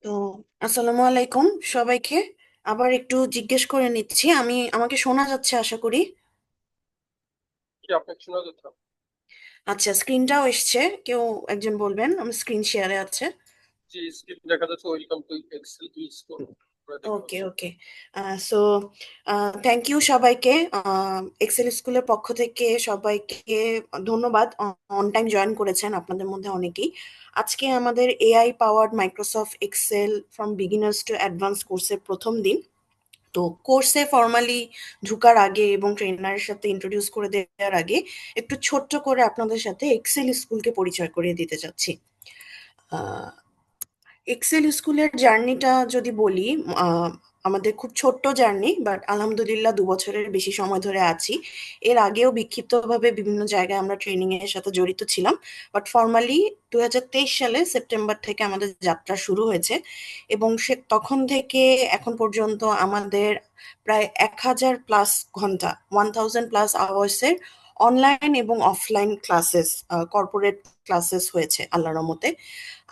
তো আসসালামু আলাইকুম সবাইকে। আবার একটু জিজ্ঞেস করে নিচ্ছি, আমাকে শোনা যাচ্ছে আশা করি। কি আপনাকে শোনা যাচ্ছে? আচ্ছা, স্ক্রিনটাও এসছে। কেউ একজন বলবেন, আমার স্ক্রিন শেয়ারে আছে। জি, স্ক্রিন দেখা যাচ্ছে। Welcome to Excel to school আমরা দেখতে ওকে পাচ্ছি। ওকে। সো থ্যাংক ইউ সবাইকে। এক্সেল স্কুলের পক্ষ থেকে সবাইকে ধন্যবাদ। অন টাইম জয়েন করেছেন আপনাদের মধ্যে অনেকেই। আজকে আমাদের AI powered Microsoft Excel from beginners to advance কোর্সের প্রথম দিন। তো কোর্সে ফর্মালি ঢুকার আগে এবং ট্রেনারের সাথে ইন্ট্রোডিউস করে দেওয়ার আগে একটু ছোট্ট করে আপনাদের সাথে এক্সেল স্কুলকে পরিচয় করিয়ে দিতে চাচ্ছি। এক্সেল স্কুলের জার্নিটা যদি বলি, আহ, আমাদের খুব ছোট্ট জার্নি, বাট আলহামদুলিল্লাহ 2 বছরের বেশি সময় ধরে আছি। এর আগেও বিক্ষিপ্তভাবে বিভিন্ন জায়গায় আমরা ট্রেনিং এর সাথে জড়িত ছিলাম, বাট ফর্মালি 2023 সালে সেপ্টেম্বর থেকে আমাদের যাত্রা শুরু হয়েছে। এবং সে তখন থেকে এখন পর্যন্ত আমাদের প্রায় 1000+ ঘন্টা, 1000+ আওয়ার্সের অনলাইন এবং অফলাইন ক্লাসেস, কর্পোরেট ক্লাসেস হয়েছে আল্লাহর রহমতে।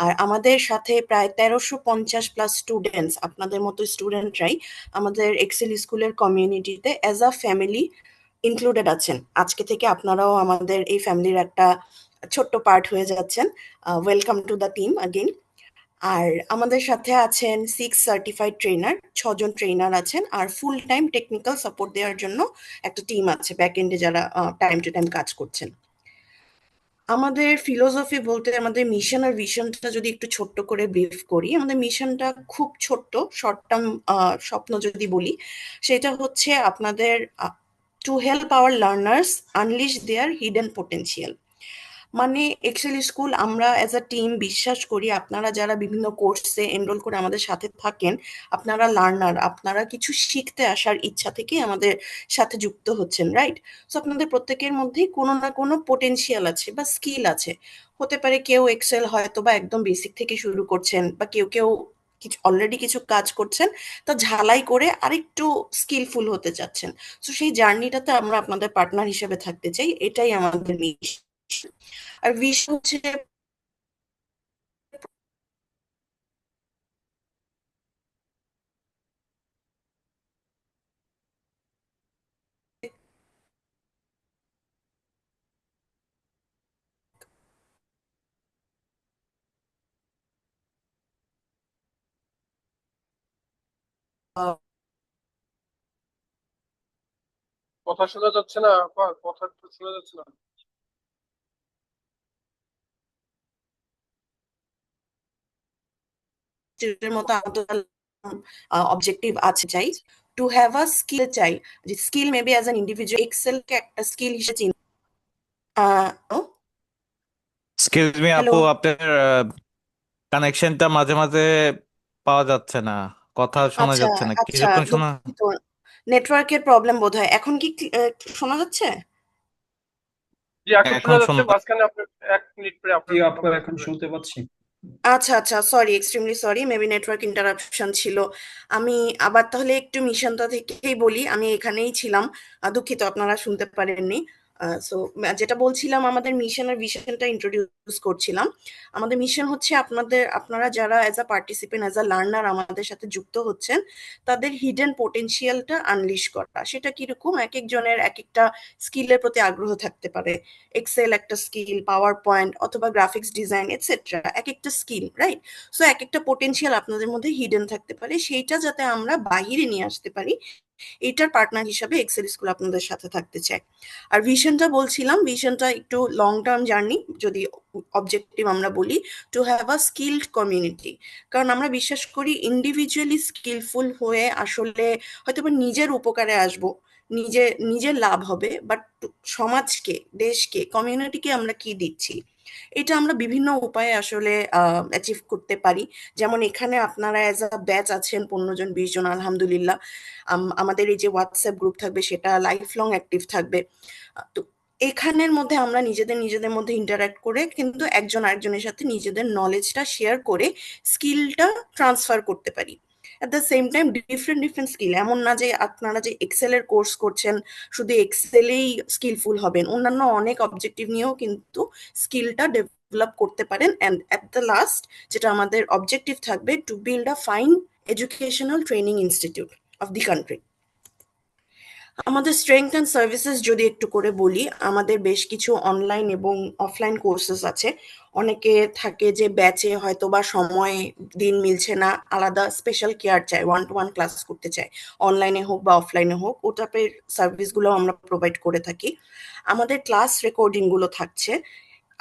আর আমাদের সাথে প্রায় 1350+ স্টুডেন্টস, আপনাদের মতো স্টুডেন্টরাই আমাদের এক্সেল স্কুলের কমিউনিটিতে অ্যাজ আ ফ্যামিলি ইনক্লুডেড আছেন। আজকে থেকে আপনারাও আমাদের এই ফ্যামিলির একটা ছোট্ট পার্ট হয়ে যাচ্ছেন। Welcome to the team again. আর আমাদের সাথে আছেন 6 সার্টিফাইড ট্রেনার, 6জন ট্রেনার আছেন, আর ফুল টাইম টেকনিক্যাল সাপোর্ট দেওয়ার জন্য একটা টিম আছে ব্যাক এন্ডে, যারা টাইম টু টাইম কাজ করছেন। আমাদের ফিলোসফি বলতে, আমাদের মিশন আর ভিশনটা যদি একটু ছোট্ট করে ব্রিফ করি, আমাদের মিশনটা খুব ছোট্ট, শর্ট টার্ম স্বপ্ন যদি বলি, সেটা হচ্ছে আপনাদের to help our learners unleash their hidden potential. মানে এক্সেল স্কুল আমরা অ্যাজ আ টিম বিশ্বাস করি, আপনারা যারা বিভিন্ন কোর্সে এনরোল করে আমাদের সাথে থাকেন, আপনারা লার্নার, আপনারা কিছু শিখতে আসার ইচ্ছা থেকে আমাদের সাথে যুক্ত হচ্ছেন, রাইট? সো আপনাদের প্রত্যেকের মধ্যেই কোনো না কোনো পোটেনশিয়াল আছে বা স্কিল আছে। হতে পারে কেউ এক্সেল হয়তো বা একদম বেসিক থেকে শুরু করছেন, বা কেউ কেউ কিছু অলরেডি কিছু কাজ করছেন, তা ঝালাই করে আরেকটু স্কিলফুল হতে চাচ্ছেন। তো সেই জার্নিটাতে আমরা আপনাদের পার্টনার হিসেবে থাকতে চাই, এটাই আমাদের মিশন। আর বিষয় হচ্ছে কথা শোনা যাচ্ছে না আপা? কথা তো শোনা যাচ্ছে না। স্টুডেন্টের মতো আমাদের অবজেক্টিভ আছে, চাই টু হ্যাভ আ স্কিল, চাই যে skill maybe as an individual এক্সেলকে একটা স্কিল হিসেবে চিনি। Excuse me hello. আপু, আপনার কানেকশনটা মাঝে মাঝে পাওয়া যাচ্ছে না, কথা শোনা আচ্ছা যাচ্ছে না আচ্ছা, কিছুক্ষণ শোনা। দুঃখিত, নেটওয়ার্কের প্রবলেম বোধহয়। এখন কি শোনা যাচ্ছে? জি, এখন শোনা এখন যাচ্ছে। শোনা। মাঝখানে আপনার 1 মিনিট পরে জি আপনার কথা আপু, বন্ধ এখন হয়ে শুনতে পাচ্ছি। আচ্ছা আচ্ছা, sorry, extremely sorry, maybe network interruption ছিল। আমি আবার তাহলে একটু মিশনটা থেকেই বলি, আমি এখানেই ছিলাম। দুঃখিত আপনারা শুনতে পারেননি। সো যেটা বলছিলাম, আমাদের মিশন আর ভিশনটা ইন্ট্রোডিউস করছিলাম। আমাদের মিশন হচ্ছে আপনারা যারা as a participant, as a learner আমাদের সাথে যুক্ত হচ্ছেন, তাদের হিডেন পোটেনশিয়ালটা আনলিশ করা। সেটা কিরকম, এক একজনের এক একটা স্কিলের প্রতি আগ্রহ থাকতে পারে। এক্সেল একটা স্কিল, পাওয়ার পয়েন্ট অথবা গ্রাফিক্স ডিজাইন এটসেট্রা, এক একটা স্কিল, রাইট? সো এক একটা পোটেনশিয়াল আপনাদের মধ্যে হিডেন থাকতে পারে, সেইটা যাতে আমরা বাহিরে নিয়ে আসতে পারি, এটার পার্টনার হিসাবে এক্সেল স্কুল আপনাদের সাথে থাকতে চায়। আর ভিশনটা বলছিলাম, ভিশনটা একটু লং টার্ম জার্নি যদি অবজেক্টিভ আমরা বলি, to have a skilled community. কারণ আমরা বিশ্বাস করি ইন্ডিভিজুয়ালি স্কিলফুল হয়ে আসলে হয়তো বা নিজের উপকারে আসবো, নিজের লাভ হবে, বাট সমাজকে, দেশকে, কমিউনিটিকে আমরা কি দিচ্ছি, এটা আমরা বিভিন্ন উপায়ে আসলে অ্যাচিভ করতে পারি। যেমন এখানে আপনারা অ্যাজ আ ব্যাচ আছেন 15 জন 20 জন, আলহামদুলিল্লাহ। আমাদের এই যে হোয়াটসঅ্যাপ গ্রুপ থাকবে, সেটা লাইফ লং অ্যাক্টিভ থাকবে। তো এখানের মধ্যে আমরা নিজেদের নিজেদের মধ্যে ইন্টারাক্ট করে কিন্তু একজন আরেকজনের সাথে নিজেদের নলেজটা শেয়ার করে স্কিলটা ট্রান্সফার করতে পারি। At the same time different different skill, এমন না যে আপনারা যে এক্সেলের কোর্স করছেন শুধু এক্সেলেই স্কিলফুল হবেন, অন্যান্য অনেক অবজেক্টিভ নিয়েও কিন্তু স্কিলটা ডেভেলপ করতে পারেন। অ্যান্ড অ্যাট দ্য লাস্ট যেটা আমাদের অবজেক্টিভ থাকবে, to build a fine educational training institute of the country. আমাদের স্ট্রেংথ অ্যান্ড সার্ভিসেস যদি একটু করে বলি, আমাদের বেশ কিছু অনলাইন এবং অফলাইন কোর্সেস আছে। অনেকে থাকে যে ব্যাচে হয়তো বা সময় দিন মিলছে না, আলাদা স্পেশাল কেয়ার চায়, ওয়ান টু ওয়ান ক্লাস করতে চায়, অনলাইনে হোক বা অফলাইনে হোক, ও টাইপের সার্ভিসগুলো আমরা প্রোভাইড করে থাকি। আমাদের ক্লাস রেকর্ডিংগুলো থাকছে।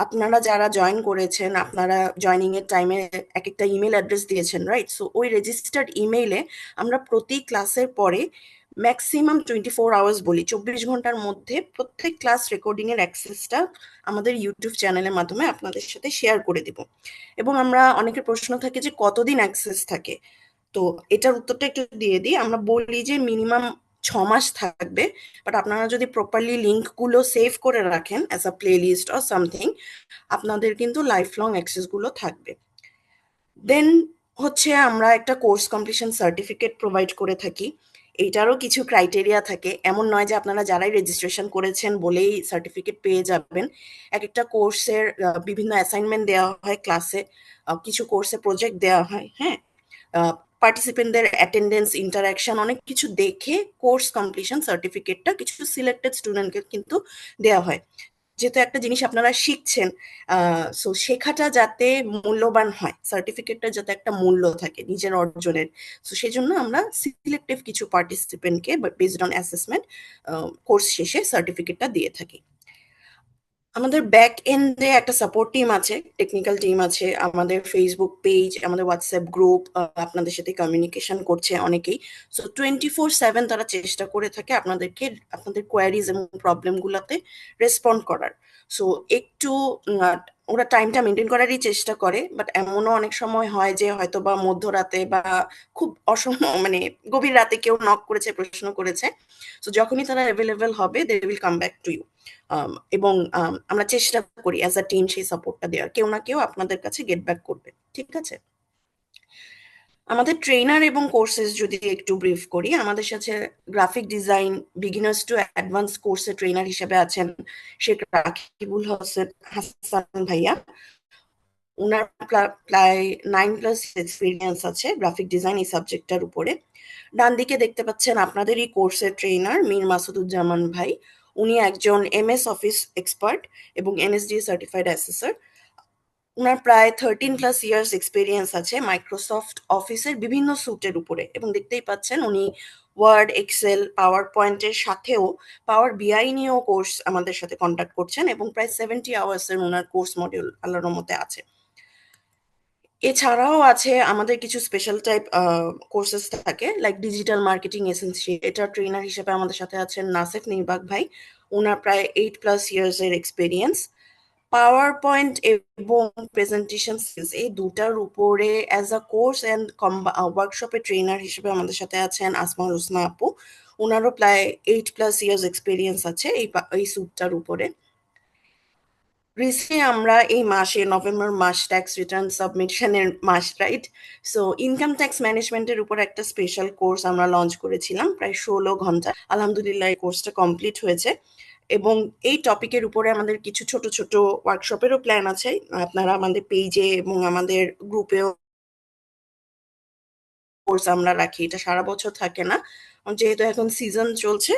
আপনারা যারা জয়েন করেছেন, আপনারা জয়নিং এর টাইমে এক একটা ইমেল অ্যাড্রেস দিয়েছেন, রাইট? সো ওই রেজিস্টার্ড ইমেইলে আমরা প্রতি ক্লাসের পরে ম্যাক্সিমাম 24 আওয়ার্স বলি, 24 ঘন্টার মধ্যে প্রত্যেক ক্লাস রেকর্ডিং এর অ্যাক্সেসটা আমাদের ইউটিউব চ্যানেলের মাধ্যমে আপনাদের সাথে শেয়ার করে দিব। এবং আমরা, অনেকের প্রশ্ন থাকে যে কতদিন অ্যাক্সেস থাকে, তো এটার উত্তরটা একটু দিয়ে দিই। আমরা বলি যে মিনিমাম 6 মাস থাকবে, বাট আপনারা যদি প্রপারলি লিঙ্কগুলো সেভ করে রাখেন as a play list or something, আপনাদের কিন্তু লাইফ লং অ্যাক্সেসগুলো থাকবে। দেন হচ্ছে আমরা একটা কোর্স কমপ্লিশন সার্টিফিকেট প্রোভাইড করে থাকি। এইটারও কিছু ক্রাইটেরিয়া থাকে, এমন নয় যে আপনারা যারাই রেজিস্ট্রেশন করেছেন বলেই সার্টিফিকেট পেয়ে যাবেন। এক একটা কোর্সের বিভিন্ন অ্যাসাইনমেন্ট দেওয়া হয় ক্লাসে, কিছু কোর্সে প্রজেক্ট দেওয়া হয়, হ্যাঁ, পার্টিসিপেন্টদের অ্যাটেন্ডেন্স, ইন্টারাকশন, অনেক কিছু দেখে কোর্স কমপ্লিশন সার্টিফিকেটটা কিছু সিলেক্টেড স্টুডেন্টকে কিন্তু দেওয়া হয়। যেহেতু একটা জিনিস আপনারা শিখছেন, সো শেখাটা যাতে মূল্যবান হয়, সার্টিফিকেটটা যাতে একটা মূল্য থাকে নিজের অর্জনের, সো সেই জন্য আমরা সিলেক্টিভ কিছু পার্টিসিপেন্টকে বেসড অন অ্যাসেসমেন্ট কোর্স শেষে সার্টিফিকেটটা দিয়ে থাকি। আমাদের ব্যাক এন্ডে একটা সাপোর্ট টিম আছে, টেকনিক্যাল টিম আছে, আমাদের ফেসবুক পেজ, আমাদের হোয়াটসঅ্যাপ গ্রুপ, আপনাদের সাথে কমিউনিকেশন করছে অনেকেই। সো 24/7 তারা চেষ্টা করে থাকে আপনাদেরকে, আপনাদের কোয়ারিজ এবং প্রবলেমগুলোতে রেসপন্ড করার। সো একটু ওরা টাইমটা মেনটেন করারই চেষ্টা করে, বাট এমনও অনেক সময় হয় যে হয়তো বা মধ্যরাতে বা খুব মানে গভীর রাতে কেউ নক করেছে, প্রশ্ন করেছে, সো যখনই তারা অ্যাভেলেবেল হবে they will come back to you. এবং আমরা চেষ্টা করি অ্যাজ আ টিম সেই সাপোর্টটা দেওয়ার, কেউ না কেউ আপনাদের কাছে গেট ব্যাক করবে, ঠিক আছে? আমাদের ট্রেনার এবং কোর্সেস যদি একটু ব্রিফ করি, আমাদের সাথে graphic design beginners to advance কোর্সের ট্রেনার হিসেবে আছেন শেখ রাকিবুল হাসান ভাইয়া। ওনার প্রায় 9+ এক্সপিরিয়েন্স আছে গ্রাফিক ডিজাইন এই সাবজেক্টটার উপরে। ডান দিকে দেখতে পাচ্ছেন আপনাদেরই কোর্সের ট্রেনার মীর মাসুদুজ্জামান ভাই। উনি একজন এমএস অফিস এক্সপার্ট এবং এনএসডি সার্টিফাইড অ্যাসেসর। উনার প্রায় 13+ ইয়ার্স এক্সপিরিয়েন্স আছে মাইক্রোসফট অফিসের বিভিন্ন স্যুটের উপরে, এবং দেখতেই পাচ্ছেন উনি ওয়ার্ড, এক্সেল, পাওয়ার পয়েন্টের সাথেও পাওয়ার বিআই নিয়েও কোর্স আমাদের সাথে কন্ট্যাক্ট করছেন, এবং প্রায় 70 আওয়ার্সের ওনার কোর্স মডিউল আল্লাহর রহমতে আছে। এছাড়াও আছে আমাদের কিছু স্পেশাল টাইপ কোর্সেস থাকে, লাইক ডিজিটাল মার্কেটিং এসেন্সিয়াল, এটা ট্রেনার হিসেবে আমাদের সাথে আছেন নাসিফ নির্বাক ভাই। ওনার প্রায় 8+ ইয়ার্স এর এক্সপিরিয়েন্স। পাওয়ার পয়েন্ট এবং প্রেজেন্টেশন স্কিলস এই দুটার উপরে অ্যাজ আ কোর্স অ্যান্ড ওয়ার্কশপের ট্রেনার হিসেবে আমাদের সাথে আছেন আসমাউল হোসনা আপু। ওনারও প্রায় 8+ ইয়ার্স এক্সপিরিয়েন্স আছে এই স্যুটটার উপরে। রিসেন্টলি আমরা এই মাসে, নভেম্বর মাস ট্যাক্স রিটার্ন সাবমিশনের মাস, রাইট? সো ইনকাম ট্যাক্স ম্যানেজমেন্টের উপর একটা স্পেশাল কোর্স আমরা লঞ্চ করেছিলাম প্রায় 16 ঘন্টা। আলহামদুলিল্লাহ এই কোর্সটা কমপ্লিট হয়েছে, এবং এই টপিকের উপরে আমাদের কিছু ছোট ছোট ওয়ার্কশপেরও প্ল্যান আছে। আপনারা আমাদের পেজে এবং আমাদের গ্রুপেও কোর্স আমরা রাখি, এটা সারা বছর থাকে না, যেহেতু এখন সিজন চলছে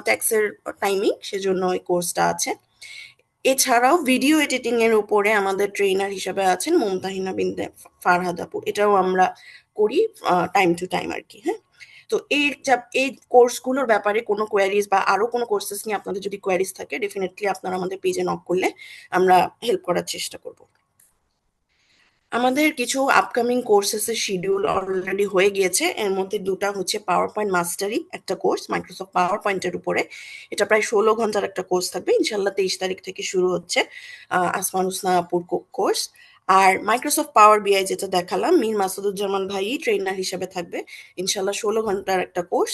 ট্যাক্সের টাইমিং, সেজন্য এই কোর্সটা আছে। এছাড়াও ভিডিও এডিটিং এর উপরে আমাদের ট্রেনার হিসেবে আছেন মুমতাহিনা বিনতে ফারহাদ আপু, এটাও আমরা করি টাইম টু টাইম আর কি, হ্যাঁ। তো এই কোর্সগুলোর ব্যাপারে কোনো কোয়ারিজ বা আরো কোনো কোর্সেস নিয়ে আপনাদের যদি কোয়ারিজ থাকে, ডেফিনেটলি আপনারা আমাদের পেজে নক করলে আমরা হেল্প করার চেষ্টা করব। আমাদের কিছু আপকামিং কোর্সেসের শিডিউল অলরেডি হয়ে গিয়েছে, এর মধ্যে দুটা হচ্ছে পাওয়ার পয়েন্ট মাস্টারি, একটা কোর্স মাইক্রোসফট পাওয়ার পয়েন্টের উপরে, এটা প্রায় 16 ঘন্টার একটা কোর্স থাকবে, ইনশাল্লাহ 23 তারিখ থেকে শুরু হচ্ছে আসমান হোসনা আপুর কোর্স। আর মাইক্রোসফট পাওয়ার বিআই যেটা দেখালাম, মীর মাসুদুজ্জামান ভাই ট্রেনার হিসেবে থাকবে, ইনশাল্লাহ 16 ঘন্টার একটা কোর্স।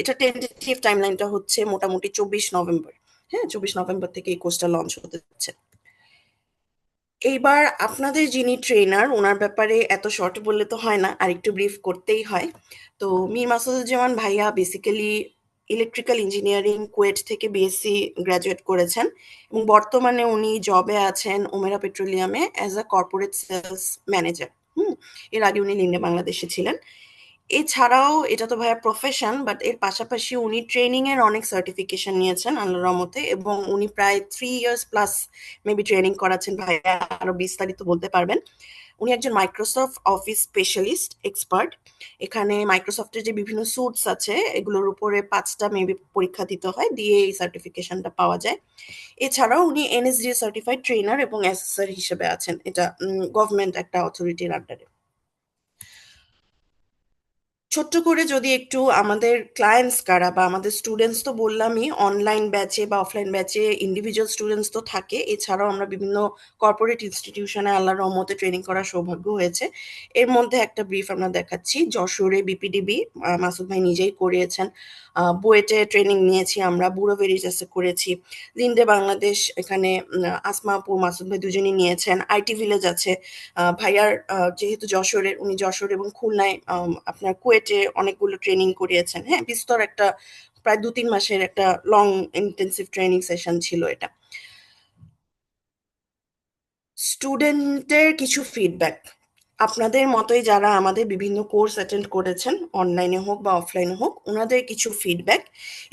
এটা টেন্টেটিভ টাইমলাইনটা হচ্ছে মোটামুটি 24 নভেম্বর। হ্যাঁ, 24 নভেম্বর থেকে এই কোর্সটা লঞ্চ হতে যাচ্ছে। এইবার আপনাদের যিনি ট্রেনার ওনার ব্যাপারে এত শর্ট বললে তো হয় না, আর একটু ব্রিফ করতেই হয়। তো মীর মাসুদুজ্জামান ভাইয়া বেসিক্যালি ইলেকট্রিক্যাল ইঞ্জিনিয়ারিং কুয়েট থেকে বিএসসি গ্র্যাজুয়েট করেছেন এবং বর্তমানে উনি জবে আছেন ওমেরা পেট্রোলিয়ামে as a corporate sales manager. এর আগে উনি লিন্ডে বাংলাদেশে ছিলেন। এছাড়াও এটা তো ভাইয়া প্রফেশন, বাট এর পাশাপাশি উনি ট্রেনিং এর অনেক সার্টিফিকেশন নিয়েছেন আল্লাহর রহমতে, এবং উনি প্রায় 3 ইয়ার্স প্লাস মেবি ট্রেনিং করাচ্ছেন। ভাইয়া আরো বিস্তারিত বলতে পারবেন। উনি একজন মাইক্রোসফট অফিস স্পেশালিস্ট এক্সপার্ট। এখানে মাইক্রোসফটের যে বিভিন্ন স্যুটস আছে এগুলোর উপরে 5টা মেবি পরীক্ষা দিতে হয়, দিয়ে এই সার্টিফিকেশনটা পাওয়া যায়। এছাড়াও উনি এনএসডি সার্টিফাইড ট্রেনার এবং অ্যাসেসর হিসেবে আছেন, এটা গভর্নমেন্ট একটা অথরিটির আন্ডারে। ছোট্ট করে যদি একটু আমাদের ক্লায়েন্টস কারা বা আমাদের স্টুডেন্টস, তো বললামই অনলাইন ব্যাচে বা অফলাইন ব্যাচে ইন্ডিভিজুয়াল স্টুডেন্টস তো থাকে, এছাড়াও আমরা বিভিন্ন কর্পোরেট ইনস্টিটিউশনে আল্লাহর রহমতে ট্রেনিং করার সৌভাগ্য হয়েছে। এর মধ্যে একটা ব্রিফ আমরা দেখাচ্ছি। যশোরে বিপিডিবি মাসুদ ভাই নিজেই করিয়েছেন। বুয়েটে ট্রেনিং নিয়েছি আমরা, ব্যুরো ভেরিটাসে করেছি। লিন্ডে বাংলাদেশ এখানে আসমা আপু মাসুদ ভাই দুজনই নিয়েছেন। আইটি ভিলেজ আছে ভাইয়ার, যেহেতু যশোরের, উনি যশোর এবং খুলনায় আপনার কুয়েটে অনেকগুলো ট্রেনিং করিয়েছেন। হ্যাঁ, বিস্তর একটা প্রায় 2-3 মাসের একটা লং ইন্টেন্সিভ ট্রেনিং সেশন ছিল এটা। স্টুডেন্টদের কিছু ফিডব্যাক, আপনাদের মতোই যারা আমাদের বিভিন্ন কোর্স অ্যাটেন্ড করেছেন অনলাইনে হোক বা অফলাইনে হোক, ওনাদের কিছু ফিডব্যাক।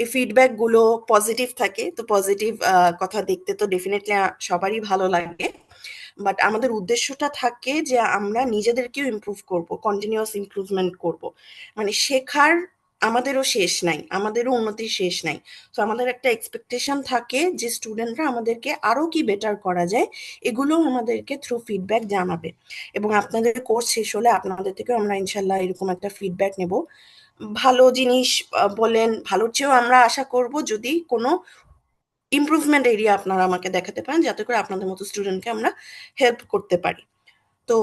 এই ফিডব্যাকগুলো পজিটিভ থাকে, তো পজিটিভ কথা দেখতে তো ডেফিনেটলি সবারই ভালো লাগে। বাট আমাদের উদ্দেশ্যটা থাকে যে আমরা নিজেদেরকেও ইমপ্রুভ করব, কন্টিনিউয়াস ইমপ্রুভমেন্ট করব। মানে শেখার আমাদেরও শেষ নাই, আমাদেরও উন্নতির শেষ নাই। তো আমাদের একটা এক্সপেকটেশন থাকে যে স্টুডেন্টরা আমাদেরকে আরো কি বেটার করা যায়, এগুলো আমাদেরকে থ্রু ফিডব্যাক জানাবে। এবং আপনাদের কোর্স শেষ হলে আপনাদের থেকেও আমরা ইনশাল্লাহ এরকম একটা ফিডব্যাক নেব। ভালো জিনিস বলেন, ভালোর চেয়েও আমরা আশা করব যদি কোনো ইমপ্রুভমেন্ট এরিয়া আপনারা আমাকে দেখাতে পারেন, যাতে করে আপনাদের মতো স্টুডেন্টকে আমরা হেল্প করতে পারি। তো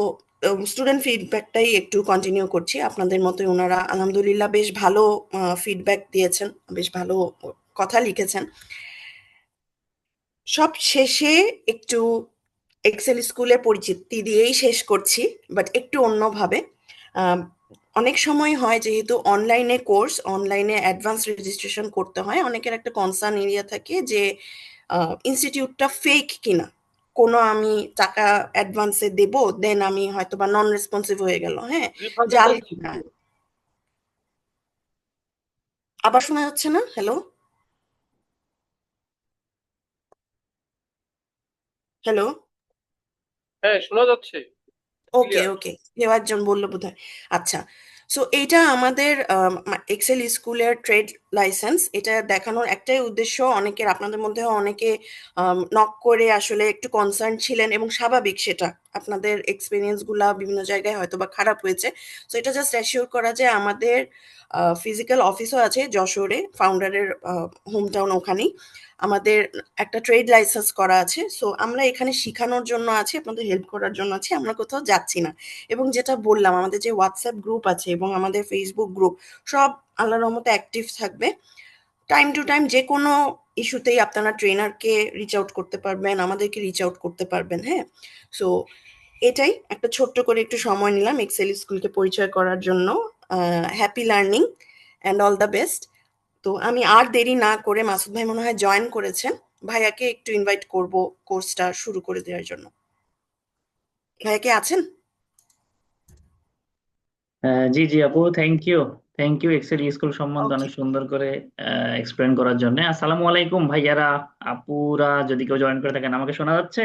স্টুডেন্ট ফিডব্যাকটাই একটু কন্টিনিউ করছি। আপনাদের মতোই ওনারা আলহামদুলিল্লাহ বেশ ভালো ফিডব্যাক দিয়েছেন, বেশ ভালো কথা লিখেছেন। সব শেষে একটু এক্সেল স্কুলের পরিচিতি দিয়েই শেষ করছি, বাট একটু অন্যভাবে। আম, অনেক সময় হয় যেহেতু অনলাইনে কোর্স, অনলাইনে অ্যাডভান্স রেজিস্ট্রেশন করতে হয়, অনেকের একটা কনসার্ন এরিয়া থাকে যে ইনস্টিটিউটটা ফেক কিনা, কোনো আমি টাকা অ্যাডভান্সে দেব, দেন আমি হয়তো বা নন রেসপন্সিভ হয়ে গেল, হ্যাঁ, জাল বিভাগীয় কিনা। আবার শোনা যাচ্ছে না? Hello, hello. হ্যাঁ, শোনা যাচ্ছে ওকে ক্লিয়ার। ওকে, কেউ একজন বললো বোধহয়। আচ্ছা, সো এইটা আমাদের এক্সেল স্কুলের ট্রেড লাইসেন্স। এটা দেখানোর একটাই উদ্দেশ্য, অনেকের আপনাদের মধ্যে অনেকে নক করে আসলে একটু কনসার্ন ছিলেন, এবং স্বাভাবিক সেটা, আপনাদের এক্সপিরিয়েন্স গুলা বিভিন্ন জায়গায় হয়তো বা খারাপ হয়েছে। সো এটা জাস্ট অ্যাসিওর করা যে আমাদের ফিজিক্যাল অফিসও আছে যশোরে, ফাউন্ডারের হোম টাউন ওখানেই আমাদের একটা ট্রেড লাইসেন্স করা আছে। সো আমরা এখানে শেখানোর জন্য আছি, আপনাদের হেল্প করার জন্য আছি, আমরা কোথাও যাচ্ছি না। এবং যেটা বললাম, আমাদের যে হোয়াটসঅ্যাপ গ্রুপ আছে এবং আমাদের ফেসবুক গ্রুপ, সব আল্লাহর রহমতে অ্যাক্টিভ থাকবে। টাইম টু টাইম যে কোনো ইস্যুতেই আপনারা ট্রেনারকে রিচ আউট করতে পারবেন, আমাদেরকে রিচ আউট করতে পারবেন। হ্যাঁ, সো এটাই একটা ছোট্ট করে একটু সময় নিলাম এক্সেল স্কুলকে পরিচয় করার জন্য। Happy learning and all the best. তো আমি আর দেরি না করে, মাসুদ ভাই মনে হয় জয়েন করেছেন, ভাইয়াকে একটু ইনভাইট করব কোর্সটা শুরু করে দেওয়ার জন্য। ভাইয়া কি আছেন? জি জি আপু, থ্যাংক ইউ এক্সেল স্কুল সম্বন্ধে ওকে। অনেক সুন্দর করে এক্সপ্লেন করার জন্য। আসসালামু আলাইকুম ভাইয়ারা, আপুরা, যদি কেউ জয়েন করে থাকেন আমাকে শোনা যাচ্ছে?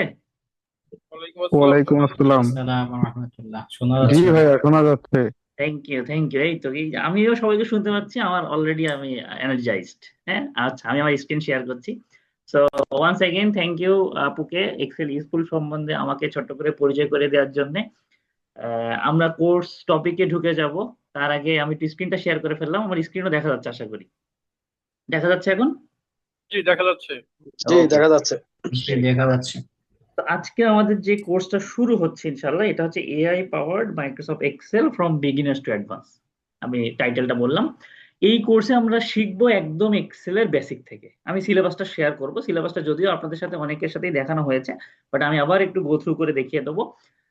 ওয়ালাইকুম আসসালাম, ওয়ালাইকুম শোনা যাচ্ছে। আসসালাম। আসসালাম রহমতুল্লাহ, শোনা জি যাচ্ছে? ভাইয়া, শোনা যাচ্ছে। থ্যাংক ইউ এই তো, আমিও সবাইকে শুনতে পাচ্ছি, আমার অলরেডি আমি এনার্জাইজড। হ্যাঁ, আচ্ছা, আমি আমার স্ক্রিন শেয়ার করছি। So once again thank you আপুকে এক্সেল স্কুল সম্বন্ধে আমাকে ছোট্ট করে পরিচয় করে দেওয়ার জন্য। আমরা কোর্স টপিকে ঢুকে যাব, তার আগে আমি একটু স্ক্রিনটা শেয়ার করে ফেললাম। আমার স্ক্রিনও দেখা যাচ্ছে, আশা করি দেখা যাচ্ছে এখন। জি, দেখা যাচ্ছে। জি ওকে, দেখা যাচ্ছে। নিশ্চয়ই দেখা যাচ্ছে। তো আজকে আমাদের যে কোর্সটা শুরু হচ্ছে ইনশাল্লাহ, এটা হচ্ছে AI powered Microsoft Excel from beginners to advance. আমি টাইটেলটা বললাম। এই কোর্সে আমরা শিখবো একদম এক্সেলের বেসিক থেকে। আমি সিলেবাসটা শেয়ার করব, সিলেবাসটা যদিও আপনাদের সাথে অনেকের সাথেই দেখানো হয়েছে, বাট আমি আবার একটু গো থ্রু করে দেখিয়ে দেবো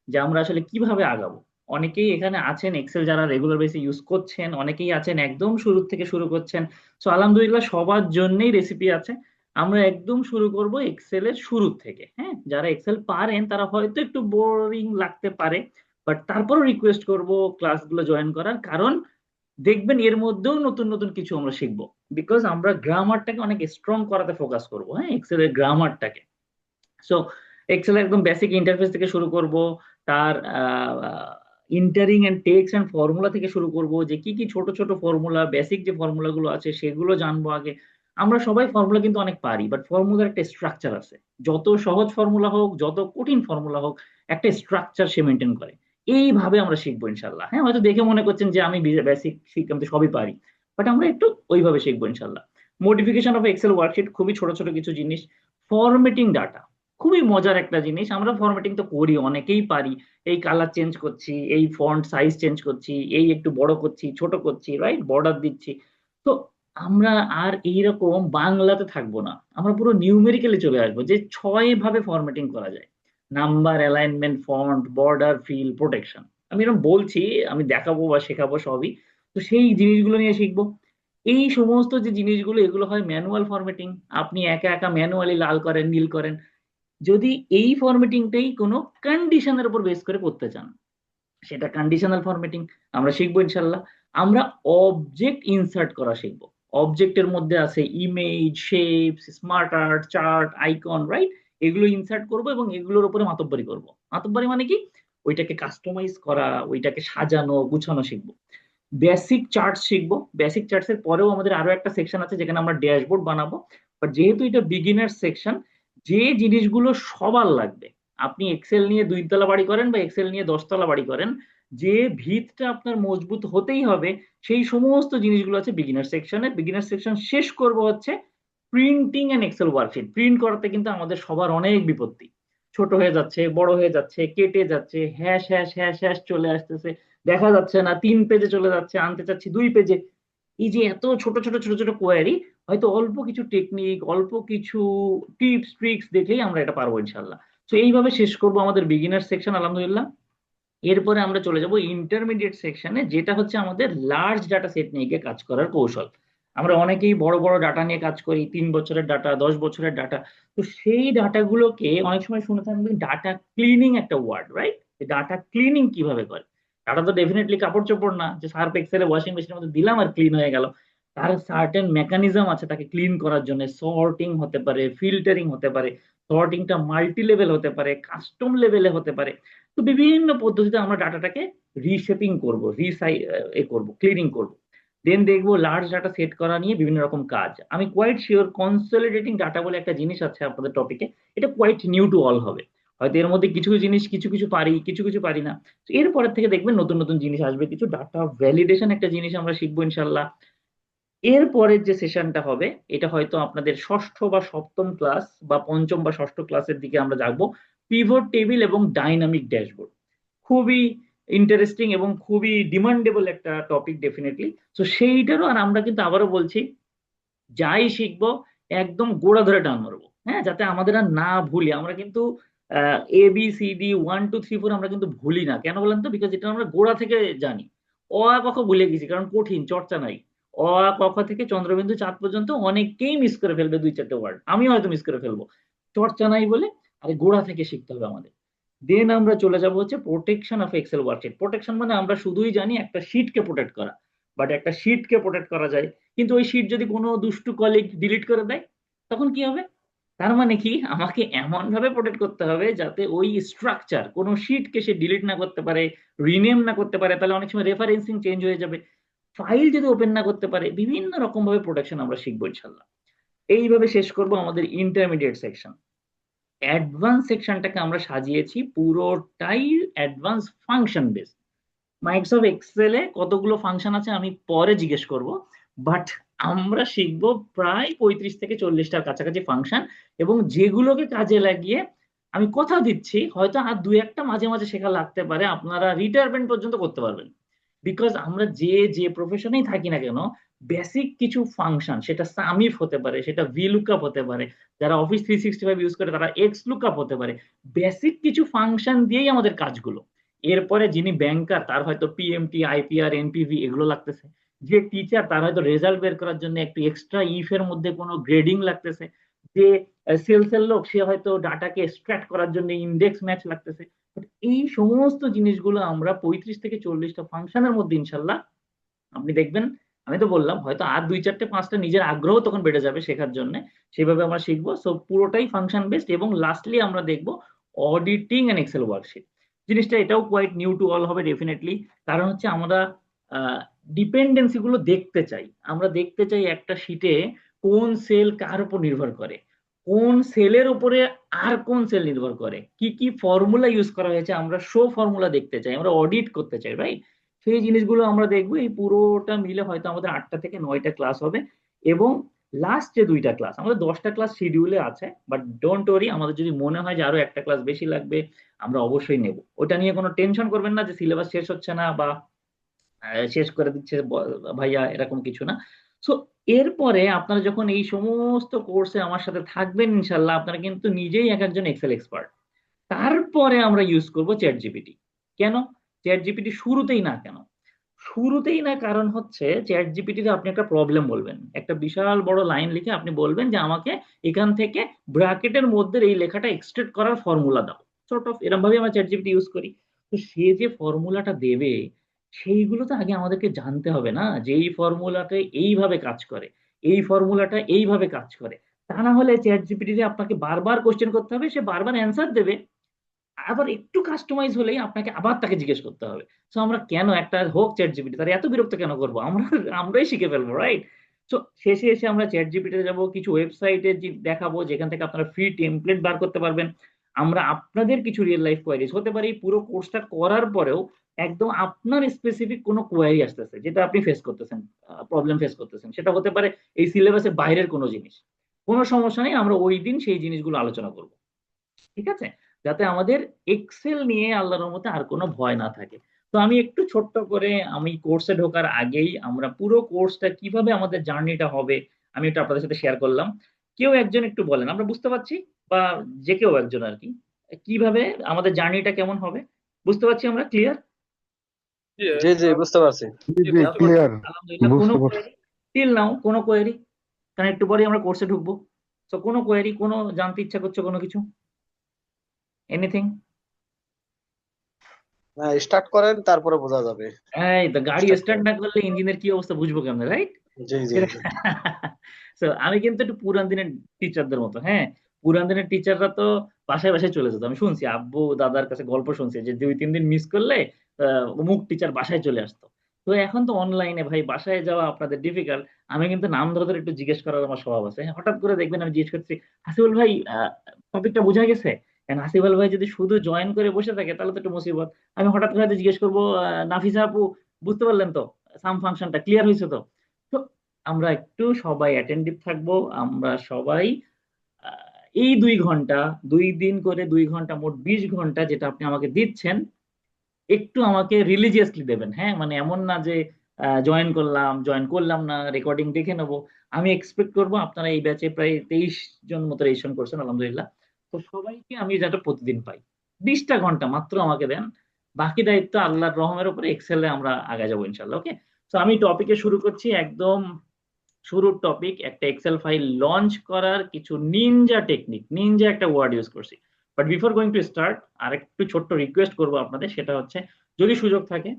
যে আমরা আসলে কিভাবে আগাবো। অনেকেই এখানে আছেন এক্সেল যারা রেগুলার বেসে ইউজ করছেন, অনেকেই আছেন একদম শুরু থেকে শুরু করছেন। সো আলহামদুলিল্লাহ সবার জন্যই রেসিপি আছে। আমরা একদম শুরু করব এক্সেলের শুরু থেকে। হ্যাঁ, যারা এক্সেল পারেন তারা হয়তো একটু বোরিং লাগতে পারে, বাট তারপরও রিকোয়েস্ট করব ক্লাসগুলো জয়েন করার, কারণ দেখবেন এর মধ্যেও নতুন নতুন কিছু আমরা শিখবো। বিকজ আমরা গ্রামারটাকে অনেক স্ট্রং করাতে ফোকাস করবো, হ্যাঁ, এক্সেলের গ্রামারটাকে। সো এক্সেলের একদম বেসিক ইন্টারফেস থেকে শুরু করব, তার entering and text and formula থেকে শুরু করব, যে কি কি ছোট ছোট ফর্মুলা, বেসিক যে ফর্মুলা গুলো আছে সেগুলো জানবো আগে। আমরা সবাই ফর্মুলা কিন্তু অনেক পারি, বাট ফর্মুলার একটা স্ট্রাকচার আছে। যত সহজ ফর্মুলা হোক, যত কঠিন ফর্মুলা হোক, একটা স্ট্রাকচার সে মেনটেন করে। এইভাবে আমরা শিখবো ইনশাল্লাহ। হ্যাঁ, হয়তো দেখে মনে করছেন যে আমি বেসিক শিখতে আমি তো সবই পারি, বাট আমরা একটু ওইভাবে শিখবো ইনশাল্লাহ। মডিফিকেশন অফ এক্সেল ওয়ার্কশিট, খুবই ছোট ছোট কিছু জিনিস। ফরম্যাটিং ডাটা, খুবই মজার একটা জিনিস। আমরা ফরম্যাটিং তো করি, অনেকেই পারি। এই কালার চেঞ্জ করছি, এই ফন্ট সাইজ চেঞ্জ করছি, এই একটু বড় করছি, ছোট করছি, রাইট, বর্ডার দিচ্ছি। তো আমরা আর এইরকম বাংলাতে থাকবো না, আমরা পুরো নিউমেরিক্যালি চলে আসবো যে 6 ভাবে ফরম্যাটিং করা যায়: number, alignment, font, border, fill, protection. আমি এরকম বলছি, আমি দেখাবো বা শেখাবো সবই। তো সেই জিনিসগুলো নিয়ে শিখবো। এই সমস্ত যে জিনিসগুলো, এগুলো হয় ম্যানুয়াল ফরম্যাটিং। আপনি একা একা ম্যানুয়ালি লাল করেন, নীল করেন। যদি এই ফরম্যাটিংটাই কোনো কন্ডিশনের উপর বেস করে করতে চান, সেটা কন্ডিশনাল ফরম্যাটিং আমরা শিখবো ইনশাল্লাহ। আমরা অবজেক্ট ইনসার্ট করা শিখবো। অবজেক্টের মধ্যে আছে image, shapes, smart art, chart, icon, right. এগুলো ইনসার্ট করব এবং এগুলোর উপরে মাতব্বরি করব। মাতব্বরি মানে কি? ওইটাকে কাস্টমাইজ করা, ওইটাকে সাজানো গুছানো শিখবো। বেসিক চার্টস শিখবো। বেসিক চার্টস এর পরেও আমাদের আরো একটা সেকশন আছে যেখানে আমরা ড্যাশবোর্ড বানাবো। বাট যেহেতু এটা বিগিনার সেকশন, যে জিনিসগুলো সবার লাগবে, আপনি এক্সেল নিয়ে 2 তলা বাড়ি করেন বা এক্সেল নিয়ে 10 তলা বাড়ি করেন, যে ভিতটা আপনার মজবুত হতেই হবে, সেই সমস্ত জিনিসগুলো আছে বিগিনার সেকশনে। বিগিনার সেকশন শেষ করব হচ্ছে printing and Excel worksheet. Print করাতে কিন্তু আমাদের সবার অনেক বিপত্তি, ছোট হয়ে যাচ্ছে, বড় হয়ে যাচ্ছে, কেটে যাচ্ছে, হ্যাশ হ্যাশ হ্যাশ হ্যাশ চলে আসতেছে, দেখা যাচ্ছে না, 3 পেজে চলে যাচ্ছে, আনতে চাচ্ছি 2 পেজে। এই যে এত ছোট ছোট ছোট ছোট কোয়ারি, হয়তো অল্প কিছু টেকনিক, অল্প কিছু টিপস ট্রিক্স দেখলেই আমরা এটা পারবো ইনশাল্লাহ। তো এইভাবে শেষ করবো আমাদের বিগিনার সেকশন আলহামদুলিল্লাহ। এরপরে আমরা চলে যাব ইন্টারমিডিয়েট সেকশনে, যেটা হচ্ছে আমাদের লার্জ ডাটা সেট নিয়ে গিয়ে কাজ করার কৌশল। আমরা অনেকেই বড় বড় ডাটা নিয়ে কাজ করি, 3 বছরের ডাটা, 10 বছরের ডাটা। তো সেই ডাটাগুলোকে অনেক সময় শুনে থাকবেন ডাটা ক্লিনিং একটা ওয়ার্ড, রাইট? ডাটা ক্লিনিং কিভাবে করে? ডাটা তো ডেফিনেটলি কাপড় চোপড় না যে সার্ফ এক্সেলে ওয়াশিং মেশিনের মধ্যে দিলাম আর ক্লিন হয়ে গেল। তার সার্টেন মেকানিজম আছে তাকে ক্লিন করার জন্য। সর্টিং হতে পারে, ফিল্টারিং হতে পারে, সর্টিংটা মাল্টি লেভেল হতে পারে, কাস্টম লেভেলে হতে পারে। তো বিভিন্ন পদ্ধতিতে আমরা ডাটাটাকে রিশেপিং করব, ক্লিনিং করব। দেন দেখবো লার্জ ডাটা সেট করা নিয়ে বিভিন্ন রকম কাজ। আমি কোয়াইট শিওর কনসলিডেটিং ডাটা বলে একটা জিনিস আছে আপনাদের টপিকে, এটা কোয়াইট নিউ টু অল হবে। হয়তো এর মধ্যে কিছু জিনিস কিছু কিছু পারি, কিছু কিছু পারি না। তো এরপরের থেকে দেখবেন নতুন নতুন জিনিস আসবে। কিছু ডাটা ভ্যালিডেশন একটা জিনিস আমরা শিখবো ইনশাল্লাহ। এরপরের যে সেশনটা হবে, এটা হয়তো আপনাদের ষষ্ঠ বা সপ্তম ক্লাস বা পঞ্চম বা ষষ্ঠ ক্লাসের দিকে আমরা যাবো। পিভট টেবিল এবং ডাইনামিক ড্যাশবোর্ড, খুবই ইন্টারেস্টিং এবং খুবই ডিমান্ডেবল একটা টপিক ডেফিনেটলি। তো সেইটারও, আর আমরা কিন্তু আবারও বলছি, যাই শিখবো একদম গোড়া ধরে টান মারবো, হ্যাঁ, যাতে আমাদের আর না ভুলি। আমরা কিন্তু ABCD 1 2 3 4 আমরা কিন্তু ভুলি না। কেন বলেন তো? বিকজ এটা আমরা গোড়া থেকে জানি। অ আ ক খ ভুলে গেছি, কারণ কঠিন, চর্চা নাই। অ আ ক খ থেকে চন্দ্রবিন্দু চাঁদ পর্যন্ত অনেকেই মিস করে ফেলবে 2 4টে ওয়ার্ড, আমিও হয়তো মিস করে ফেলবো। চর্চা নাই বলে আরে গোড়া থেকে শিখতে হবে আমাদের। দেন আমরা চলে যাব হচ্ছে protection of Excel worksheet. Protection মানে আমরা শুধুই জানি একটা শিটকে প্রোটেক্ট করা, বাট একটা শিটকে প্রোটেক্ট করা যায়, কিন্তু ওই শিট যদি কোনো দুষ্টু কলিগ ডিলিট করে দেয় তখন কি হবে? তার মানে কি, আমাকে এমন ভাবে প্রোটেক্ট করতে হবে যাতে ওই স্ট্রাকচার কোনো শিটকে সে ডিলিট না করতে পারে, রিনেম না করতে পারে। তাহলে অনেক সময় রেফারেন্সিং চেঞ্জ হয়ে যাবে। ফাইল যদি ওপেন না করতে পারে, বিভিন্ন রকম ভাবে প্রোটেকশন আমরা শিখবো ইনশাল্লাহ। এইভাবে শেষ করব আমাদের ইন্টারমিডিয়েট সেকশন। অ্যাডভান্স সেকশনটাকে আমরা সাজিয়েছি পুরোটাই অ্যাডভান্স ফাংশন বেস। মাইক্রোসফট এক্সেলে কতগুলো ফাংশন আছে আমি পরে জিজ্ঞেস করব, বাট আমরা শিখবো প্রায় 35 থেকে 40টার কাছাকাছি ফাংশন, এবং যেগুলোকে কাজে লাগিয়ে আমি কথা দিচ্ছি হয়তো আর 2 একটা মাঝে মাঝে শেখা লাগতে পারে, আপনারা রিটায়ারমেন্ট পর্যন্ত করতে পারবেন। বিকজ আমরা যে যে প্রফেশনেই থাকি না কেন, বেসিক কিছু ফাংশন, সেটা সামিফ হতে পারে, সেটা ভিলুকআপ হতে পারে, যারা অফিস 365 ইউজ করে তারা এক্স লুকআপ হতে পারে, বেসিক কিছু ফাংশন দিয়েই আমাদের কাজগুলো। এরপরে যিনি ব্যাংকার তার হয়তো পিএমটি, আইপিআর, এনপিভি এগুলো লাগতেছে। যে টিচার তার হয়তো রেজাল্ট বের করার জন্য একটু এক্সট্রা ইফ এর মধ্যে কোনো গ্রেডিং লাগতেছে। যে সেলস এর লোক সে হয়তো ডাটাকে এক্সট্রাক্ট করার জন্য ইন্ডেক্স ম্যাচ লাগতেছে। But এই সমস্ত জিনিসগুলো আমরা 35 থেকে 40টা ফাংশনের মধ্যে ইনশাল্লাহ আপনি দেখবেন। আমি তো বললাম হয়তো আর 2, 4, 5টা নিজের আগ্রহ তখন বেড়ে যাবে শেখার জন্য, সেভাবে আমরা শিখবো। সো পুরোটাই ফাংশন বেসড। এবং লাস্টলি আমরা দেখবো অডিটিং এন্ড এক্সেল ওয়ার্কশিট। জিনিসটা এটাও কোয়াইট নিউ টু অল হবে ডেফিনেটলি। কারণ হচ্ছে আমরা ডিপেন্ডেন্সি গুলো দেখতে চাই। আমরা দেখতে চাই একটা শিটে কোন সেল কার উপর নির্ভর করে, কোন সেলের উপরে আর কোন সেল নির্ভর করে, কি কি ফর্মুলা ইউজ করা হয়েছে, আমরা শো ফর্মুলা দেখতে চাই, আমরা অডিট করতে চাই, রাইট? সেই জিনিসগুলো আমরা দেখবো। এই পুরোটা মিলে হয়তো আমাদের 8টা থেকে 9টা ক্লাস হবে। এবং লাস্ট যে 2টা ক্লাস, আমাদের 10টা ক্লাস শিডিউলে আছে, বাট ডোন্ট ওয়ারি, আমাদের যদি মনে হয় যে আরো একটা ক্লাস বেশি লাগবে আমরা অবশ্যই নেব। ওটা নিয়ে কোনো টেনশন করবেন না যে সিলেবাস শেষ হচ্ছে না বা শেষ করে দিচ্ছে ভাইয়া, এরকম কিছু না। সো এরপরে আপনারা যখন এই সমস্ত কোর্সে আমার সাথে থাকবেন ইনশাল্লাহ, আপনারা কিন্তু নিজেই এক একজন এক্সেল এক্সপার্ট। তারপরে আমরা ইউজ করব চ্যাট জিপিটি। কেন চ্যাট জিপিটি শুরুতেই না? কেন শুরুতেই না? কারণ হচ্ছে চ্যাট জিপিটিতে আপনি একটা প্রবলেম বলবেন, একটা বিশাল বড় লাইন লিখে আপনি বলবেন যে আমাকে এখান থেকে ব্র্যাকেটের মধ্যে এই লেখাটা এক্সট্রেক্ট করার ফর্মুলা দাও, সর্ট অফ এরকম ভাবে আমরা চ্যাট জিপিটি ইউজ করি। তো সে যে ফর্মুলাটা দেবে সেইগুলো তো আগে আমাদেরকে জানতে হবে না, যে এই ফর্মুলাটা এইভাবে কাজ করে, এই ফর্মুলাটা এইভাবে কাজ করে। তা না হলে চ্যাট জিপিটিতে আপনাকে বারবার কোশ্চেন করতে হবে, সে বারবার অ্যান্সার দেবে, আবার একটু কাস্টমাইজ হলেই আপনাকে আবার তাকে জিজ্ঞেস করতে হবে। তো আমরা কেন একটা হোক চ্যাট জিপিটি, তার এত বিরক্ত কেন করবো? আমরাই শিখে ফেলবো, রাইট? তো শেষে এসে আমরা চ্যাট জিপিটিতে যাবো, কিছু ওয়েবসাইটে দেখাবো যেখান থেকে আপনারা ফ্রি টেমপ্লেট বার করতে পারবেন। আমরা আপনাদের কিছু রিয়েল লাইফ কোয়ারিজ হতে পারে পুরো কোর্সটা করার পরেও একদম আপনার স্পেসিফিক কোনো কোয়ারি আসতেছে যেটা আপনি ফেস করতেছেন, প্রবলেম ফেস করতেছেন, সেটা হতে পারে এই সিলেবাসের বাইরের কোনো জিনিস, কোনো সমস্যা নেই, আমরা ওই দিন সেই জিনিসগুলো আলোচনা করব। ঠিক আছে? যাতে আমাদের এক্সেল নিয়ে আল্লাহর রহমতে আর কোনো ভয় না থাকে। তো আমি একটু ছোট্ট করে, আমি কোর্সে ঢোকার আগেই আমরা পুরো কোর্সটা কিভাবে আমাদের জার্নিটা হবে আমি একটু আপনাদের সাথে শেয়ার করলাম। কেউ একজন একটু বলেন, আমরা বুঝতে পারছি, বা যে কেউ একজন আর কি, কিভাবে আমাদের জার্নিটা কেমন হবে? বুঝতে পারছি আমরা? ক্লিয়ার? Yeah, জি জি বুঝতে পারছি। জি জি ক্লিয়ার আলহামদুলিল্লাহ। কোনো বুঝতে পারছি। Query till now? কোনো কোয়েরি? কারণ একটু পরে আমরা কোর্সে ঢুকবো। তো কোনো কোয়েরি, কোনো জানতে ইচ্ছা করছে কোনো কিছু, এনিথিং? স্টার্ট করেন তারপরে বোঝা যাবে। এই তো গাড়ি Start স্টার্ট করো। না করলে ইঞ্জিনের কি অবস্থা বুঝবো কেমন, রাইট? জি জি জি। আমি কিন্তু একটু পুরান দিনের টিচারদের মতো, হ্যাঁ। পুরান দিনের টিচাররা তো বাসায় বাসায় চলে যেত। আমি শুনছি, আব্বু দাদার কাছে গল্প শুনছি যে 2-3 দিন মিস করলে অমুক টিচার বাসায় চলে আসতো। তো এখন তো অনলাইনে ভাই বাসায় যাওয়া আপনাদের ডিফিকাল্ট। আমি কিন্তু নাম ধরে ধরে একটু জিজ্ঞেস করার আমার স্বভাব আছে। হ্যাঁ, হঠাৎ করে দেখবেন আমি জিজ্ঞেস করছি, হাসিবুল ভাই টপিকটা বোঝা গেছে? কারণ হাসিবুল ভাই যদি শুধু জয়েন করে বসে থাকে তাহলে তো একটু মুসিবত। আমি হঠাৎ করে হয়তো জিজ্ঞেস করবো, নাফিসা আপু বুঝতে পারলেন তো সাম ফাংশনটা ক্লিয়ার হয়েছে তো? তো আমরা একটু সবাই অ্যাটেন্টিভ থাকবো। আমরা সবাই এই 2 ঘন্টা, 2 দিন করে 2 ঘন্টা, মোট 20 ঘন্টা যেটা আপনি আমাকে দিচ্ছেন, একটু আমাকে রিলিজিয়াসলি দেবেন। হ্যাঁ, মানে এমন না যে জয়েন করলাম, জয়েন করলাম না, রেকর্ডিং দেখে নেবো। আমি এক্সপেক্ট করবো আপনারা এই ব্যাচে প্রায় 23 জন মতো রেজিস্ট্রেশন করছেন আলহামদুলিল্লাহ। তো সবাইকে আমি যাতে প্রতিদিন পাই 20টা ঘন্টা মাত্র আমাকে দেন। বাকি দায়িত্ব আল্লাহর রহমের উপরে, এক্সেলে আমরা আগে যাবো ইনশাল্লাহ। ওকে, তো আমি টপিকে শুরু করছি। একদম শুরুর টপিক, একটা এক্সেল ফাইল লঞ্চ করার কিছু নিনজা টেকনিক। নিনজা একটা ওয়ার্ড ইউজ করছি। But before going to start, আর একটু ছোট্ট রিকোয়েস্ট করবো আপনাদের, সেটা হচ্ছে যদি সুযোগ থাকে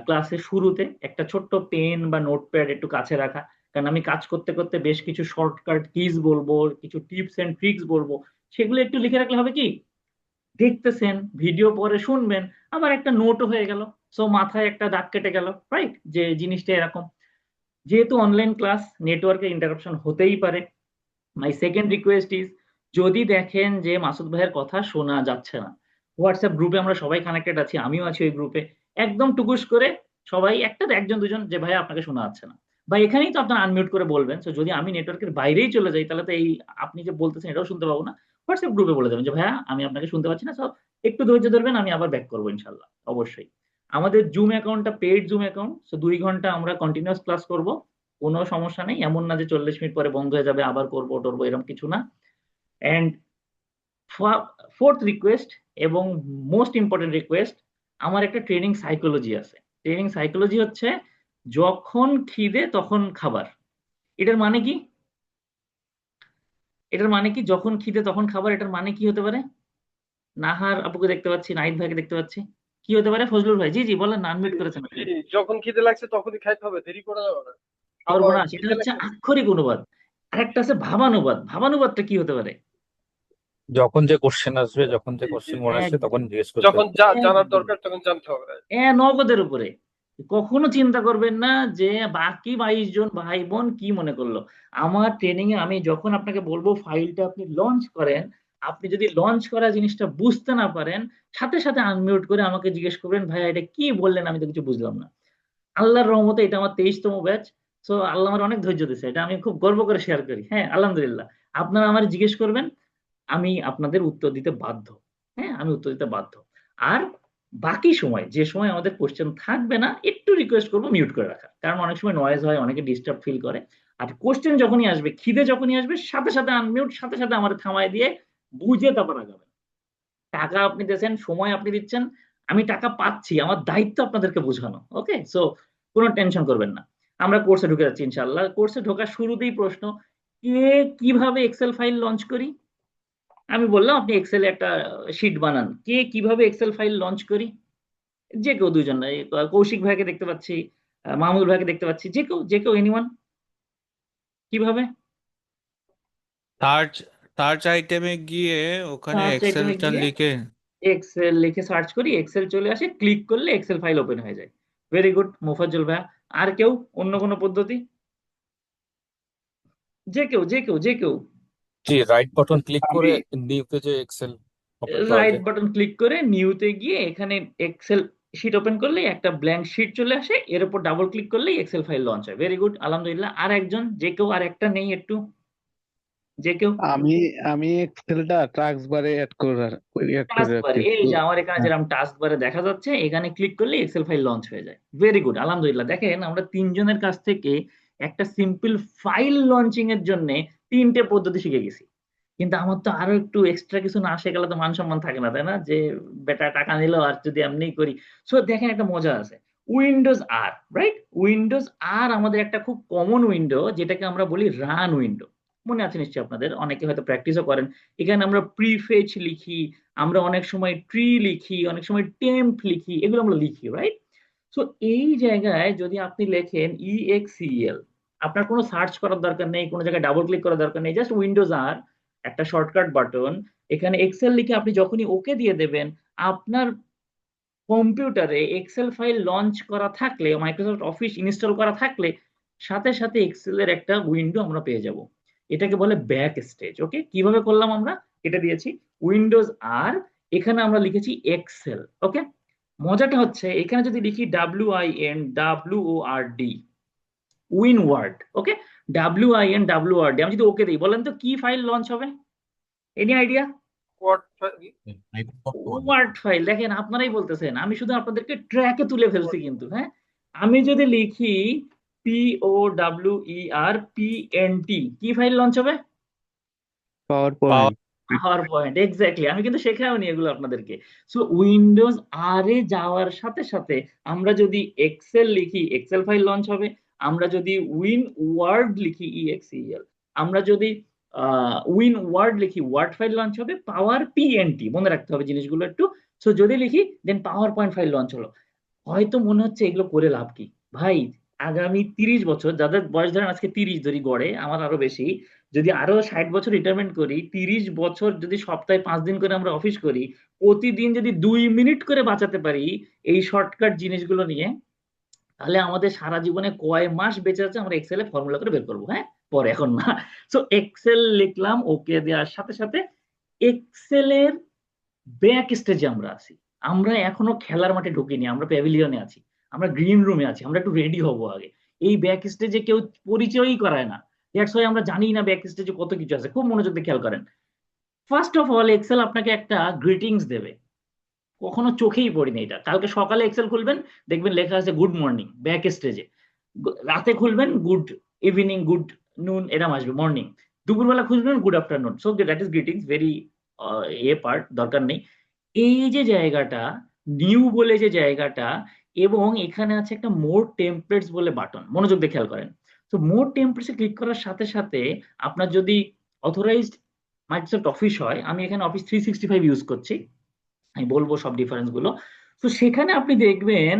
ক্লাসের শুরুতে একটা ছোট্ট পেন বা নোটপ্যাড একটু কাছে রাখা। কারণ আমি কাজ করতে করতে বেশ কিছু শর্টকাট কিজ বলবো, কিছু টিপস এন্ড ট্রিক্স বলবো, সেগুলো একটু লিখে রাখলে হবে কি, দেখতেছেন ভিডিও পরে শুনবেন, আমার একটা নোটও হয়ে গেল। সো মাথায় একটা দাগ কেটে গেল, রাইট? যে জিনিসটা এরকম। যেহেতু অনলাইন ক্লাস, নেটওয়ার্কের ইন্টারাপশন হতেই পারে। মাই সেকেন্ড রিকোয়েস্ট ইজ, যদি দেখেন যে মাসুদ ভাইয়ের কথা শোনা যাচ্ছে না, হোয়াটসঅ্যাপ গ্রুপে আমরা সবাই কানেক্টেড আছি, আমিও আছি ওই গ্রুপে, একদম টুকুস করে সবাই একটা একজন দুজন যে ভাই আপনাকে শোনা যাচ্ছে না, বা এখানেই তো আপনার আনমিউট করে বলবেন। তো যদি আমি নেটওয়ার্কের বাইরেই চলে যাই তাহলে তো এই আপনি যে বলতেছেন এটাও শুনতে পাবো না। হোয়াটসঅ্যাপ গ্রুপে বলে দেবেন যে ভাইয়া আমি আপনাকে শুনতে পাচ্ছি না, সব একটু ধৈর্য ধরবেন, আমি আবার ব্যাক করবো ইনশাল্লাহ, অবশ্যই। আমাদের জুম অ্যাকাউন্টটা পেইড জুম অ্যাকাউন্ট, সো 2 ঘন্টা আমরা কন্টিনিউয়াস ক্লাস করব, কোনো সমস্যা নেই, এমন না যে 40 মিনিট পরে বন্ধ হয়ে যাবে আবার করবো টরবো, এরকম কিছু না। অ্যান্ড ফোর্থ রিকোয়েস্ট এবং মোস্ট ইম্পর্টেন্ট রিকোয়েস্ট, আমার একটা ট্রেনিং সাইকোলজি আছে। ট্রেনিং সাইকোলজি হচ্ছে যখন খিদে তখন খাবার। এটার মানে কি? এটার মানে কি যখন খিদে তখন খাবার, এটার মানে কি হতে পারে? নাহার আপুকে দেখতে পাচ্ছি, নাহিদ ভাইকে দেখতে পাচ্ছি, কি হতে পারে? ফজলুল ভাই, জি জি বলেন না, আনমিউট করেছেন আপনি। যখন খিদে লাগছে তখনই খাইতে হবে, দেরি করা যাবে না। সর্বনাশ, এটা খিদে হচ্ছে লাগছে আক্ষরিক অনুবাদ। আরেকটা আছে ভাবানুবাদ। ভাবানুবাদটা কি হতে পারে? যখন যে কোশ্চেন আসবে, যখন যে কোশ্চেন মনে আসবে তখন জিজ্ঞেস করতে যখন হবে। জানার একদম দরকার তখন জানতে হবে। নগদের উপরে। কখনো চিন্তা করবেন না যে বাকি 22 জন ভাই বোন কি মনে করলো। আমার ট্রেনিং এ আমি যখন আপনাকে বলবো ফাইলটা আপনি লঞ্চ করেন, আপনি যদি লঞ্চ করা জিনিসটা বুঝতে না পারেন, সাথে সাথে আনমিউট করে আমাকে জিজ্ঞেস করবেন, ভাইয়া এটা কি বললেন, আমি তো কিছু বুঝলাম না। আল্লাহর রহমতে এটা আমার 23তম ব্যাচ। সো আল্লাহ আমার অনেক ধৈর্য দিচ্ছে, এটা আমি খুব গর্ব করে শেয়ার করি। হ্যাঁ আলহামদুলিল্লাহ। আপনারা আমার জিজ্ঞেস করবেন, আমি আপনাদের উত্তর দিতে বাধ্য। হ্যাঁ আমি উত্তর দিতে বাধ্য। আর বাকি সময়, যে সময় আমাদের কোশ্চেন থাকবে না, একটু রিকোয়েস্ট করবো মিউট করে রাখা, কারণ অনেক সময় নয়েজ হয়, অনেকে ডিস্টার্ব ফিল করে। আর কোশ্চেন যখনই আসবে, খিদে যখনই আসবে, সাথে সাথে আনমিউট, সাথে সাথে আমার থামায় দিয়ে বুঝে তারপর আগাবেন। টাকা আপনি দিচ্ছেন, সময় আপনি দিচ্ছেন, আমি টাকা পাচ্ছি, আমার দায়িত্ব আপনাদেরকে বোঝানো। ওকে, সো কোনো টেনশন করবেন না। আমরা কোর্সে ঢুকে যাচ্ছি ইনশাল্লাহ। কোর্সে ঢোকার শুরুতেই প্রশ্ন, কে কিভাবে এক্সেল ফাইল লঞ্চ করি? আমি বললাম আপনি এক্সেলে একটা শিট বানান। কে কিভাবে এক্সেল ফাইল লঞ্চ করি? যে কেউ, দুইজন, এই কৌশিক ভাইকে দেখতে পাচ্ছি, মাহমুদুল ভাইকে দেখতে পাচ্ছি, যে কেউ এনিওয়ান, কিভাবে? সার্চ সার্চ আইটেমে গিয়ে ওখানে সার্চ আইটেমে এক্সেলটা গিয়ে লিখে এক্সেল লিখে সার্চ করি, এক্সেল চলে আসে, ক্লিক করলে এক্সেল ফাইল ওপেন হয়ে যায়। ভেরি গুড মোফাজ্জল ভাই। আর কেউ অন্য কোনো পদ্ধতি? যে কেউ জি, রাইট বাটন ক্লিক করে নিউতে যে এক্সেল ওপেন করা রাইট যায়। বাটন ক্লিক করে নিউতে গিয়ে এখানে এক্সেল শিট ওপেন করলে একটা ব্ল্যাঙ্ক শিট চলে আসে, এর উপর ডাবল ক্লিক করলেই এক্সেল ফাইল লঞ্চ হয়। ভেরি গুড আলহামদুলিল্লাহ। আর একজন, যে কেউ, আর একটা নেই একটু, যে কেউ? আমি আমি এক্সেলটা টাস্ক বারে অ্যাড করে টাস্ক বারে, রাখছি এই যে আমার এখানে হ্যাঁ। যেরকম টাস্ক বারে দেখা যাচ্ছে, এখানে ক্লিক করলে এক্সেল ফাইল লঞ্চ হয়ে যায়। ভেরি গুড আলহামদুলিল্লাহ। দেখেন আমরা 3 জনের কাছ থেকে একটা সিম্পল ফাইল লঞ্চিং এর জন্য 3টে পদ্ধতি শিখে গেছি। কিন্তু আমার তো আরো একটু এক্সট্রা কিছু না শেখালে তো মান সম্মান থাকে না, তাই না? যে বেটা টাকা নিল আর যদি এমনি করি। সো দেখেন একটা মজা আছে, উইন্ডোজ আর, রাইট? উইন্ডোজ আর আমাদের একটা খুব কমন উইন্ডো, যেটাকে আমরা বলি রান উইন্ডো। মনে আছে নিশ্চয়ই আপনাদের, অনেকে হয়তো প্র্যাকটিসও করেন। এখানে আমরা প্রিফেচ লিখি, আমরা অনেক সময় ট্রি লিখি, অনেক সময় টেম্প লিখি, এগুলো আমরা লিখি, রাইট? সো এই জায়গায় যদি আপনি লেখেন EXEL, আপনার কোনো সার্চ করার দরকার নেই, কোনো জায়গায় ডাবল ক্লিক করার দরকার নেই, জাস্ট উইন্ডোজ আর একটা শর্টকাট বাটন, এখানে এক্সেল লিখে আপনি যখনই ওকে দিয়ে দেবেন, আপনার কম্পিউটারে এক্সেল ফাইল লঞ্চ করা থাকলে, মাইক্রোসফট অফিস ইনস্টল করা থাকলে, সাথে সাথে এক্সেলের একটা উইন্ডো আমরা পেয়ে যাব। এটাকে বলে ব্যাক স্টেজ। ওকে, কিভাবে করলাম আমরা? এটা দিয়েছি উইন্ডোজ আর, এখানে আমরা লিখেছি এক্সেল। ওকে, মজাটা হচ্ছে এখানে যদি লিখি WINWORD, উইনওয়ার্ড। ওকে, WINWORD, আমি যদি ওকে দিই, বলেন তো কি ফাইল লঞ্চ হবে? Any idea? Word file. দেখেন আপনারাই বলতেছেন, আমি শুধু আপনাদেরকে ট্র্যাকে তুলে ফেলছি কিন্তু। হ্যাঁ, আমি যদি লিখি POWERPNT, কি ফাইল লঞ্চ হবে? Power point. Power point, exactly. আমি কিন্তু শেখাও নি এগুলো আপনাদেরকে। সো উইন্ডোজ আর এ যাওয়ার সাথে সাথে আমরা যদি এক্সেল লিখি, এক্সেল ফাইল লঞ্চ হবে। আমরা যদি উইন ওয়ার্ড লিখি, EXEL, আমরা যদি উইন ওয়ার্ড লিখি, ওয়ার্ড ফাইল লঞ্চ হবে। পাওয়ার PNT, মনে রাখতে হবে জিনিসগুলো একটু। সো যদি লিখি দেন পাওয়ার পয়েন্ট ফাইল লঞ্চ হলো। হয়তো মনে হচ্ছে এগুলো করে লাভ কি ভাই? আগামী 30 বছর, যাদের বয়স ধরেন আজকে 30 ধরি গড়ে, আমার আরো বেশি, যদি আরো 60 বছর রিটায়ারমেন্ট করি, 30 বছর যদি সপ্তাহে 5 দিন করে আমরা অফিস করি, প্রতিদিন যদি 2 মিনিট করে বাঁচাতে পারি এই শর্টকাট জিনিসগুলো নিয়ে, তাহলে আমাদের সারা জীবনে কয় মাস বেঁচে আছে আমরা এক্সেলে ফর্মুলা করে বের করবো। হ্যাঁ, পরে, এখন না। সো এক্সেল লিখলাম, ওকে দেওয়ার সাথে সাথে এক্সেলের ব্যাক স্টেজে আমরা আছি। আমরা এখনো খেলার মাঠে ঢুকিনি, আমরা প্যাভিলিয়নে আছি, আমরা গ্রিন রুমে আছি, আমরা একটু রেডি হব আগে। এই ব্যাক স্টেজে কেউ পরিচয়ই করায় না, দ্যাটস ওয়াই আমরা জানি না ব্যাক স্টেজে কত কিছু আছে। খুব মনোযোগ দিয়ে খেয়াল করেন। ফার্স্ট অফ অল এক্সেল আপনাকে একটা গ্রিটিংস দেবে। কখনো চোখেই পড়িনি এটা। কালকে সকালে এক্সেল খুলবেন, দেখবেন লেখা আছে গুড মর্নিং ব্যাক স্টেজে, রাতে খুলবেন গুড ইভিনিং, গুড নুন, এরম আসবে মর্নিং, দুপুরবেলা খুঁজবেন good afternoon. So that is greetings, very part দরকার নেই। এই যে জায়গাটা, নিউ বলে যে জায়গাটা, এবং এখানে আছে একটা মোর টেমপ্লেটস বলে বাটন, মনোযোগ দিয়ে খেয়াল করেন। তো মোর টেমপ্লেটসে ক্লিক করার সাথে সাথে আপনার যদি অথরাইজড মাইক্রোসফট অফিস হয়, আমি এখানে অফিস 365 ইউজ করছি, আমি বলবো সব ডিফারেন্স গুলো। তো সেখানে আপনি দেখবেন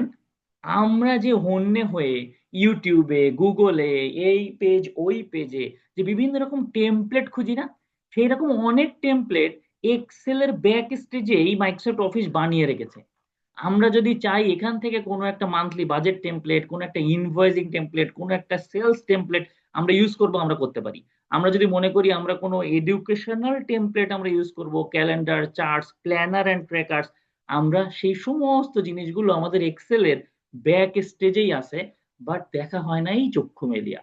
আমরা যে হন্যে হয়ে ইউটিউবে, গুগলে, এই পেজ ওই পেজে যে বিভিন্ন রকম টেমপ্লেট খুঁজি না, সেই রকম অনেক টেমপ্লেট এক্সেলের ব্যাক স্টেজেই মাইক্রোসফট অফিস বানিয়ে রেখেছে। আমরা যদি চাই এখান থেকে কোনো একটা মান্থলি বাজেট টেমপ্লেট, কোনো একটা ইনভয়েসিং টেমপ্লেট, কোনো একটা সেলস টেমপ্লেট আমরা ইউজ করব, আমরা করতে পারি। আমরা যদি মনে করি আমরা কোনো এডুকেশনাল টেমপ্লেট আমরা ইউজ করব, calendar, charts, planner and trackers, আমরা সেই সমস্ত জিনিসগুলো আমাদের এক্সেলের ব্যাক স্টেজেই আছে, বাট দেখা হয় না এই চক্ষু মেলিয়া।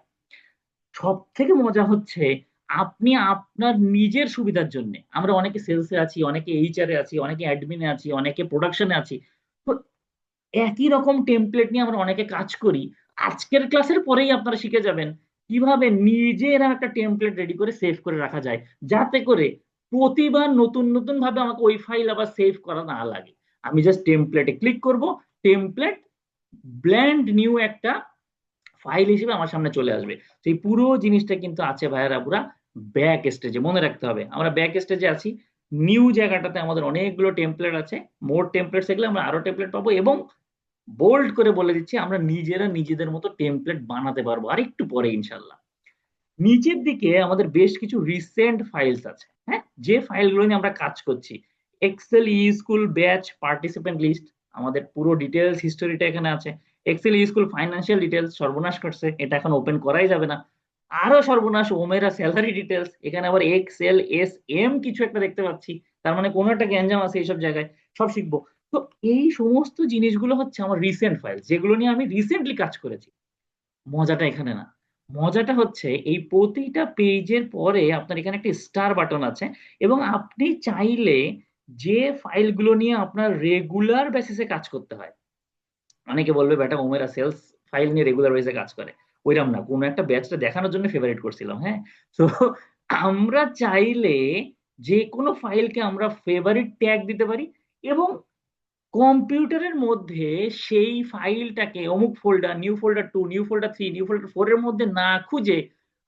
সব থেকে মজা হচ্ছে, আপনি আপনার নিজের সুবিধার জন্য, আমরা অনেকে সেলসে আছি, অনেকে এইচআরে আছি, অনেকে অ্যাডমিনে আছি, অনেকে প্রোডাকশনে আছি, তো একই রকম টেমপ্লেট নিয়ে আমরা অনেকে কাজ করি। আজকের ক্লাসের পরেই আপনারা শিখে যাবেন কিভাবে নিজেরা একটা টেমপ্লেট রেডি করে সেভ করে রাখা যায়, যাতে করে প্রতিবার নতুন নতুন ভাবে আমাকে ওই ফাইল আবার সেভ করা না লাগে। আমি জাস্ট টেমপ্লেটে ক্লিক করব, টেমপ্লেট ব্ল্যান্ড নিউ একটা ফাইল হিসেবে আমার সামনে চলে আসবে। সেই পুরো জিনিসটা কিন্তু আছে ভাইয়েরা পুরা ব্যাক স্টেজে, মনে রাখতে হবে আমরা ব্যাক স্টেজে আছি। নিউ জায়গাটাতে আমাদের অনেকগুলো টেমপ্লেট আছে, মোর টেমপ্লেট থাকলে আমরা আরো টেমপ্লেট পাবো, এবং বোল্ড করে বলে দিচ্ছি আমরা নিজেরা নিজেদের মতো টেমপ্লেট বানাতে পারবো আর একটু পরে ইনশাল্লাহ। নিচের দিকে আমাদের বেশ কিছু রিসেন্ট ফাইলস আছে, হ্যাঁ, যে ফাইলগুলো নিয়ে আমরা কাজ করছি। Excel e school batch participant list, আমাদের পুরো ডিটেলস হিস্টোরিটা এখানে আছে। Excel e school financial details সর্বনাশ করছে, এটা এখন ওপেন করাই যাবে না। আরো সর্বনাশ, ওমেরা স্যালারি ডিটেলস, এখানে আবার এক্সেল এস এম কিছু একটা দেখতে পাচ্ছি, তার মানে কোনো একটা গ্যাঞ্জাম আছে এইসব জায়গায়, সব শিখবো। তো এই সমস্ত জিনিসগুলো হচ্ছে আমার রিসেন্ট ফাইল, যেগুলো নিয়ে আমি রিসেন্টলি কাজ করেছি। মজাটা এখানে না, মজাটা হচ্ছে এই প্রতিটা পেজের পরে আপনার এখানে একটা স্টার বাটন আছে, এবং আপনি চাইলে যে ফাইলগুলো নিয়ে আপনার রেগুলার বেসিসে কাজ করতে হয়, অনেকে বলবে বেটা ওমেরা সেলস ফাইল নিয়ে রেগুলার বেসিসে কাজ করে, ওইরকম না, কোনো একটা ব্যাচটা দেখানোর জন্য ফেভারিট করছিলাম, হ্যাঁ। তো আমরা চাইলে যে কোনো ফাইলকে আমরা ফেভারিট ট্যাগ দিতে পারি, এবং কম্পিউটারের মধ্যে সেই ফাইলটাকে অমুক folder, new folder 2, new folder 3, new folder 4 এর মধ্যে না খুঁজে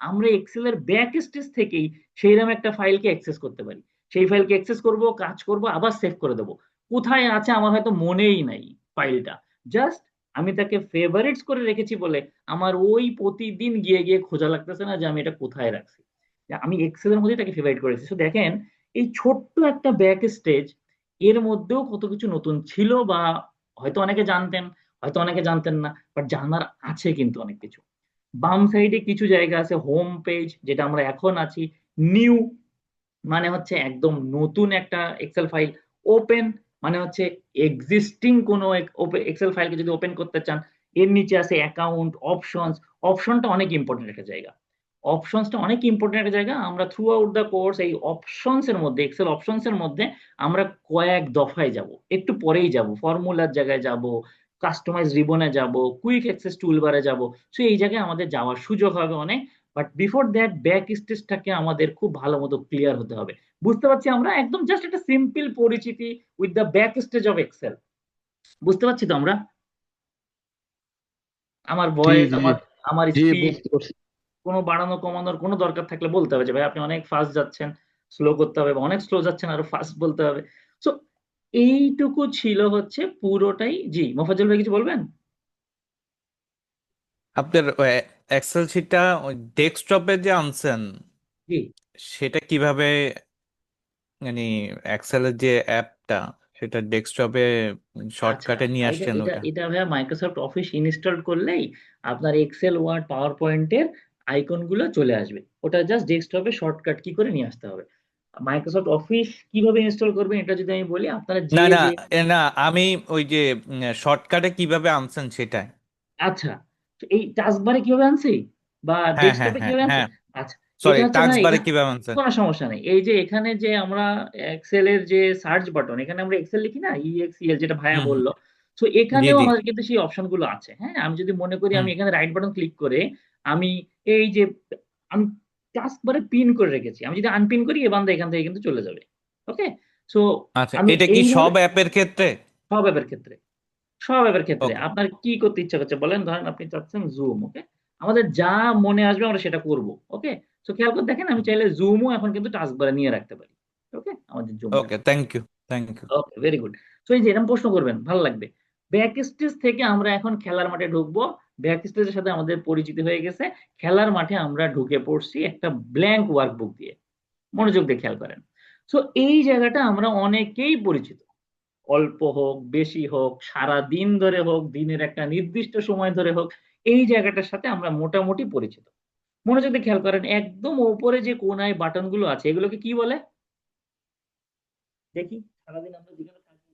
আমরা এক্সেলের ব্যাক স্টেজ থেকেই সেইরকম একটা ফাইলকে অ্যাক্সেস করতে পারি। সেই ফাইলকে অ্যাক্সেস করব, কাজ করব, আবার সেভ করে দেবো। কোথায় আছে আমার হয়তো মনেই নাই ফাইলটা, জাস্ট আমি তাকে ফেভারিটস করে রেখেছি বলে আমার ওই প্রতিদিন গিয়ে গিয়ে খোঁজা লাগতেছে না যে আমি এটা কোথায় রাখছি, যে আমি এক্সেলের মধ্যে তাকে ফেভারিট করেছি। তো দেখেন এই ছোট্ট একটা ব্যাক স্টেজ, এর মধ্যেও কত কিছু নতুন ছিল, বা হয়তো অনেকে জানতেন, হয়তো অনেকে জানতেন না, বাট জানার আছে কিন্তু অনেক কিছু। বাম সাইডে কিছু জায়গা আছে হোম পেজ, যেটা আমরা এখন আছি। নিউ মানে হচ্ছে একদম নতুন একটা এক্সেল ফাইল, ওপেন মানে হচ্ছে এক্সিস্টিং কোনো এক্সেল ফাইলকে যদি ওপেন করতে চান। এর নিচে আছে অ্যাকাউন্ট, অপশনস, অপশনটা অনেক ইম্পর্টেন্ট একটা জায়গা, অপশনসটা অনেক ইম্পর্টেন্ট একটা জায়গা। আমরা থ্রু আউট দ্য কোর্স এই অপশনস এর মধ্যে, এক্সেল অপশনস এর মধ্যে আমরা কয়েক দফায় যাব, একটু পরেই যাব, ফর্মুলার জায়গায় যাব, কাস্টমাইজ রিবনে যাব, কুইক অ্যাক্সেস টুলবারে যাব। সো এই জায়গায় আমাদের যাওয়ার সুযোগ হবে অনেক, বাট বিফোর দ্যাট ব্যাক স্টেজটাকে আমাদের খুব ভালো মতো ক্লিয়ার হতে হবে। বুঝতে পারছি আমরা একদম জাস্ট একটা সিম্পল পরিচিতি with the back stage of Excel, বুঝতে পারছি তো আমরা? আমার জি ভয়েস, জি আমার আমার জি স্পিড বুঝতে পারছি। কোনো বাড়ানো কমানোর কোনো দরকার থাকলে বলতে হবে যে ভাই আপনি অনেক ফাস্ট যাচ্ছেন, স্লো করতে হবে, বা অনেক স্লো যাচ্ছেন আরো ফাস্ট বলতে হবে। সো এইটুকু ছিল হচ্ছে পুরোটাই। জি মোফাজ্জল ভাই কিছু বলবেন? আপনার এক্সেল শিটটা ডেস্কটপে যে আনছেন, জি সেটা কিভাবে, মানে এক্সেলের যে অ্যাপটা সেটা ডেস্কটপে আচ্ছা, শর্টকাটে নিয়ে এটা আসছেন এটা ওটা? এটা ভাইয়া মাইক্রোসফট অফিস ইনস্টল করলেই আপনার এক্সেল, ওয়ার্ড, পাওয়ার পয়েন্টের আইকন গুলো চলে আসবে। ওটা জাস্ট ডেস্কটপে শর্টকাট কি করে নিয়ে আসতে হবে। মাইক্রোসফট অফিস কিভাবে ইনস্টল করবেন এটা যদি আমি বলি, আপনারা না যে না যে না, আমি ওই যে শর্টকাটে কিভাবে আনছেন সেটা। আচ্ছা, তো এই টাস্কবারে কিভাবে আনছি বা হ্যাঁ হ্যাঁ ডেস্কটপে হ্যাঁ কিভাবে আনছি? হ্যাঁ, আচ্ছা, সরি, এটা হচ্ছে টাস্ক ভাই বারে এখানে কিভাবে আনছে? কোনো সমস্যা নেই। এই যে এখানে যে আমরা এক্সেলের যে সার্চ বাটন, এখানে আমরা এক্সেল লিখি না, ইএক্সএল, যেটা ভাইয়া হুম হুম, বললো। তো জি এখানেও জি, আমাদের কিন্তু সেই অপশন গুলো আছে। হ্যাঁ, আমি যদি মনে করি হুম, আমি এখানে রাইট বাটন ক্লিক করে আমি এই যে আমি টাস্ক বারে পিন করে রেখেছি, আমি যদি আনপিন করি এ বান্দা এখান থেকে কিন্তু চলে যাবে। ওকে, সো আচ্ছা, আমি এটা কি এইভাবে সব অ্যাপের ক্ষেত্রে? সব অ্যাপের ক্ষেত্রে, সব অ্যাপের ক্ষেত্রে ওকে আপনার কি করতে ইচ্ছা করছে বলেন। ধরেন আপনি চাচ্ছেন জুম, ওকে, আমাদের যা মনে আসবে আমরা সেটা করব। ওকে, তো খেয়াল করে দেখেন, আমি চাইলে জুমও এখন কিন্তু টাস্ক বারে নিয়ে রাখতে পারি। ওকে, আমাদের জুমটা। Okay, thank you, thank you. Okay, very good. তো এই যে এরকম প্রশ্ন করবেন, ভালো লাগবে। ব্যাক স্টেজ থেকে আমরা এখন খেলার মাঠে ঢুকবো। ব্যাক স্টেজের সাথে আমাদের পরিচিতি হয়ে গেছে, খেলার মাঠে আমরা ঢুকে পড়ছি একটা ব্ল্যাঙ্ক ওয়ার্কবুক দিয়ে। মনোযোগ দিয়ে খেয়াল করেন। তো এই জায়গাটা আমরা অনেকেই পরিচিত, অল্প হোক বেশি হোক, সারা দিন ধরে হোক, দিনের একটা নির্দিষ্ট সময় ধরে হোক, এই জায়গাটার সাথে আমরা মোটামুটি পরিচিত। মনোযোগ দিয়ে খেয়াল করেন, একদম উপরে যে কোনায় বাটন গুলো আছে এগুলোকে কি বলে দেখি। সারাদিন আমরা যেখানে থাকি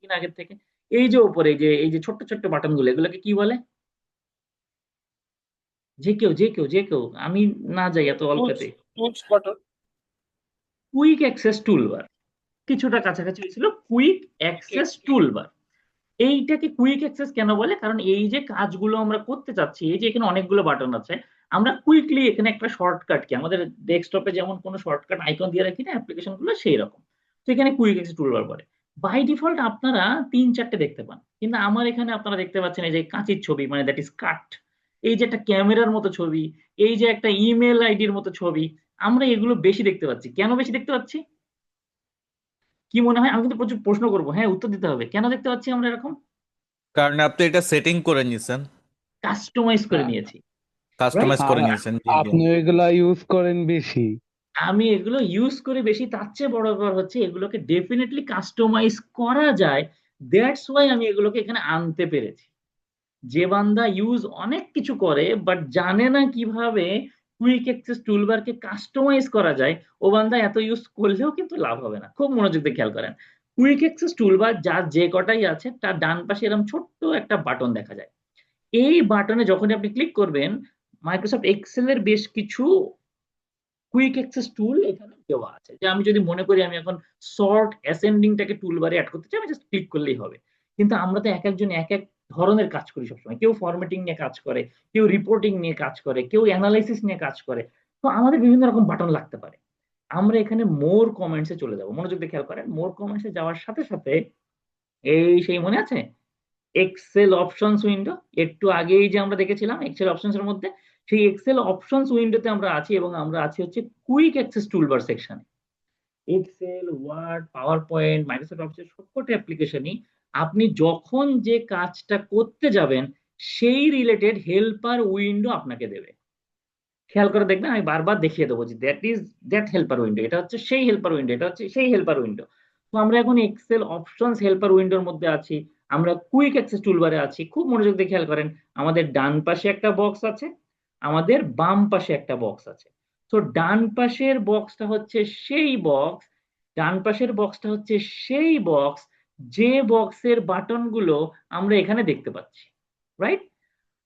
কিনা আগের থেকে, এই যে উপরে এই যে ছোট্ট ছোট্ট বাটন গুলো, এগুলোকে কি বলে? যে কেউ, আমি না যাই এত টুলস অল্পতে। Tools button. Quick access toolbar, কিছুটা কাছাকাছি হয়েছিল, কুইক অ্যাক্সেস টুলবার। এইটাকে কুইক অ্যাক্সেস কেন বলে? কারণ এই যে কাজগুলো আমরা করতে চাচ্ছি, এই যে এখানে অনেকগুলো বাটন আছে, আমরা কুইকলি এখানে একটা শর্টকাট, কি আমাদের ডেস্কটপে যেমন কোনো শর্টকাট আইকন দিয়ে রাখি না অ্যাপ্লিকেশন গুলো, সেই রকম। তো এখানে কুইক অ্যাক্সেস টুলবার পড়ে। বাই ডিফল্ট আপনারা 3-4টে দেখতে পান, কিন্তু আমার এখানে আপনারা দেখতে পাচ্ছেন এই যে কাঁচির ছবি, মানে দ্যাট ইজ কাট, এই যে একটা ক্যামেরার মতো ছবি, এই যে একটা ইমেল আইডির মতো ছবি, আমরা এগুলো বেশি দেখতে পাচ্ছি। কেন বেশি দেখতে পাচ্ছি কি মনে হয়? আমি কিন্তু প্রচুর প্রশ্ন করবো, হ্যাঁ উত্তর দিতে হবে। কেন দেখতে পাচ্ছি আমরা এরকম? কারণ আপনি এটা সেটিং করে নিয়েছেন, কাস্টমাইজ করে নিয়েছি, রাইট? কাস্টমাইজ করে আ- নিয়েছেন, জি জি। আপনি এগুলা ইউজ করেন বেশি। আমি এগুলো ইউজ করে বেশি, তার চেয়ে বড় ব্যাপার হচ্ছে এগুলোকে ডেফিনেটলি কাস্টমাইজ করা যায়। দ্যাটস ওয়াই আমি এগুলোকে এখানে আনতে পেরেছি। যে বান্দা ইউজ অনেক কিছু করে বাট জানে না কিভাবে কুইক অ্যাক্সেস টুলবারকে কাস্টমাইজ করা যায়, ও বান্দা এত ইউজ করলেও কিন্তু লাভ হবে না। খুব মনোযোগ দিয়ে খেয়াল করেন, কুইক অ্যাক্সেস টুলবার যার যে কটাই আছে তার ডান পাশে এরকম ছোট্ট একটা বাটন দেখা যায়। এই বাটনে যখন আপনি ক্লিক করবেন, মাইক্রোসফট এক্সেল এর বেশ কিছু কুইক অ্যাক্সেস টুল এখানে দেওয়া আছে। যে আমি যদি মনে করি আমি এখন সর্ট অ্যাসেন্ডিংটাকে টুলবারে অ্যাড করতে চাই, আমি জাস্ট ক্লিক করলেই হবে। কিন্তু আমরা তো এক একজন এক এক ধরনের কাজ করি সবসময়, কেউ ফরম্যাটিং নিয়ে কাজ করে, কেউ রিপোর্টিং নিয়ে কাজ করে, কেউ অ্যানালাইসিস নিয়ে কাজ করে। তো আমাদের বিভিন্ন রকম বাটন লাগতে পারে। আমরা এখানে মোর কমেন্টসে চলে যাব, মনোযোগ দিয়ে খেয়াল করেন। মোর কমেন্টসে যাওয়ার সাথে সাথে এই সেই মনে আছে এক্সেল অপশনস উইন্ডো, একটু আগেই যে আমরা দেখেছিলাম এক্সেল অপশনস এর মধ্যে, সেই এক্সেল অপশনস উইন্ডোতে আমরা আছি, এবং আমরা আছি হচ্ছে কুইক অ্যাক্সেস টুলবার সেকশনে। Excel, Word, PowerPoint, Microsoft অফিসের সবকটা অ্যাপ্লিকেশনই আপনি যখন যে কাজটা করতে যাবেন সেই রিলেটেড হেল্পার উইন্ডো আপনাকে দেবে। খেয়াল করে দেখবেন, আমি বারবার দেখিয়ে দেবো যে দ্যাট হেল্পার উইন্ডো, এটা হচ্ছে সেই হেল্পার উইন্ডো, এটা হচ্ছে সেই হেল্পার উইন্ডো। তো আমরা এখন এক্সেল অপশনস হেল্পার উইন্ডোর মধ্যে আছি, আমরা কুইক অ্যাক্সেস টুলবারে আছি। খুব মনোযোগ দিয়ে খেয়াল করেন, আমাদের ডান পাশে একটা বক্স আছে, আমাদের বাম পাশে একটা বক্স আছে। তো ডান পাশের বক্সটা হচ্ছে সেই বক্স, ডান পাশের বক্সটা হচ্ছে সেই বক্স যে বক্সের বাটনগুলো আমরা এখানে দেখতে পাচ্ছি, রাইট?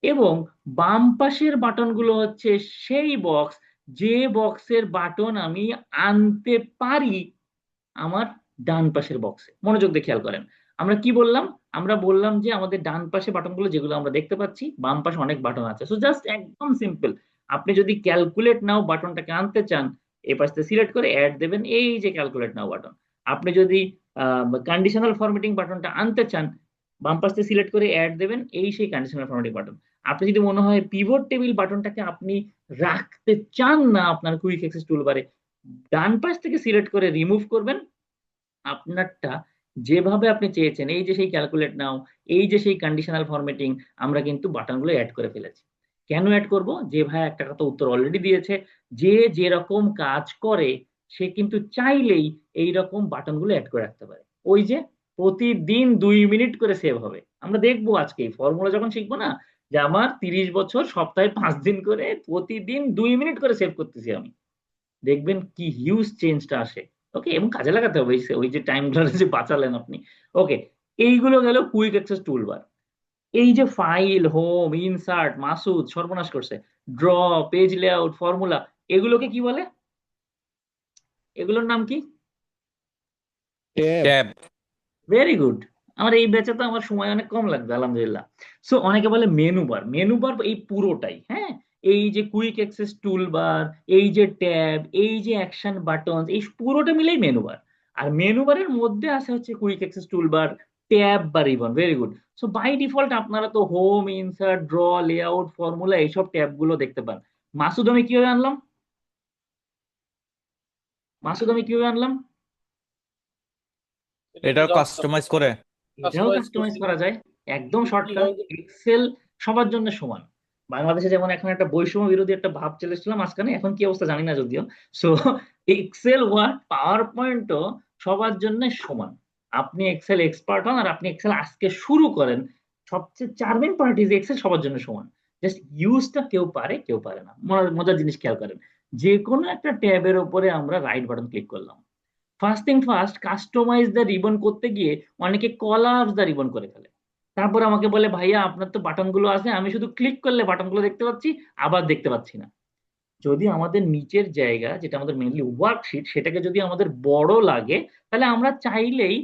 এবং বাম পাশের বাটনগুলো হচ্ছে সেই বক্স যে বক্সের বাটন আমি আনতে পারি আমার ডান পাশের বক্সে। মনোযোগ দিয়ে খেয়াল করেন, আমরা কি বললাম? আমরা বললাম যে আমাদের ডান পাশে বাটনগুলো যেগুলো আমরা দেখতে পাচ্ছি, বাম পাশে অনেক বাটন আছে। সো জাস্ট একদম সিম্পল, আপনি যদি ক্যালকুলেট নাও বাটনটাকে আনতে চান, এই পাশে সিলেক্ট করে অ্যাড দেবেন, এই যে ক্যালকুলেট নাও বাটন। আপনি যদি কন্ডিশনাল ফরম্যাটিং বাটনটা আনতে চান, বাম পাশে সিলেক্ট করে অ্যাড দেবেন, এই সেই কন্ডিশনাল ফরম্যাটিং বাটন। আপনি যদি মনে হয় পিভট টেবিল বাটনটাকে আপনি রাখতে চান না আপনার কুইক অ্যাক্সেস টুলবারে, ডান পাশ থেকে সিলেক্ট করে রিমুভ করবেন। আপনারটা যেভাবে আপনি চেয়েছেন, এই যে সেই ক্যালকুলেট নাও, এই যে সেই কন্ডিশনাল ফরম্যাটিং, আমরা কিন্তু বাটনগুলো অ্যাড করে ফেলেছি। কেন অ্যাড করব? যে ভাই একটা কথা উত্তর অলরেডি দিয়েছে, যে যেরকম কাজ করে সে কিন্তু চাইলেই এই রকম বাটনগুলো অ্যাড করে রাখতে পারে। ওই যে প্রতিদিন 2 মিনিট করে সেভ হবে। আমরা দেখবো আজকে এই ফর্মুলা যখন শিখবো না, যে আমার 30 বছর সপ্তাহে 5 দিন করে প্রতিদিন 2 মিনিট করে সেভ করতেছি আমি, দেখবেন কি হিউজ চেঞ্জটা আসে। ওকে, এবং কাজে লাগাতে হবে ওই যে টাইমটা যে বাঁচালেন আপনি। ওকে, এইগুলো গেল কুইক অ্যাক্সেস টুলবার। এই যে ফাইল, হোম, ইনসার্ট, মাসুদ সর্বনাশ করছে, ড্র, পেজ লেআউট, ফর্মুলা, এগুলোকে কি বলে? এগুলোর নাম কি? Tab tab. Very good. আমার এই ব্যাচে তো আমার সময় অনেক কম লাগবে আলহামদুলিল্লাহ। সো অনেকে বলে মেনু বার, মেনু বার এই পুরোটাই, হ্যাঁ, এই যে কুইক অ্যাক্সেস টুল বার, এই যে ট্যাব, এই যে অ্যাকশন বাটন, এই পুরোটা মিলেই মেনু বার। আর মেনু বারের মধ্যে আছে হচ্ছে quick access tool bar, tab বা ribbon. Very good. So by default আপনারা তো home, insert, draw, layout, formula এইসব ট্যাব গুলো দেখতে পান। মাসুদ আমি কিভাবে আনলাম? মাসুদ আমি কিভাবে আনলাম? এটাও কাস্টমাইজ করে। এটাও কাস্টমাইজ করা যায়, একদম শর্টকাট। এক্সেল সবার জন্য সমান। বাংলাদেশে যেমন এখন একটা বৈষম্য বিরোধী একটা ভাব চলেছিল মাঝখানে, এখন কি অবস্থা জানি না যদিও। সো এক্সেল, ওয়ার্ড, পাওয়ার পয়েন্টও সবার জন্য সমান। আপনি এক্সেল এক্সপার্ট হন আর আপনি এক্সেল আজকে শুরু করেন, সবচেয়ে চার্মিং পার্ট ইজ এক্সেল সবার জন্য সমান। জাস্ট ইউজটা কেউ পারে কেউ পারে না। মজার জিনিস খেয়াল করেন, যে কোনো একটা ট্যাবের উপরে আমরা রাইট বাটন ক্লিক করলাম, first thing first, customise the ribbon করতে গিয়ে অনেকে কলাপস দ্য রিবন করে ফেলে। তারপর আমাকে বলে ভাইয়া আপনার তো বাটন গুলো আছে, আমি শুধু ক্লিক করলে বাটন গুলো দেখতে পাচ্ছি, আবার দেখতে পাচ্ছি না। যদি আমাদের নিচের জায়গা, যেটা আমাদের মেইনলি ওয়ার্কশিট, সেটাকে যদি আমাদের বড় লাগে, তাহলে আমরা চাইলেই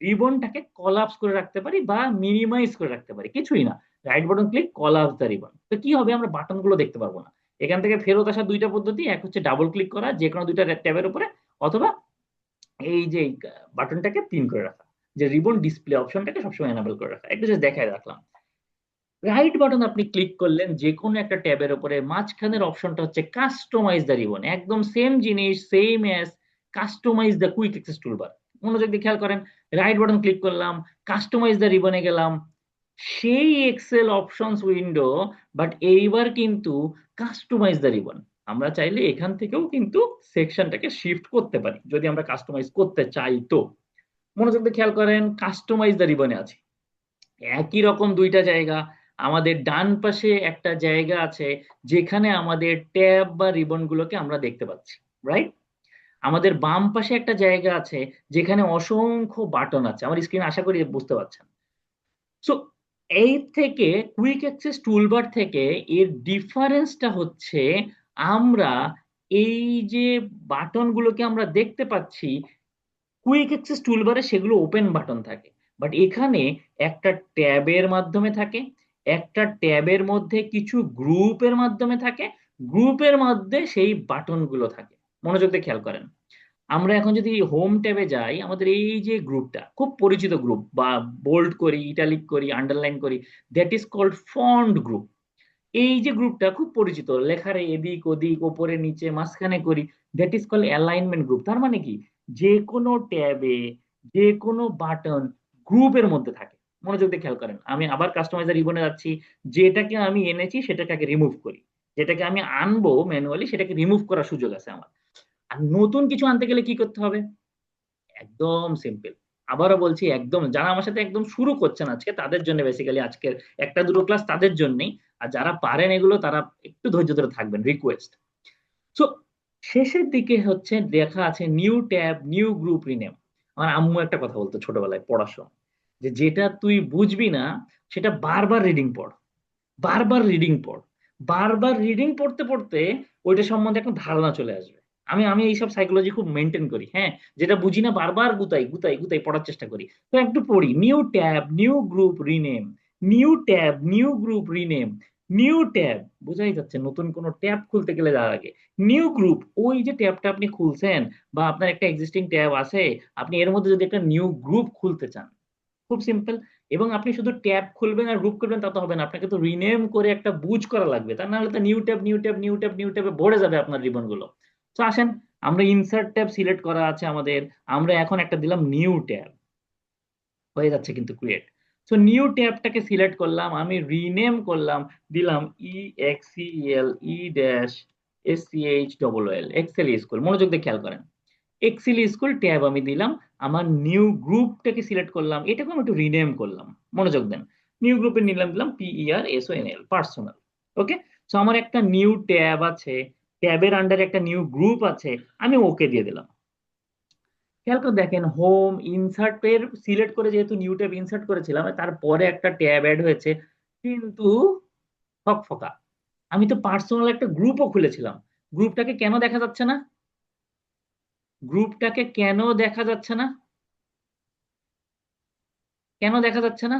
রিবনটাকে কলাপস করে রাখতে পারি বা মিনিমাইজ করে রাখতে পারি, কিছুই না। Right button click, collapse the ribbon. তো কি হবে, আমরা বাটন গুলো দেখতে পারবো না। এখান থেকে ফেরত আসা দুইটা পদ্ধতি, এক হচ্ছে ডাবল ক্লিক করা যে কোনো দুইটা ট্যাবের উপরে, অথবা এই যে বাটনটাকে পিন করে রাখা, যে রিবন ডিসপ্লে অপশনটাকে সবসময় এনাবেল করে রাখা। একটু জাস্ট দেখায় রাখলাম। রাইট বাটন আপনি ক্লিক করলেন যে কোনো একটা ট্যাবের উপরে, মাঝখানের অপশনটা হচ্ছে কাস্টমাইজ দ্য রিবন। একদম সেম জিনিস, same as customise the quick access toolbar. মনোযোগ দিয়ে খেয়াল করেন, রাইট বাটন ক্লিক করলাম, কাস্টমাইজ দ্য রিবনে গেলাম, সেই এক্সেল অপশনস উইন্ডো, বাট এইবার কিন্তু কাস্টমাইজ দ্য রিবন। আমরা চাইলে এখান থেকেও কিন্তু সেকশনটাকে শিফট করতে পারি যদি আমরা কাস্টমাইজ করতে চাই। তো মনোযোগ দিয়ে খেয়াল করেন, কাস্টমাইজ দ্য রিবনে আছে একই রকম দুইটা জায়গা। আমাদের ডান পাশে একটা জায়গা আছে যেখানে আমাদের ট্যাব বা রিবন গুলোকে আমরা দেখতে পাচ্ছি, রাইট? আমাদের বাম পাশে একটা জায়গা আছে যেখানে অসংখ্য বাটন আছে। আমার স্ক্রিন আশা করি বুঝতে পারছেন। সো এই থেকে কুইক অ্যাক্সেস টুলবার থেকে এর ডিফারেন্সটা হচ্ছে, আমরা এই যে বাটনগুলোকে আমরা দেখতে পাচ্ছি, কুইক অ্যাক্সেস টুলবারে সেগুলো ওপেন বাটন থাকে, বাট এখানে একটা ট্যাবের মাধ্যমে থাকে, একটা ট্যাবের মধ্যে কিছু গ্রুপের মাধ্যমে থাকে, গ্রুপের মধ্যে সেই বাটনগুলো থাকে। মনোযোগ দিয়ে খেয়াল করেন, আমরা এখন যদি হোম ট্যাবে যাই, আমাদের এই যে গ্রুপটা খুব পরিচিত গ্রুপ, বা বোল্ড করি, ইটালিক করি, আন্ডারলাইন করি, that is called font group. এই যে গ্রুপটা খুব পরিচিত, লেখার এদিক ওদিক ওপরে নিচে মাঝখানে করি, that is called alignment group. তার মানে কি, যে কোনো ট্যাবে যে কোনো বাটন গ্রুপের মধ্যে থাকে। মনোযোগ দিয়ে খেয়াল করেন, আমি আবার কাস্টমাইজার রিবনে যাচ্ছি, যেটাকে আমি এনেছি সেটাকে আগে রিমুভ করি, যেটাকে আমি আনবো ম্যানুয়ালি সেটাকে রিমুভ করার সুযোগ আছে আমার। আর নতুন কিছু আনতে গেলে কি করতে হবে? একদম সিম্পল। আবারও বলছি, একদম যারা আমার সাথে একদম শুরু করছেন আজকে তাদের জন্য বেসিক্যালি আজকের একটা দুটো ক্লাস তাদের জন্যই। আর যারা পারেন এগুলো তারা একটু ধৈর্য ধরে থাকবেন, রিকোয়েস্ট। সো শেষের দিকে হচ্ছে লেখা আছে new tab, new group, rename. আমার আম্মু একটা কথা বলতো ছোটবেলায় পড়ার সময়, যে যেটা তুই বুঝবি না সেটা বারবার রিডিং পড়, বারবার রিডিং পড়। বারবার রিডিং পড়তে পড়তে ওইটা সম্বন্ধে একটা ধারণা চলে আসবে। আমি আমি এইসব সাইকোলজি খুব মেনটেন করি, হ্যাঁ। যেটা বুঝি না বারবার গুতাই গুতাই গুতাই পড়ার চেষ্টা করি। তো একটু পড়ি, new tab, new group, rename, new tab, new group, rename, new tab. বোঝাই যাচ্ছে নতুন কোনো ট্যাব খুলতে গেলে যাওয়ার আগে নিউ গ্রুপ, ওই যে ট্যাবটা আপনি খুলছেন বা আপনার একটা এক্সিস্টিং ট্যাব আছে, আপনি এর মধ্যে যদি একটা নিউ গ্রুপ খুলতে চান, খুব সিম্পল। এবং আপনি শুধু ট্যাব খুলবেন আর গ্রুপ করবেন তা তো হবে না, আপনাকে তো রিনেম করে একটা বুঝ করা লাগবে, তা না হলে তো new tab new tab new tab new ট্যাবে ভরে যাবে আপনার রিবন গুলো। তো আসেন, আমরা ইনসার্ট ট্যাব সিলেক্ট করা আছে আমাদের, আমরা এখন একটা দিলাম নিউ ট্যাব, হয়ে যাচ্ছে কিন্তু ক্রিয়েট। সো নিউ ট্যাবটাকে সিলেক্ট করলাম, আমি রিনেম করলাম, দিলাম EXCEL E-SCHOOL এক্সেল স্কুল। মনোযোগ দিয়ে খেয়াল করেন, এক্সেল স্কুল ট্যাব আমি দিলাম, আমার নিউ গ্রুপটাকে সিলেক্ট করলাম, এটাকে আমি একটু রিনেম করলাম। মনোযোগ দেন, নিউ গ্রুপে নিলাম, দিলাম PERSONAL, পার্সোনাল। ওকে। সো আমার একটা নিউ ট্যাব আছে, ট্যাবের আন্ডারে একটা নিউ গ্রুপ আছে, আমি ওকে দিয়ে দিলাম। খেয়াল করে দেখেন, হোম ইনসার্ট এর সিলেক্ট করে যেহেতু নিউ ট্যাব ইনসার্ট করেছিলাম, তারপরে একটা ট্যাব অ্যাড হয়েছে, কিন্তু ফকফকা। আমি তো পার্সোনাল একটা গ্রুপও খুলেছিলাম, গ্রুপটাকে কেন দেখা যাচ্ছে না? গ্রুপটাকে কেন দেখা যাচ্ছে না? কেন দেখা যাচ্ছে না?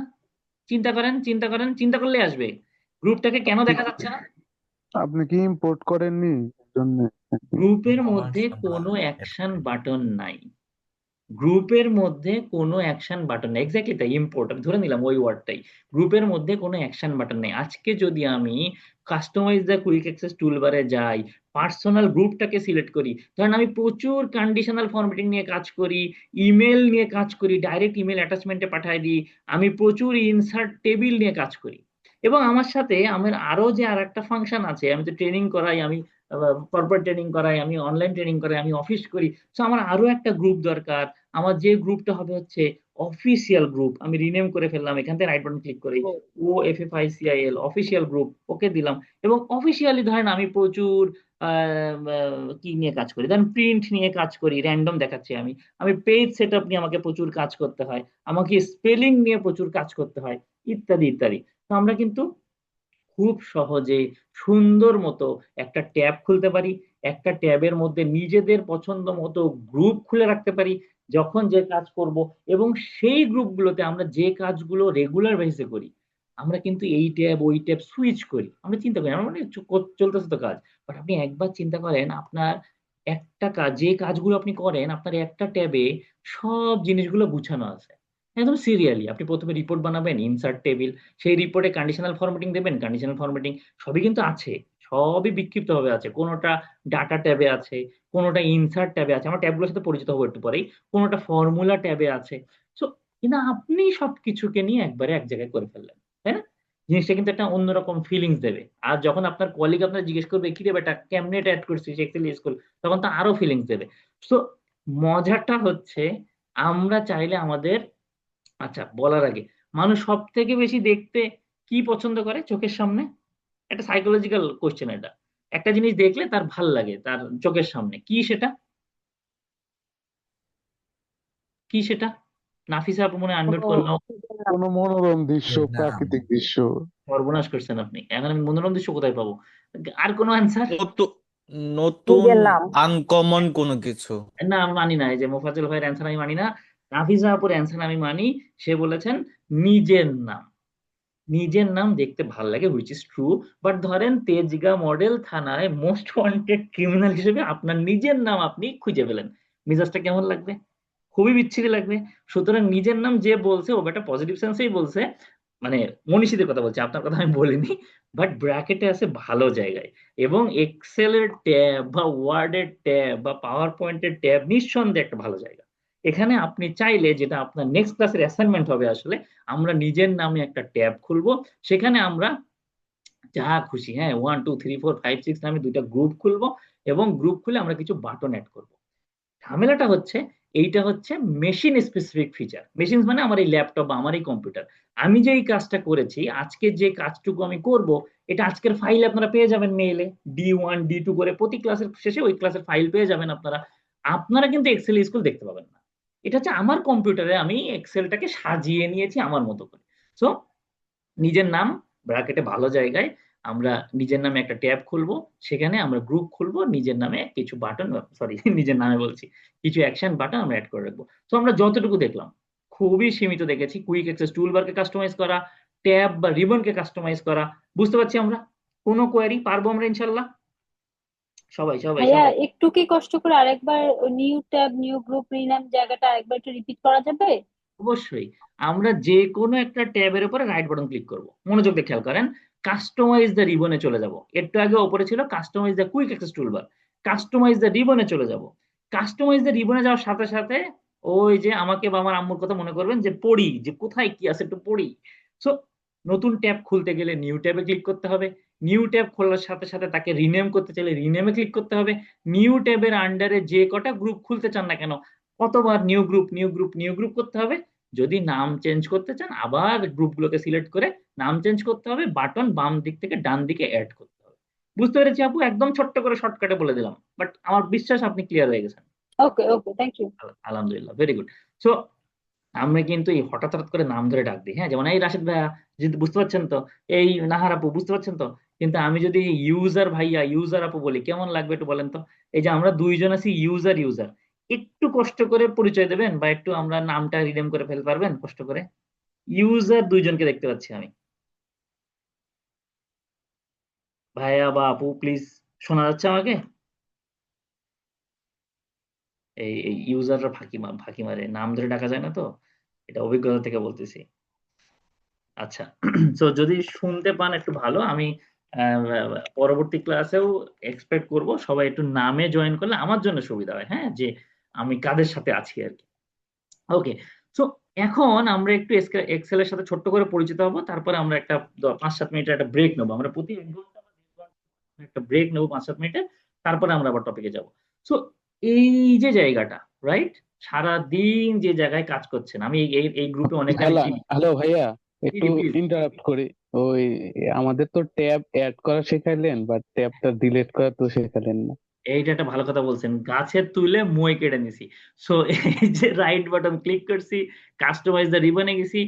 চিন্তা করেন, চিন্তা করেন, চিন্তা করলে আসবে। গ্রুপটাকে কেন দেখা যাচ্ছে না? আপনি কি ইম্পোর্ট করেননি এর জন্য? গ্রুপের মধ্যে কোনো অ্যাকশন বাটন নাই। গ্রুপের মধ্যে কোনো অ্যাকশন বাটন নেই, এক্স্যাক্টলি তাই, ইম্পোর্ট আমি ধরে নিলাম ওই ওয়ার্ডটাই। গ্রুপের মধ্যে কোনো অ্যাকশন বাটন নেই। আজকে যদি আমি কাস্টমাইজ দ্য কুইক অ্যাক্সেস টুলবারে যাই, পার্সোনাল গ্রুপটাকে সিলেক্ট করি, ধরেন আমি প্রচুর কন্ডিশনাল ফরম্যাটিং নিয়ে কাজ করি, ইমেল নিয়ে কাজ করি, ডাইরেক্ট ইমেল অ্যাটাচমেন্টে পাঠিয়ে দিই, আমি প্রচুর ইনসার্ট টেবিল নিয়ে কাজ করি, এবং আমার সাথে আমার আরো যে আর একটা ফাংশন আছে, আমি তো ট্রেনিং করাই, আমি কর্পোরেট ট্রেনিং করাই, আমি অনলাইন ট্রেনিং করাই, আমি অফিস করি। তো আমার আরো একটা গ্রুপ দরকার। আমার যে গ্রুপটা হবে হচ্ছে অফিসিয়াল গ্রুপ, আমি রিনেম করে ফেললাম, এখান থেকে রাইট বাটন ক্লিক করি, OFFICIAL অফিসিয়াল গ্রুপ, ওকে দিলাম। এবং অফিসিয়ালি ধরেন আমি প্রচুর কি নিয়ে কাজ করি, ধরেন প্রিন্ট নিয়ে কাজ করি, র্যান্ডম দেখাচ্ছি আমি। আমি পেজ সেট আপ নিয়ে আমাকে প্রচুর কাজ করতে হয়, আমাকে স্পেলিং নিয়ে প্রচুর কাজ করতে হয়, ইত্যাদি ইত্যাদি। তো আমরা কিন্তু খুব সহজে সুন্দর মতো একটা ট্যাব খুলতে পারি, একটা ট্যাবের মধ্যে নিজেদের পছন্দ মতো গ্রুপ খুলে রাখতে পারি যখন যে কাজ করব, এবং সেই গ্রুপগুলোতে আমরা যে কাজগুলো রেগুলার বেসিসে করি, আমরা কিন্তু এই ট্যাব ওই ট্যাব সুইচ করি। আমরা চিন্তা করি আমরা মানে চলতেছে তো কাজ, বাট আপনি একবার চিন্তা করেন আপনার একটা কাজ, যে কাজগুলো আপনি করেন আপনার একটা ট্যাবে সব জিনিসগুলো গুছানো আছে একদম সিরিয়ালি। আপনি প্রথমে রিপোর্ট বানাবেন, ইনসার্ট টেবিল, সেই রিপোর্টে কন্ডিশনাল ফরম্যাটিং দেবেন, কন্ডিশনাল ফরম্যাটিং সবই কিন্তু আছে, সবই বিক্ষিপ্ত ভাবে আছে, কোনোটা ডাটা ট্যাবে আছে, কোনোটা ইনসার্ট ট্যাবে আছে, আমরা ট্যাবগুলোর সাথে পরিচিত হবো একটু পরেই, কোনোটা ফর্মুলা ট্যাবে আছে। সো কিন্তু আপনি সবকিছুকে নিয়ে একবারে এক জায়গায় করে ফেললেন, তাই না? জিনিসটা কিন্তু একটা অন্যরকম ফিলিংস দেবে। আর যখন আপনার কলিগ আপনার জিজ্ঞেস করবে কি রে বেটা কেমনে এটা অ্যাড করছিস এক্সেল স্কুল, তখন তো আরো ফিলিংস দেবে। তো মজাটা হচ্ছে আমরা চাইলে আমাদের, আচ্ছা বলার আগে, মানুষ সব থেকে বেশি দেখতে কি পছন্দ করে চোখের সামনে? একটা সাইকোলজিক্যাল কোশ্চেন এটা। একটা জিনিস দেখলে তার ভাল লাগে তার চোখের সামনে, কি সেটা? কি সেটা? নাফিসা আপু মনে আনমিউট কোনো করলো। কোনো মনোরম দৃশ্য, প্রাকৃতিক দৃশ্য। সর্বনাশ করছেন আপনি, এখন আমি মনোরম দৃশ্য কোথায় পাবো? আর কোনো অ্যান্সার? নতুন নতুন আনকমন কোনো কিছু। না আমি মানি না, এই যে মোফাজ্জল ভাইয়ের অ্যান্সার আমি মানি না, নাফিসা আপুর অ্যান্সার আমি মানি। সে বলেছেন নিজের নাম। নিজের নাম দেখতে ভাল লাগে, হুইচ ইজ ট্রু। বাট ধরেন তেজগাঁ মডেল থানায় মোস্ট ওয়ান্টেড ক্রিমিনাল হিসেবে আপনার নিজের নাম আপনি খুঁজে পেলেন, মেজাজটা কেমন লাগবে? খুবই বিচ্ছিরি লাগবে। সুতরাং নিজের নাম যে বলছে ও একটা পজিটিভ সেন্সেই বলছে, মানে মনীষীদের কথা বলছে, আপনার কথা আমি বলিনি। বাট ব্র্যাকেটে আছে ভালো জায়গায়, এবং এক্সেলের ট্যাব বা ওয়ার্ডের ট্যাব বা পাওয়ার পয়েন্টের ট্যাব নিঃসন্দেহে একটা ভালো জায়গা। এখানে আপনি চাইলে, যেটা আপনার নেক্সট ক্লাসের অ্যাসাইনমেন্ট হবে আসলে, আমরা নিজের নামে একটা ট্যাব খুলবো, সেখানে আমরা যা খুশি, হ্যাঁ 1 2 3 4 5 6 নামে দুইটা গ্রুপ খুলবো, এবং গ্রুপ খুলে আমরা কিছু বাটন অ্যাড করবো। ঝামেলাটা হচ্ছে এইটা হচ্ছে মেশিন স্পেসিফিক ফিচার। মেশিন মানে আমার এই ল্যাপটপ বা আমার এই কম্পিউটার। আমি যে এই কাজটা করেছি, আজকে যে কাজটুকু আমি করব, এটা আজকের ফাইল আপনারা পেয়ে যাবেন মেইলে, D1 D2 করে প্রতি ক্লাসের শেষে ওই ক্লাসের ফাইল পেয়ে যাবেন আপনারা। আপনারা কিন্তু এক্সেল স্কুল দেখতে পাবেন না। এটা হচ্ছে আমার কম্পিউটারে আমি এক্সেলটাকে সাজিয়ে নিয়েছি আমার মতো করে। সো নিজের নাম ব্র্যাকেটে ভালো জায়গায় আমরা নিজের নামে একটা ট্যাব খুলবো, সেখানে আমরা গ্রুপ খুলবো, নিজের নামে কিছু বাটন, সরি নিজের নামে বলছি, কিছু অ্যাকশন বাটন আমরা অ্যাড করে রাখবো। তো আমরা যতটুকু দেখলাম খুবই সীমিত দেখেছি, কুইক অ্যাক্সেস টুলবারকে কাস্টমাইজ করা, ট্যাব বা রিবনকে কাস্টমাইজ করা, বুঝতে পারছি আমরা? কোনো কোয়ারি পারবো আমরা ইনশাল্লাহ? সবাই সবাই ভাইয়া সবাই একটু কি কষ্ট করে আরেকবার new tab new group rename জায়গাটা একবার একটু রিপিট করা যাবে? অবশ্যই। আমরা যে কোনো একটা ট্যাবের উপরে রাইট বাটন ক্লিক করব, মনোযোগ দিয়ে খেয়াল করেন, কাস্টমাইজ দ্য রিবনে চলে যাব। একটু আগে উপরে ছিল customize the quick access toolbar, customize the রিবনে চলে যাব। কাস্টমাইজ দ্য রিবনে যাওয়ার সাথে সাথে ওই যে আমাকে বা আমার আম্মুর কথা মনে করবেন, যে পড়ি, যে কোথায় কি আছে একটু পড়ি। সো নতুন ট্যাব খুলতে গেলে নিউ ট্যাবে ক্লিক করতে হবে, নিউ ট্যাব খোলার সাথে সাথে তাকে রিনেম করতে চাইলে রিনেমে ক্লিক করতে হবে, নিউ ট্যাবের আন্ডারে যে কটা গ্রুপ খুলতে চান না কেন কতবার new group new group new group করতে হবে। যদি নাম চেঞ্জ করতে চান আবার গ্রুপগুলোকে সিলেক্ট করে নাম চেঞ্জ করতে হবে, বাটন বাম দিক থেকে ডান দিকে অ্যাড করতে হবে। বুঝতে পেরেছি আপু, একদম ছোট্ট করে শর্টকাটে বলে দিলাম, বাট আমার বিশ্বাস আপনি ক্লিয়ার হয়ে গেছেন। ওকে ওকে, থ্যাংক ইউ। আলহামদুলিল্লাহ, ভেরি গুড। সো আমরা কিন্তু এই হঠাৎ হঠাৎ করে নাম ধরে ডাক দিই, হ্যাঁ, যেমন এই রাশেদ ভাইয়া, যদি বুঝতে পারছেন তো, এই নাহার আপু বুঝতে পারছেন তো, কিন্তু আমি যদি ইউজার ভাইয়া ইউজার আপু বলি কেমন লাগবে একটু বলেন তো। এই যে আমরা দুইজন আছি ইউজার ইউজার, একটু কষ্ট করে পরিচয় দেবেন বা একটু আমরা নামটা রিনেম করে ফেলতে পারবেন কষ্ট করে? ইউজার দুইজনকে দেখতে পাচ্ছি আমি। ভাইয়া বা আপু প্লিজ, শোনা যাচ্ছে আমাকে? এই ইউজাররা ফাঁকি মারে, নাম ধরে ডাকা যায় না তো, এটা অভিজ্ঞতা থেকে বলতেছি। আচ্ছা, তো যদি শুনতে পান একটু ভালো। আমি আহ, পরবর্তী ক্লাসেও এক্সপেক্ট করব সবাই একটু নামে জয়েন করলে আমার জন্য সুবিধা হয়, হ্যাঁ, যে আমি কাদের সাথে আছি আর কি। ওকে, সো এখন আমরা একটু এক্সেলের সাথে ছোট্ট করে পরিচিত হব, তারপরে আমরা একটা 5-7 মিনিটের একটা ব্রেক নেবো। আমরা প্রতি 1 ঘন্টা বা 1.5 ঘন্টা একটা ব্রেক নেবো 5-7 মিনিটের, তারপরে আমরা আবার টপিকে যাব। সো এই যে জায়গাটা, রাইট, সারা দিন যে জায়গায় কাজ করছেন, আমি এই গ্রুপে অনেক জায়গায় হ্যালো চিনি। হ্যালো ভাইয়া, জি একটু জি প্লিজ। ইন্টারাপ্ট করি। ওই আমাদের তো ট্যাব অ্যাড করা শেখাইলেন, বাট ট্যাবটা ডিলিট করা তো শেখালেন না। এইটা একটা ভালো কথা বলছেন, গাছের তুলে মই কেটে নিছি। সো এই যে রাইট বাটন ক্লিক করছি, কাস্টমাইজ দ্য রিবনে গেছি,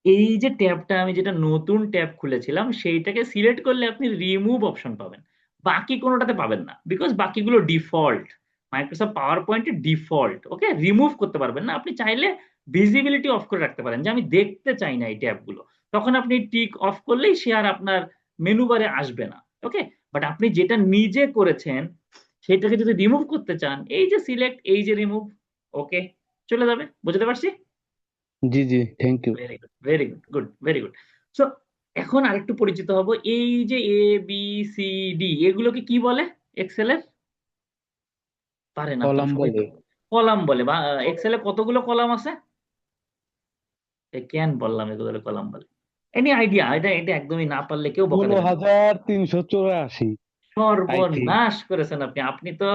এই যে ট্যাবটা আমি যেটা নতুন ট্যাব খুলেছিলাম সেইটাকে সিলেক্ট করলে আপনি রিমুভ অপশন পাবেন, বাকি কোনোটাতে পাবেন না, বিকজ বাকিগুলো ডিফল্ট, মাইক্রোসফট পাওয়ার পয়েন্টে ডিফল্ট। ওকে, রিমুভ করতে পারবেন না। আপনি চাইলে ভিজিবিলিটি অফ করে রাখতে পারেন, যে আমি দেখতে চাই না এই ট্যাবগুলো, তখন আপনি টিক অফ করলেই সে আর আপনার মেনু বারে আসবে না। ওকে, বাট আপনি যেটা নিজে করেছেন সেটাকে যদি রিমুভ করতে চান, এই যে সিলেক্ট, এই যে রিমুভ, ওকে, চলে যাবে। বুঝতে পারছি? জি জি, thank you. Very good, very good, good, very good. So এখন আরেকটু পরিচিত হব। এই যে এ বি সি ডি এগুলোকে কি বলে এক্সেলের? পারে না তো কলাম সবাই তো। বলে। কলাম বলে, বা এক্সেলে কতগুলো কলাম আছে? কেন বললাম এগুলো কলাম বলে? Any idea? এটা এটা একদমই না পারলে কেউ বকা দেবেন না। 16,384। I think. সর্বনাশ করেছেন আপনি, আপনি তো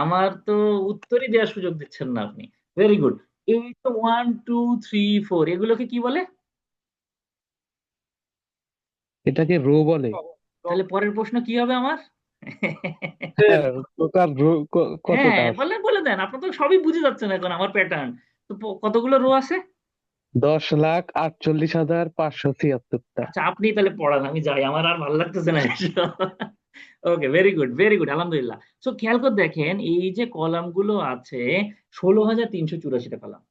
আমার তো উত্তরই দেওয়ার সুযোগ দিচ্ছেন না আপনি। Very good. এই তো 1 2 3 4 এগুলোকে কি বলে? এটাকে রো বলে। তাহলে পরের প্রশ্ন কি হবে আমার? হ্যাঁ, টোটাল রো হ্যাঁ, কতটা আছে? বলে বলে দেন, আপনার তো সবই বুঝে যাচ্ছেন এখন আমার প্যাটার্ন। তো কতগুলো রো আছে? 10,48,576টা। আচ্ছা, আপনি তাহলে পড়ান, আমি যাই, আমার আর ভালো লাগতেছে না ওকে, ভেরি গুড, ভেরি গুড, আলহামদুলিল্লাহ। সো খেয়াল করে দেখেন, এই যে কলাম গুলো আছে, 16,384টা কলাম।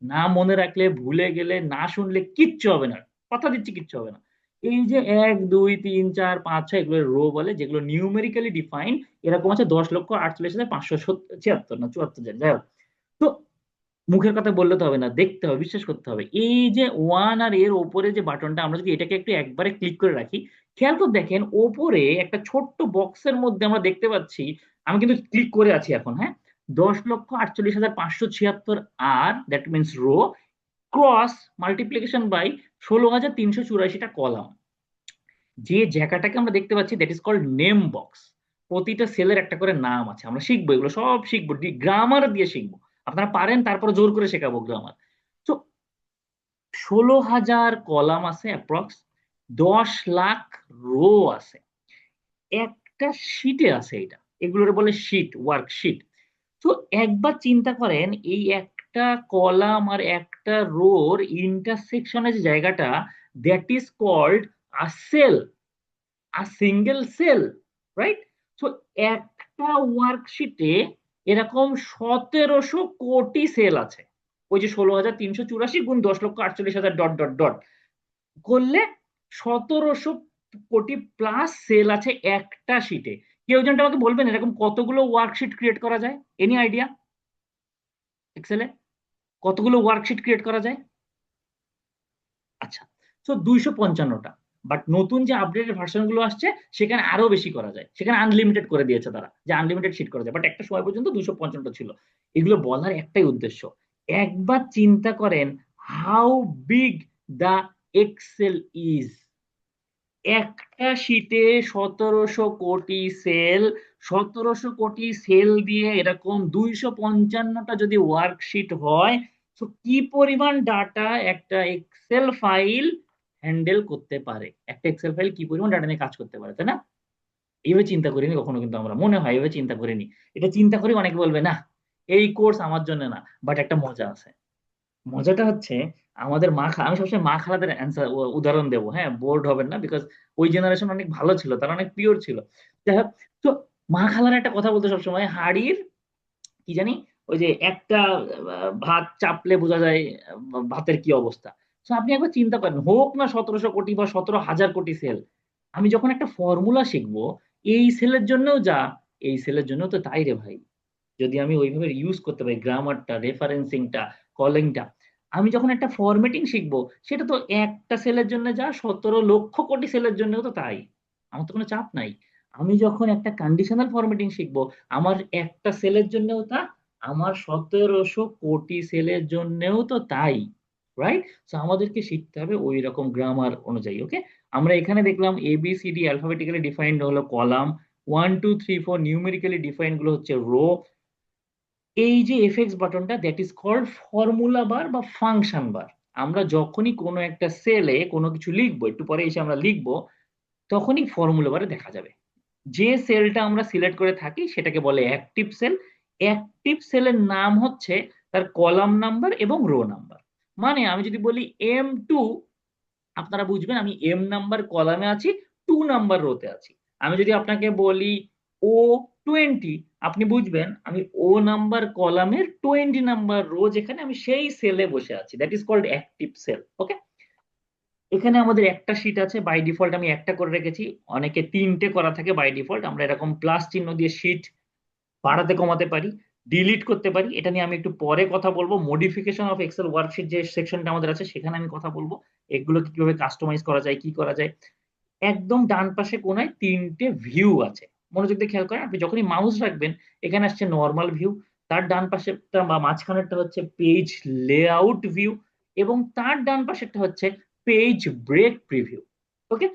না মনে রাখলে, ভুলে গেলে, না শুনলে কিচ্ছু হবে না, কথা দিচ্ছি কিচ্ছু হবে না। এই যে 1 2 3 4 5 6 এগুলো রো বলে, যেগুলো নিউমেরিক্যালি ডিফাইন্ড। এরকম আছে 10,48,576 না 74, যাই হোক। তো মুখের কথা বললে তো হবে না, দেখতে হবে, বিশ্বাস করতে হবে। এই যে ওয়ান আর এর ওপরে যে বাটনটা, আমরা যদি এটাকে একটু একবারে ক্লিক করে রাখি, খেয়াল করে দেখেন ওপরে একটা ছোট্ট বক্সের মধ্যে আমরা দেখতে পাচ্ছি, আমি কিন্তু ক্লিক করে আছি এখন, হ্যাঁ, 10,48,576, আর that means row, cross multiplication by 16,384টা কলাম। যে জায়গাটাকে আমরা দেখতে পাচ্ছি that is called name box. প্রতিটা সেলের একটা করে নাম আছে, আমরা শিখবো, এগুলো সব শিখবো, গ্রামার দিয়ে শিখবো। আপনারা পারেন, তারপরে জোর করে শেখাবো গ্রামার। তো 16,000 কলাম আছে অ্যাপ্রক্স, 10 লাখ রো আছে, একটা শিটে আছে এটা, এগুলোর বলে শিট, ওয়ার্কশিট। তো একবার চিন্তা করেন, এই একটা কলাম আর একটা রোর ইন্টারসেকশনের যে জায়গাটা, that is called a cell, single cell, right? তো একটা ওয়ার্কশিটে এরকম 1,700 কোটি সেল আছে। ওই যে 16,384 গুণ 10,48,000 ডট ডট ডট করলে 1,700 কোটি প্লাস সেল আছে একটা শিটে। কেউ একজন আমাকে বলবেন এরকম কতগুলো ওয়ার্কশিট ক্রিয়েট করা যায়? এনি আইডিয়া এক্সেলে কতগুলো ওয়ার্কশিট ক্রিয়েট করা যায়? আচ্ছা, তো 255টা। বাট নতুন যে আপডেটেড ভার্সন গুলো আসছে সেখানে আরো বেশি করা যায়, সেখানে আনলিমিটেড করে দিয়েছে তারা, যে আনলিমিটেড শিট করা যায়, বাট একটা সময় পর্যন্ত 255টা ছিল। এগুলো বলার একটাই উদ্দেশ্য, একবার চিন্তা করেন how big the Excel is. একটা শিটে 1,700 কোটি সেল, 1,700 কোটি সেল দিয়ে এরকম 255টা যদি ওয়ার্কশিট হয়, তো কি পরিমাণ ডাটা একটা এক্সেল ফাইল হ্যান্ডেল করতে পারে, একটা এক্সেল ফাইল কি পরিমাণ ডাটা নিয়ে কাজ করতে পারে, তাই না? এইভাবে চিন্তা করিনি কখনো, কিন্তু আমরা মনে হয় এভাবে চিন্তা করিনি। এটা চিন্তা করি, অনেকে বলবে না এই কোর্স আমার জন্য না, বাট একটা মজা আছে। মজাটা হচ্ছে আমাদের আমি সবসময় মা খালাদের অ্যান্সার উদাহরণ দেবো, হ্যাঁ, বোর্ড হবেন না, বিকজ ওই জেনারেশন অনেক ভালো ছিল, তারা অনেক পিওর ছিল। যাই হোক, তো মা খালার একটা কথা বলতো সবসময়, হাড়ির কি জানি ওই যে একটা ভাত চাপলে বোঝা যায় ভাতের কি অবস্থা। তো আপনি একবার চিন্তা করেন, হোক না 1700 কোটি বা 17,000 কোটি সেল, আমি যখন একটা ফর্মুলা শিখবো, এই সেলের জন্যও যা, এই সেলের জন্য তো তাই রে ভাই। যদি আমি ওইভাবে ইউজ করতে পারি গ্রামারটা, রেফারেন্সিংটা, কলিংটা, আমি যখন একটা ফরম্যাটিং শিখবো, সেটা তো একটা সেলের জন্য যা 17 লক্ষ কোটি সেলের জন্যও তো তাই। আমার তো কোনো চাপ নাই। আমি যখন একটা কন্ডিশনাল ফরম্যাটিং শিখবো, আমার একটা সেলের জন্যও তা, আমার 1700 কোটি সেলের জন্যও তো তাই, রাইট? তো আমাদেরকে শিখতে হবে ওই রকম গ্রামার অনুযায়ী। ওকে, আমরা এখানে দেখলাম ABCD অ্যালফাবেটিক্যালি ডিফাইন্ড হলো কলাম, 1 2 3 4 নিউমেরিক্যালি ডিফাইন্ড গুলো হচ্ছে রো। এই যে এফএক্স বাটনটা, that is called formula bar বা ফাংশন বার। আমরা যখনই কোনো একটা সেলে কোনো কিছু লিখবো, একটু পরে এসে আমরা লিখবো, তখনই ফর্মুলা বারে দেখা যাবে। যে সেলটা আমরা সিলেক্ট করে থাকি সেটাকে বলে অ্যাক্টিভ সেল। অ্যাক্টিভ সেলের নাম হচ্ছে তার কলাম নাম্বার এবং রো নাম্বার। মানে আমি যদি বলি M2, আপনারা বুঝবেন আমি M নাম্বার কলামে আছি, 2 নাম্বার রোতে আছি। আমি যদি আপনাকে বলি O20, আপনি বুঝবেন আমি O নাম্বার কলামের 20 নাম্বার রো যেখানে, আমি সেই সেলে বসে আছি। That is called active cell. Okay, এখানে আমাদের একটা শীট আছে, বাই ডিফল্ট আমি একটা করে রেখেছি, অনেকে 3টে করা থাকে বাই ডিফল্ট। আমরা এরকম প্লাস চিহ্ন দিয়ে শীট বাড়াতে কমাতে পারি, ডিলিট করতে পারি। এটা নিয়ে আমি একটু পরে কথা বলবো। মডিফিকেশন অফ এক্সেল ওয়ার্কশিট যে সেকশনটা আমাদের আছে, সেখানে আমি কথা বলবো এগুলোকে কিভাবে কাস্টমাইজ করা যায়, কি করা যায়। একদম ডান পাশে কোনায় 3টে ভিউ আছে, মনোযোগ দিয়ে খেয়াল করেন। আপনি যখনই মাউস রাখবেন, এখানে আসছে নর্মাল ভিউ, তার ডান পাশেরটা বা মাঝখানেরটা হচ্ছে পেজ লেআউট ভিউ, এবং তার ডান পাশেরটা হচ্ছে পেজ ব্রেক প্রিভিউ। ওকে,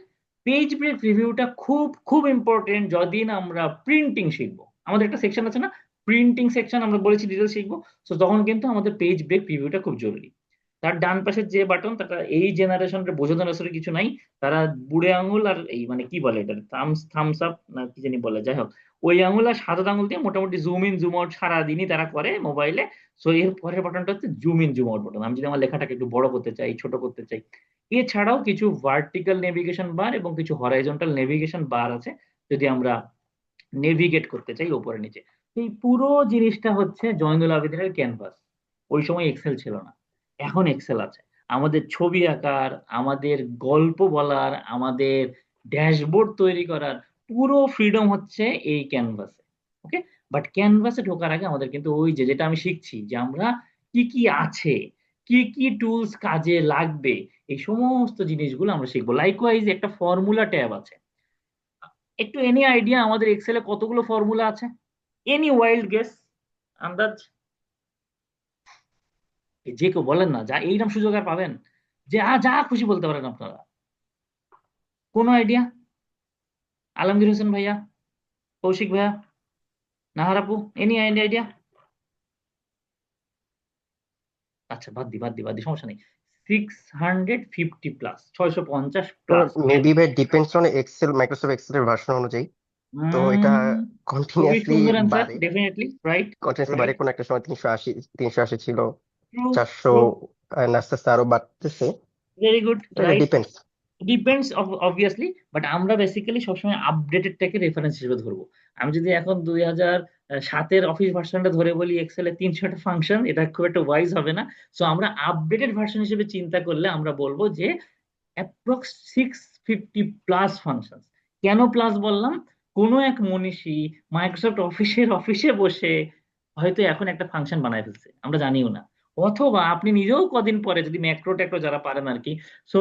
পেজ ব্রেক প্রিভিউটা খুব খুব ইম্পর্টেন্ট যদিন আমরা প্রিন্টিং শিখবো। আমাদের একটা সেকশন আছে না, প্রিন্টিং সেকশন, আমরা বলেছি ডিটেলস শিখবো। তো তখন কিন্তু আমাদের পেজ ব্রেক প্রিভিউটা খুব জরুরি। তার ডান পাশের যে বাটন, তাটা এই জেনারেশনের বোঝানোর আসলে কিছু নাই, তারা বুড়ে আঙুল আর এই মানে কি বলে এটা, থামস আপ না কি জানি বলে, যাই হোক, ওই আঙুল আর সাদা আঙুল দিয়ে মোটামুটি জুম ইন জুম আউট সারাদিনই তারা করে মোবাইলে। সো এর পরের বাটনটা হচ্ছে zoom in zoom out button. আমি যদি আমার লেখাটাকে একটু বড় করতে চাই, ছোট করতে চাই। এছাড়াও কিছু ভার্টিক্যাল নেভিগেশন বার এবং কিছু হরাইজন্টাল নেভিগেশন বার আছে, যদি আমরা নেভিগেট করতে চাই উপরে নিচে। এই পুরো জিনিসটা হচ্ছে জয়নুল আবেদিনের ক্যানভাস। ওই সময় এক্সেল ছিল না, এখন এক্সেল আছে। আমাদের ছবি আঁকার, আমাদের গল্প বলার, আমাদের ড্যাশবোর্ড তৈরি করার পুরো ফ্রিডম হচ্ছে এই ক্যানভাসে। ওকে, বাট ক্যানভাসে ঢোকার আগে আমাদের কিন্তু ওই যে যেটা আমি শিখছি, যে আমরা কি কি আছে, কি কি টুলস কাজে লাগবে, এই সমস্ত জিনিসগুলো আমরা শিখবো। লাইকওয়াইজ একটা ফর্মুলা ট্যাব আছে। একটু এনি আইডিয়া আমাদের এক্সেলে কতগুলো ফর্মুলা আছে? এনি ওয়াইল্ড গেস, আন্দাজ? যে কেউ বলেন না, যা এইরকম সুযোগ আর পাবেন, যে যা খুশি বলতে পারেন আপনারা। কোনো আইডিয়া? আলমগীর হোসেন ভাইয়া, কৌশিক ভাইয়া, নাহার আপু, এনি আইডিয়া? আচ্ছা, বাদ দি সমস্যা নেই। 650 প্লাস, 650 প্লাস। মেবি ভাই depends on Excel, Microsoft Excel এর ভার্সন অনুযায়ী। তো এটা খুবই কন্টিনিউয়াসলি সুন্দর অ্যান্সার, বাড়ে, ডেফিনেটলি রাইট। কন্টিনিউয়াসলি বাড়ে। কোন একটা সময় 380 ছিল, ট্রু 400, ট্রু, আস্তে আস্তে আরো বাড়তেছে। ভেরি গুড, এটা right. Depends. Depends obviously, but আমরা বেসিক্যালি সবসময় আপডেটেডটাকে রেফারেন্স হিসেবে ধরবো। আমি যদি এখন 2007-এর অফিস ভার্সনটা ধরে বলি এক্সেলে 300টা ফাংশন, এটা খুব একটা ওয়াইজ হবে না। সো আমরা আপডেটেড ভার্সন হিসেবে চিন্তা করলে আমরা বলবো যে অ্যাপ্রক্স 650 প্লাস ফাংশন। কেন প্লাস বললাম? কোনো এক মনীষী মাইক্রোসফট অফিসে বসে হয়তো এখন একটা ফাংশন বানায় ফেলছে, আমরা জানিও না। অথবা আপনি নিজেও কদিন পরে যদি ম্যাক্রো ট্যাক্রো যারা পারেন আর কি, সো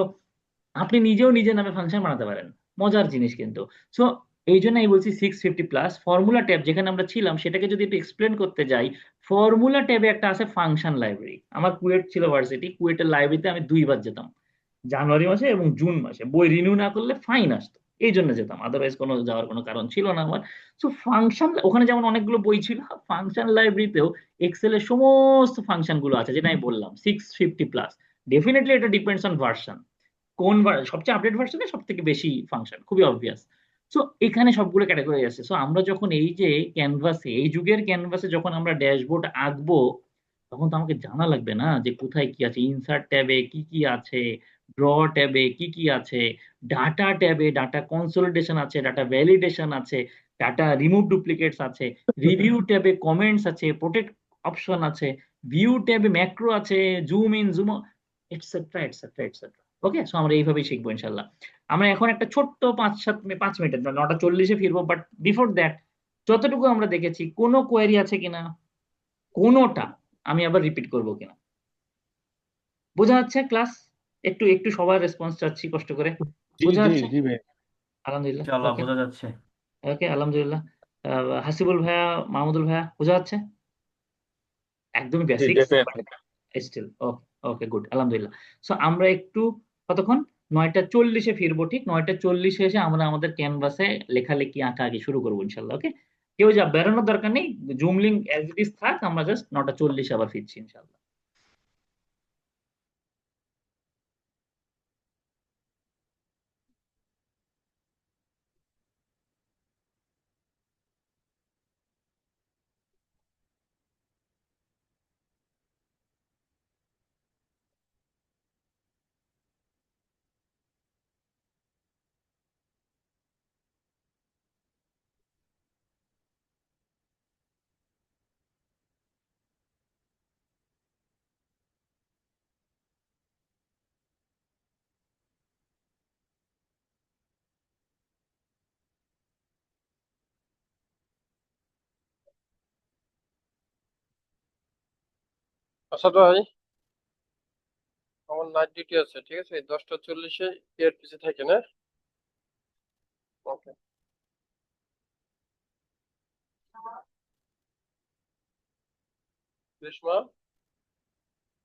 আপনি নিজেও নিজের নামে ফাংশন বানাতে পারেন। মজার জিনিস কিন্তু। সো এই জন্য আমি বলছি 650 প্লাস। ফর্মুলা ট্যাব যেখানে আমরা ছিলাম, সেটাকে যদি একটু এক্সপ্লেন করতে যাই, ফর্মুলা ট্যাবে একটা আছে ফাংশন লাইব্রেরি। আমার কুয়েট ছিল ভার্সিটি, কুয়েটের লাইব্রেরিতে আমি 2বার যেতাম, জানুয়ারি মাসে এবং জুন মাসে। বই রিনিউ না করলে ফাইন আসতো, এই জন্য যেতাম, আদারওয়াইজ কোনো যাওয়ার কোনো কারণ ছিল না আমার। সো ফাংশন, ওখানে যেমন অনেকগুলো বই ছিল, ফাংশন লাইব্রেরিতেও এক্সেলের সমস্ত ফাংশন গুলো আছে, যেটা আমি বললাম 650 প্লাস। ডেফিনেটলি এটা ডিপেন্ডস অন ভার্সন, কোন সবচেয়ে আপডেট ভার্সনে সব থেকে বেশি ফাংশন, খুবই অবভিয়াস। সো এখানে সবগুলো ক্যাটাগরি আছে। সো আমরা যখন এই যে ক্যানভাসে, এই যুগের ক্যানভাসে যখন আমরা ড্যাশবোর্ড আঁকবো, তখন তো আমাকে জানা লাগবে না যে কোথায় কি আছে, ইনসার্ট ট্যাবে কি কি আছে, ড্র ট্যাবে কি কি আছে, ডাটা ট্যাবে ডাটা কনসলিডেশন আছে, ডাটা ভ্যালিডেশন আছে, ডাটা রিমুভ ডুপ্লিকেটস আছে, রিভিউ ট্যাবে কমেন্টস আছে, প্রোটেক্ট অপশন আছে, ভিউ ট্যাবে ম্যাক্রো আছে, zoom in zoom etcetera etcetera etcetera. Okay, so আমরা এইভাবেই শিখবো ইনশাল্লাহ। আমরা এখন একটা ছোট্ট 5 মিনিটের 9টা 40-এ ফিরবো, বাট বিফোর দ্যাট যতটুকু আমরা দেখেছি কোনো কোয়েরি আছে কিনা, কোনোটা আমি আবার রিপিট করবো কিনা, বোঝা যাচ্ছে ক্লাস? একটু একটু সবার রেসপন্স চাচ্ছি কষ্ট করে। জি বোঝা জি যাচ্ছে? জি ভাই। আলহামদুলিল্লাহ, ইনশাআল্লাহ ওকে বোঝা যাচ্ছে। ওকে, আলহামদুলিল্লাহ। হাসিবুল ভাইয়া, মাহমুদুল ভাইয়া, বোঝা যাচ্ছে? একদমই জি বেসিক্স, ডেফিনেটলি। স্টিল ওকে। ওকে, গুড, আলহামদুলিল্লাহ। সো আমরা একটু কতক্ষণ 9টা 40-এ ফিরবো, ঠিক 9টা 40-এ এসে আমরা আমাদের ক্যানভাসে লেখালেখি আঁকাআঁকি শুরু করবো ইনশাল্লাহ। ওকে, কেউ যা বেরোনোর দরকার নেই, zoom link as it is থাক, আমরা জাস্ট 9টা 40-এ আবার ফিরছি ইনশাল্লাহ। আচ্ছা ভাই, আমার নাইট ডিউটি আছে, ঠিক আছে? 10টা 40-এ এর পিছে থাকে না? ওকে। রেশমা,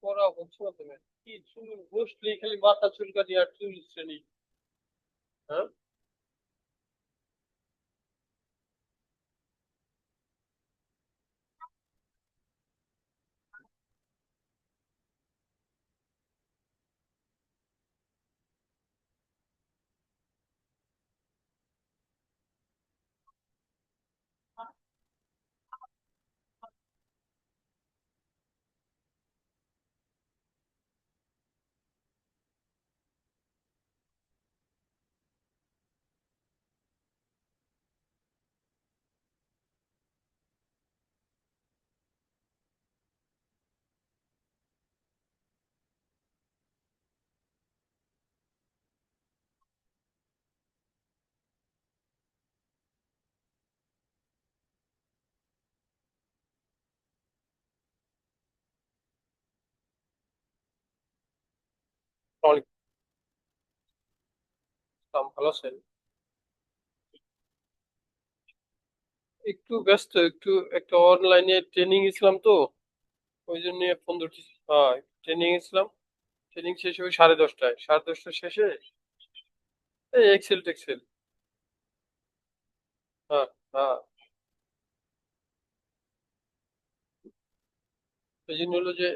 পড়া হচ্ছে না তুমি? কি চুল বসলি খালি মাথা চুলকানি আর চুল শ্রেণী, হ্যাঁ? ওয়ালাইকুম আসসালাম, ভালো আছেন? একটু ব্যস্ত, একটু একটা অনলাইনে ট্রেনিং ছিলাম তো, ওই জন্য ফোন ধরতেছি। হ্যাঁ, ট্রেনিং ছিলাম। ট্রেনিং শেষ হবে 10:30টায়, 10:30 শেষে এই এক্সেল টেক্সেল। হ্যাঁ, হ্যাঁ, এই জন্য হলো যে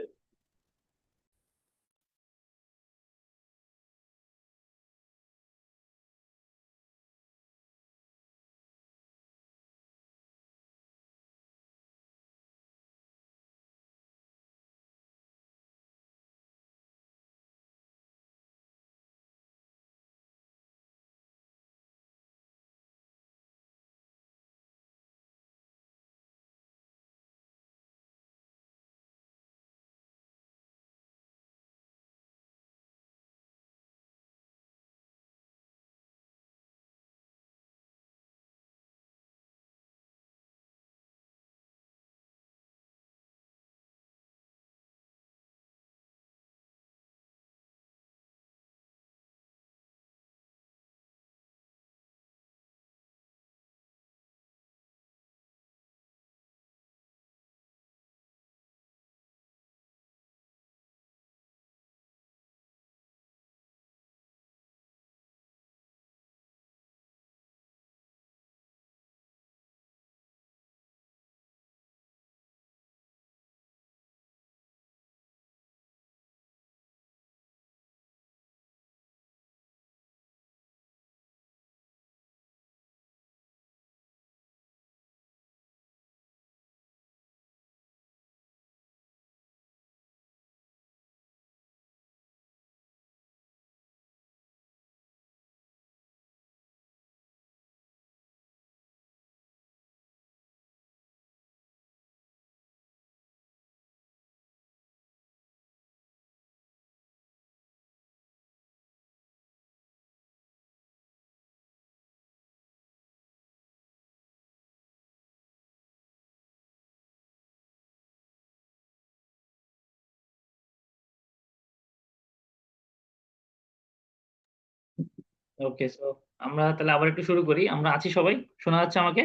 ওকে, সো আমরা তাহলে আবার একটু শুরু করি। আমরা আছি সবাই, শোনা যাচ্ছে আমাকে?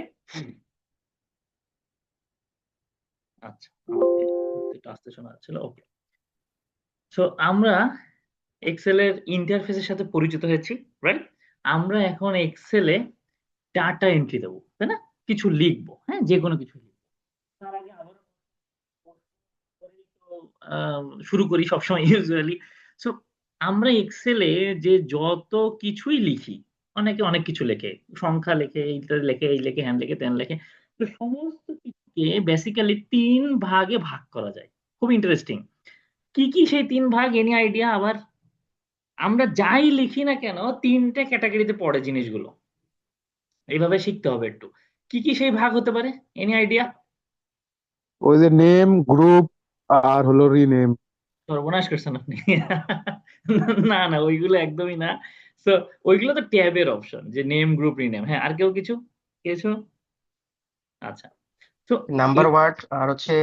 আচ্ছা, আমাকে একটু আস্তে শোনা যাচ্ছিল। ওকে, সো আমরা এক্সেলের ইন্টারফেসের সাথে পরিচিত হয়েছি, রাইট? আমরা এখন এক্সেলে ডাটা এন্ট্রি দেবো, তাই না? কিছু লিখবো, হ্যাঁ, যে কোনো কিছু লিখবো। তার আগে আবার শুরু করি সবসময় ইউজুয়ালি। সো আমরা এক্সেলে যে যত কিছুই লিখি, অনেকে অনেক কিছু লেখে, সংখ্যা লেখে, এইটা লেখে, এই লেখে, হ্যান লেখে, তেন লেখে। তো সমস্ত কিছুকে বেসিক্যালি 3 ভাগে ভাগ করা যায়। খুব ইন্টারেস্টিং। কি কি সেই 3 ভাগ, এনি আইডিয়া? আবার আমরা যাই লিখি না কেন 3টে ক্যাটাগরিতে পড়ে জিনিসগুলো, এইভাবে শিখতে হবে একটু। কি কি সেই ভাগ হতে পারে, এনি আইডিয়া? ওই যে নেম, গ্রুপ, আর হলো রিনেম। সর্বনাশ করছেন আপনি। না না, ওইগুলো একদমই না। তো ওইগুলো তো ট্যাবের অপশন, যে নেম, গ্রুপ, রিনেম। হ্যাঁ, আর কেউ কিছু কিছু? আচ্ছা, তো নাম্বার ওয়ার্ড আর হচ্ছে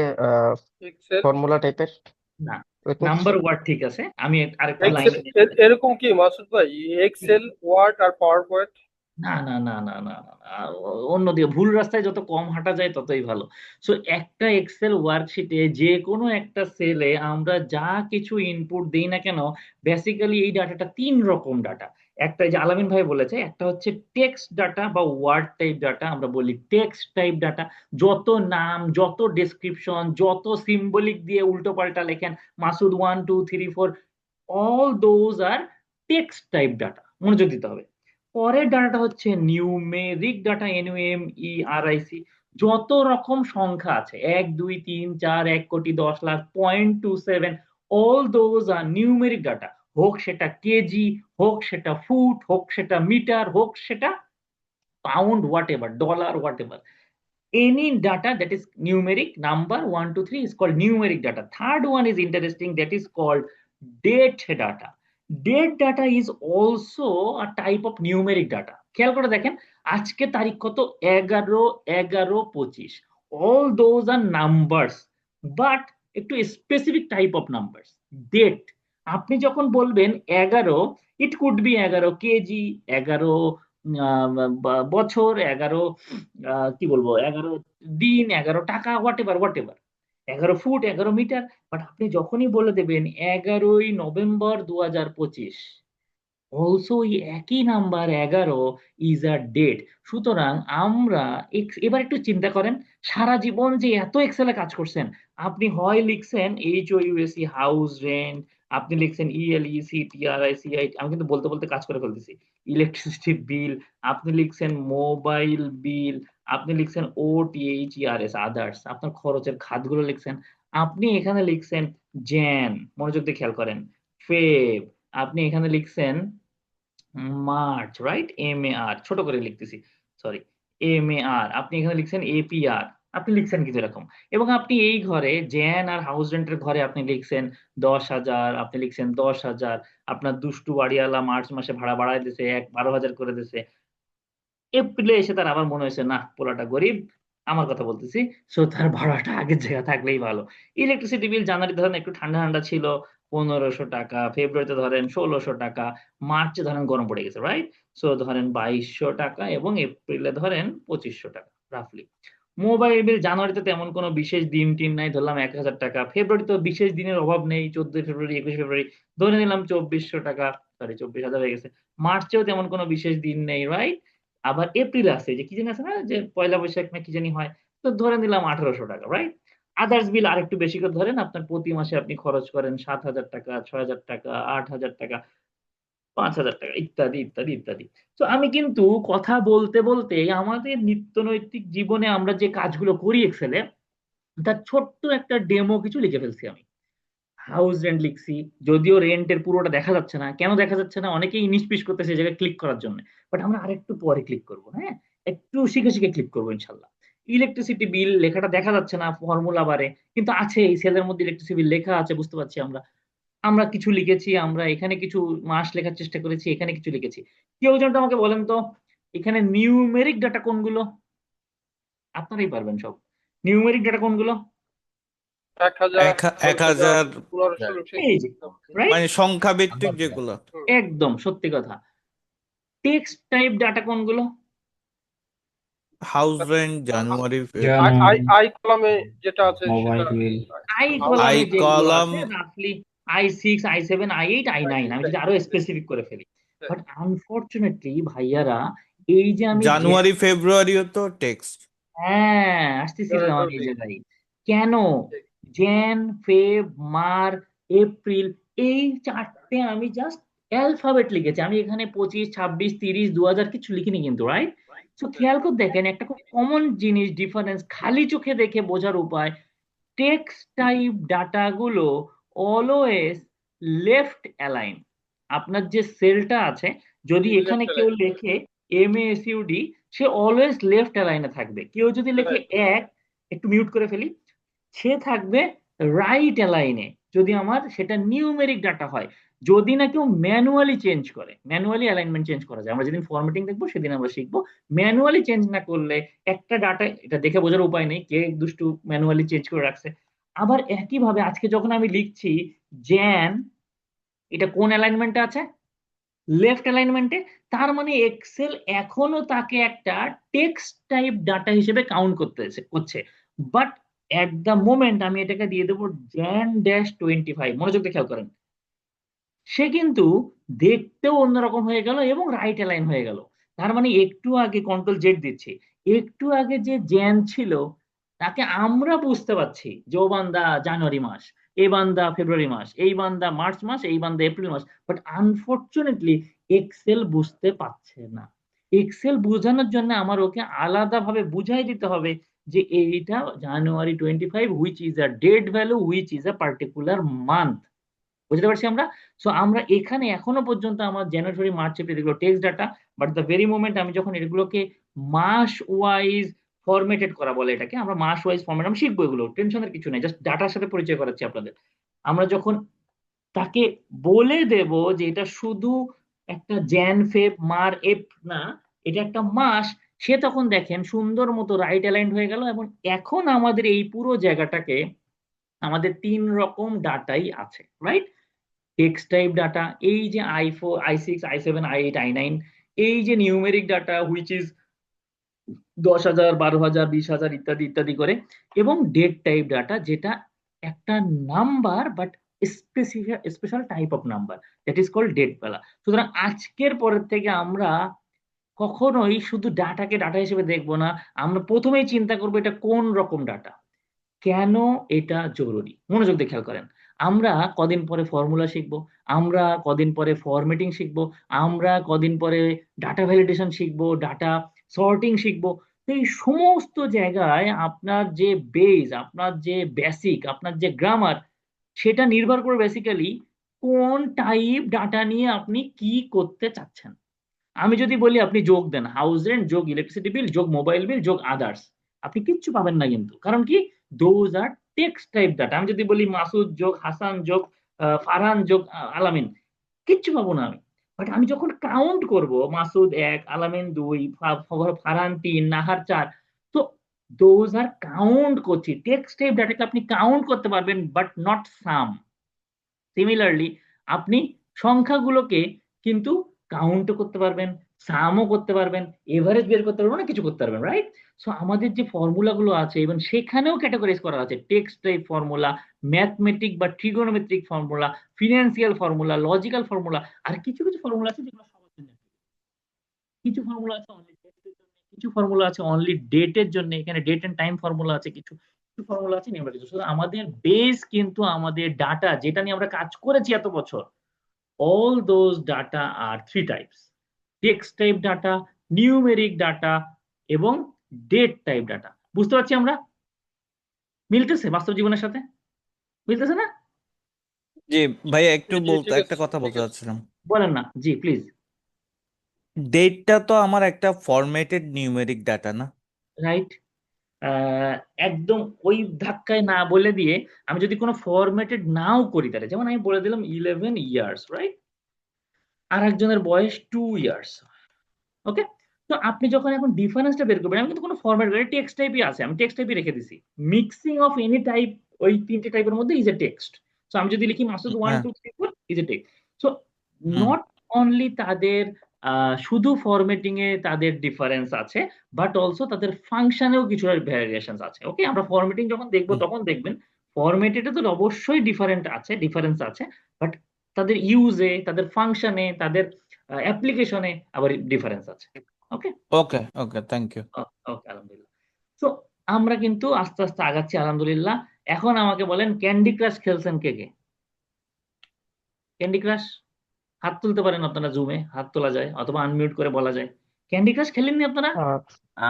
এক্সেল ফর্মুলা টাইপের না, এরকম কিছু। নাম্বার ওয়ার্ড ঠিক আছে, আমি আরেকটা লাইন। এক্সেল এরকম কি মাসুদ ভাই? এক্সেল, ওয়ার্ড আর পাওয়ার পয়েন্ট? না না না না না না না, অন্যদিকে ভুল রাস্তায় যত কম হাঁটা যায় ততই ভালো। সো একটা এক্সেল ওয়ার্কশিটে যে কোনো একটা সেলে আমরা যা কিছু ইনপুট দিই না কেন, বেসিক্যালি এই ডাটাটা 3 রকম ডাটা। একটা, এই যে আলামিন ভাই বলেছে, একটা হচ্ছে টেক্সট ডাটা বা ওয়ার্ড টাইপ ডাটা, আমরা বলি টেক্সট টাইপ ডাটা। যত নাম, যত ডেসক্রিপশন, যত সিম্বলিক দিয়ে উল্টো পাল্টা লেখেন, Masud 1 2 3 4, all those are text type data, মনোযোগ দিতে হবে। পরের ডাটাটা হচ্ছে নিউমেরিক ডাটা, NUMERIC। যত রকম সংখ্যা আছে, 1 2 3 4, 1 কোটি 10 lakh, 0.27, all those are numeric data. হোক সেটা কেজি, হোক সেটা ফুট, হোক সেটা মিটার, হোক সেটা pound, what ever, dollar, what ever, any data that is numeric, number 1 2 3 is called numeric data. Third one is interesting, that is called date data. Date data is also a type of numeric data. খেয়াল করে দেখেন, আজকে তারিখ কত? 11/11/25। all those are numbers, but একটু specific type of numbers. Date, আপনি যখন বলবেন 11, ইট কুড বি 11 কেজি, 11 বছর, 11 কি বলবো, 11 দিন, 11 টাকা, whatever whatever, 11 foot, 11 metre. But আপনি যখনই বলে দেবেন 11ই নভেম্বর 2025, অলসো এই একই নাম্বার 11 ইজ আ ডেট। সুতরাং আমরা এবার একটু চিন্তা করেন, সারা জীবন যে এত এক্সেলে কাজ করছেন, আপনি হয় লিখছেন HOUSE হাউস রেন্ট, আপনি লিখছেন ELECTRICIT, আমি কিন্তু বলতে বলতে কাজ করে ফেলতেছি, ইলেকট্রিসিটি বিল, আপনি লিখছেন মোবাইল বিল, আপনি লিখছেন OTHERS আদার্স, আপনার খরচের খাতগুলো লিখছেন। আপনি এখানে লিখছেন জ্যান, মনোযোগ দিয়ে খেয়াল করেন, ফেব, আপনি এখানে লিখছেন মার্চ, রাইট, MAR, ছোট করে লিখতেছি, সরি, MAR, আপনি এখানে লিখছেন APR, আপনি লিখছেন কিছু এরকম। এবং আপনি এই ঘরে জ্যান আর হাউস রেন্টের ঘরে আপনি লিখছেন 10,000, আপনি লিখছেন 10,000। আপনার দুষ্টু বাড়িওয়ালা মার্চ মাসে ভাড়া বাড়ায় দিছে, 12,000 করে দিছে। এপ্রিলে এসে তার আবার মনে হয়েছে, না পোলাটা গরিব, আমার কথা বলতেছি, সো তার ভাড়াটা আগের জায়গা থাকলেই ভালো। ইলেকট্রিসিটি বিল জানুয়ারি ধরেন একটু ঠান্ডা ঠান্ডা ছিল, 1500 টাকা, ফেব্রুয়ারিতে ধরেন 1600 টাকা, মার্চে ধরেন গরম পড়ে গেছে, রাইট? সো ধরেন 2200 টাকা, এবং এপ্রিলে ধরেন 2500 টাকা রাফলি। মোবাইল বিল জানুয়ারিতে তেমন কোনো বিশেষ দিন টিন নাই, ধরলাম 1000 টাকা। ফেব্রুয়ারিতে বিশেষ দিনের অভাব নেই, 14 ফেব্রুয়ারি, 21 ফেব্রুয়ারি, ধরে নিলাম 2400 টাকা, সরি 24,000 হয়ে গেছে। মার্চেও তেমন কোনো বিশেষ দিন নেই, রাইট? আবার এপ্রিল আছে, যে কি জানি আছে না, যে পয়লা বৈশাখ না কি জানি হয়, তো ধরে নিলাম 1800 টাকা, রাইট? আদার্স বিল আরেকটু বেশি করে ধরেন, আপনার প্রতি মাসে আপনি খরচ করেন 7,000 টাকা, 6,000 টাকা, 8,000 টাকা, 5,000 টাকা, ইত্যাদি ইত্যাদি ইত্যাদি। তো আমি কিন্তু কথা বলতে বলতে আমাদের নিত্যনৈতিক জীবনে আমরা যে কাজগুলো করি এক্সেলে, তার ছোট্ট একটা ডেমো কিছু লিখে ফেলছি আমি। হাউস রেন্ট লিখছি, যদিও রেন্টের পুরোটা দেখা যাচ্ছে না। কেন দেখা যাচ্ছে না? অনেকেই নিষ্পিস করতেছে এই জায়গায় ক্লিক করার জন্য, বাট আমরা আরেকটু পরে ক্লিক করব, হ্যাঁ, একটু শিখে শিখে ক্লিক করবো ইনশাল্লাহ। ইলেকট্রিসিটি বিল লেখাটা দেখা যাচ্ছে না ফর্মুলা বারে, কিন্তু আছে, এই সেলের মধ্যে ইলেকট্রিসিটি বিল লেখা আছে, বুঝতে পারছি আমরা। আমরা কিছু লিখেছি, আমরা এখানে কিছু মাস লেখার চেষ্টা করেছি, এখানে কিছু লিখেছি। কেউ যেন আমাকে বলেন তো, এখানে নিউমেরিক ডাটা কোনগুলো? আপনারাই পারবেন সব। নিউমেরিক ডাটা কোনগুলো? 1000, 1000, 1500, এই যে, রাইট, মানে সংখ্যা ভিত্তিক যেগুলো। একদম সত্যি কথা। টেক্সট টাইপ ডাটা কোনগুলো? হাউস রেন্ট, জানুয়ারি, যেমন আই কলামে যেটা আছে মোবাইল সেটা বিল, আই house কলামে আই rent, যেগুলো কলাম, আছে রাফলি I6, I7, I8, I9, আমি যদি আরো স্পেসিফিক করে ফেলি। বাট আনফরচুনেটলি ভাইয়ারা, এই যে আমি জানুয়ারি ফেব্রুয়ারিও তো টেক্সট। হ্যাঁ আসতেছিলাম আমি এই জায়গায়। কেন? জ্যান, ফেব, মার্চ, এপ্রিল, এই চারটে আমি জাস্ট অ্যালফাবেট লিখেছি। আমি এখানে 25, 26, 30, 2000 কিছু লিখিনি কিন্তু, রাইট? তো খেয়াল করে দেখেন একটা খুব কমন জিনিস, ডিফারেন্স খালি চোখে দেখে বোঝার উপায়। টেক্সট টাইপ ডাটাগুলো অলওয়েজ লেফট অ্যালাইন। আপনার যে সেলটা আছে, যদি এখানে কেউ লেখে MASUD, সে অলওয়েজ লেফট অ্যালাইনে থাকবে। কেউ যদি লেখে এক, একটু মিউট করে ফেলি, সে থাকবে রাইট অ্যালাইনে, যদি আমার সেটা নিউমেরিক ডাটা হয়। যদি না কেউ ম্যানুয়ালি চেঞ্জ করে, ম্যানুয়ালি অ্যালাইনমেন্ট চেঞ্জ করা যায়, আমরা যেদিন ফরম্যাটিং দেখবো সেদিন আমরা শিখবো। ম্যানুয়ালি চেঞ্জ না করলে একটা ডাটা, এটা দেখে বোঝার উপায় নেই কে দুষ্টু ম্যানুয়ালি চেঞ্জ করে রাখছে। আবার একইভাবে আজকে যখন আমি লিখছি জ্যান, এটা কোন অ্যালাইনমেন্টে আছে? লেফট অ্যালাইনমেন্টে। তার মানে এক্সেল এখনো তাকে একটা টেক্সট টাইপ ডাটা হিসেবে কাউন্ট করছে। বাট এট দ্য মোমেন্ট আমি এটাকে দিয়ে দেবো jan-25, মনোযোগ দিয়ে খেয়াল করেন, সে কিন্তু দেখতেও অন্যরকম হয়ে গেল এবং রাইট অ্যালাইন হয়ে গেল। তার মানে একটু আগে কন্ট্রোল জেড দিচ্ছি, একটু আগে যে জ্যান ছিল তাকে আমরা বুঝতে পারছি যে ও বান্দা জানুয়ারি মাস, এই বান্দা ফেব্রুয়ারি মাস, এই বান্দা মার্চ মাস, এই বান্দা এপ্রিল মাস। বাট আনফরচুনেটলি এক্সেল বুঝতে পারছে না। এক্সেল বোঝানোর জন্য আমার ওকে আলাদাভাবে বুঝাই দিতে হবে যে এইটা January 25, which is a date value, which is a particular month. বুঝতে পারছি আমরা? সো আমরা এখানে এখনো পর্যন্ত আমার জানুয়ারি, মার্চ, এপ্রিল এগুলো text data. But the very moment আমি যখন এগুলোকে মাস ওয়াইজ ফরম্যাটেড করা বলে এটাকে, আমরা মাস ওয়াইজ ফরম্যাট আমি শিখবো, এগুলো টেনশনের কিছু নেই, জাস্ট ডাটার সাথে পরিচয় করাচ্ছি আপনাদের। আমরা যখন তাকে বলে দেব যে এটা শুধু একটা জ্যান, ফেব, মার, এপ না, এটা একটা মাস, সে তখন দেখেন সুন্দর মতো রাইট অ্যালাইন্ড হয়ে গেল। এবং এখন আমাদের এই পুরো জায়গাটাকে আমাদের 3 রকম ডাটাই আছে, রাইট? টেক্সট টাইপ ডাটা, এই যে I4, I6, I7, I8, I9, এই যে নিউমেরিক ডাটা হুইচ ইজ 10,000, 12,000, 20,000 ইত্যাদি ইত্যাদি করে, এবং ডেট টাইপ ডাটা যেটা একটা number but special type of number, that is called date বেলা। সুতরাং আজকের পরের থেকে আমরা কখনোই শুধু ডাটাকে ডাটা হিসেবে দেখবো না, আমরা প্রথমেই চিন্তা করবো এটা কোন রকম ডাটা, কেন এটা জরুরি। মনোযোগ দিয়ে খেয়াল করেন, আমরা কদিন পরে ফর্মুলা শিখবো, আমরা কদিন পরে ফরম্যাটিং শিখবো, আমরা কদিন পরে ডাটা ভ্যালিডেশন শিখবো, ডাটা সর্টিং শিখবো। তো এই সমস্ত জায়গায় আপনার যে বেস, আপনার যে বেসিক, আপনার যে গ্রামার, সেটা নির্ভর করে বেসিক্যালি কোন টাইপ ডাটা নিয়ে আপনি কি করতে চাচ্ছেন। আমি যদি বলি আপনি যোগ দেন, হাউস রেন্ট যোগ ইলেকট্রিসিটি বিল যোগ মোবাইল বিল যোগ আদার্স, আপনি কিচ্ছু পাবেন না কিন্তু। কারণ কি? Those are text type data. আমি যদি বলি মাসুদ যোগ হাসান যোগ ফারহান যোগ আলামিন, কিচ্ছু পাবো না আমি। বাট আমি যখন কাউন্ট করব, মাসুদ 1, আলামিন 2, ফারহান 3, নাহার 4, তো দোজ আর কাউন্ট করছি। টেক্সট টাইপ ডাটাকে আপনি কাউন্ট করতে পারবেন বাট নট সাম। সিমিলারলি আপনি সংখ্যাগুলোকে কিন্তু কাউন্টও করতে পারবেন, সামও করতে পারবেন, এভারেজ বের করতে পারবেন, না কিছু করতে পারবেন, রাইট? সো আমাদের যে ফর্মুলাগুলো আছে এবং সেখানেও ক্যাটাগরাইজ করা আছে টেক্সট টাইপ ফর্মুলা, ম্যাথমেটিক বা trigonometric formula, financial formula, logical formula, আর কিছু কিছু ফর্মুলা আছে যেগুলো সবার জন্য। কিছু ফর্মুলা আছে অনলি টেক্সটের জন্য, কিছু ফর্মুলা আছে অনলি ডেটের জন্য, এখানে ডেট এন্ড টাইম ফর্মুলা আছে, কিছু কিছু ফর্মুলা আছে নিউমেরিক। আমাদের বেস কিন্তু আমাদের ডাটা যেটা নিয়ে আমরা কাজ করেছি এত বছর, all those data are 3 types: text type data, numeric data এবং date type data। বুঝতে পারছি আমরা? মিলতেছে বাস্তব জীবনের সাথে? মিলতেছে না? জি ভাই, একটু জি, জি, বলতে, ঠিক একটা আছে, কথা ঠিক বলতে আছে। চাচ্ছিলাম। বলেন না, জি প্লিজ। ডেটটা তো আমার একটা ফরম্যাটেড নিউমেরিক ডাটা না? রাইট। একদম ওই ধাক্কায় না বলে দিয়ে আমি যদি কোনো ফরম্যাটেড নাও করি, তাহলে যেমন আমি বলে দিলাম 11 ইয়ার্স, রাইট? আর একজনের বয়স 2 ইয়ার্স, ওকে? তো আপনি যখন এখন ডিফারেন্সটা বের করবেন, আমি কিন্তু কোনো ফরম্যাট করে টেক্সট টাইপই আছে, আমি টেক্সট টাইপই রেখে দিছি। মিক্সিং অফ এনি টাইপ, ওই 3টে টাইপের মধ্যে ইজ এ টেক্সট। সো আমি যদি লিখি মাসুদ 1, হ্যাঁ। 2, 3, 4 is a text. So hmm. Not only তাদের শুধু ফরম্যাটিং এ তাদের ডিফারেন্স আছে, বাট অলসো তাদের ফাংশনেও কিছু ভ্যারিয়েশন আছে। ওকে, আমরা ফরম্যাটিং যখন দেখবো তখন দেখবেন ফরম্যাটেডে তো অবশ্যই ডিফারেন্স আছে, বাট তাদের ইউজে, তাদের ফাংশনে, তাদের অ্যাপ্লিকেশনে আবার ডিফারেন্স আছে। ওকে ওকে ওকে, থ্যাংক ইউ। ওকে, আলহামদুলিল্লাহ। তো আমরা কিন্তু আস্তে আস্তে আগাচ্ছি আলহামদুলিল্লাহ। এখন আমাকে বলেন, ক্যান্ডি ক্রাশ খেলছেন কে কে? ক্যান্ডি ক্রাশ হাত তুলতে পারেন আপনারা, জুমে হাত তোলা যায় অথবা আনমিউট করে বলা যায়। ক্যান্ডি ক্রাশ খেলেননি আপনারা? আহ,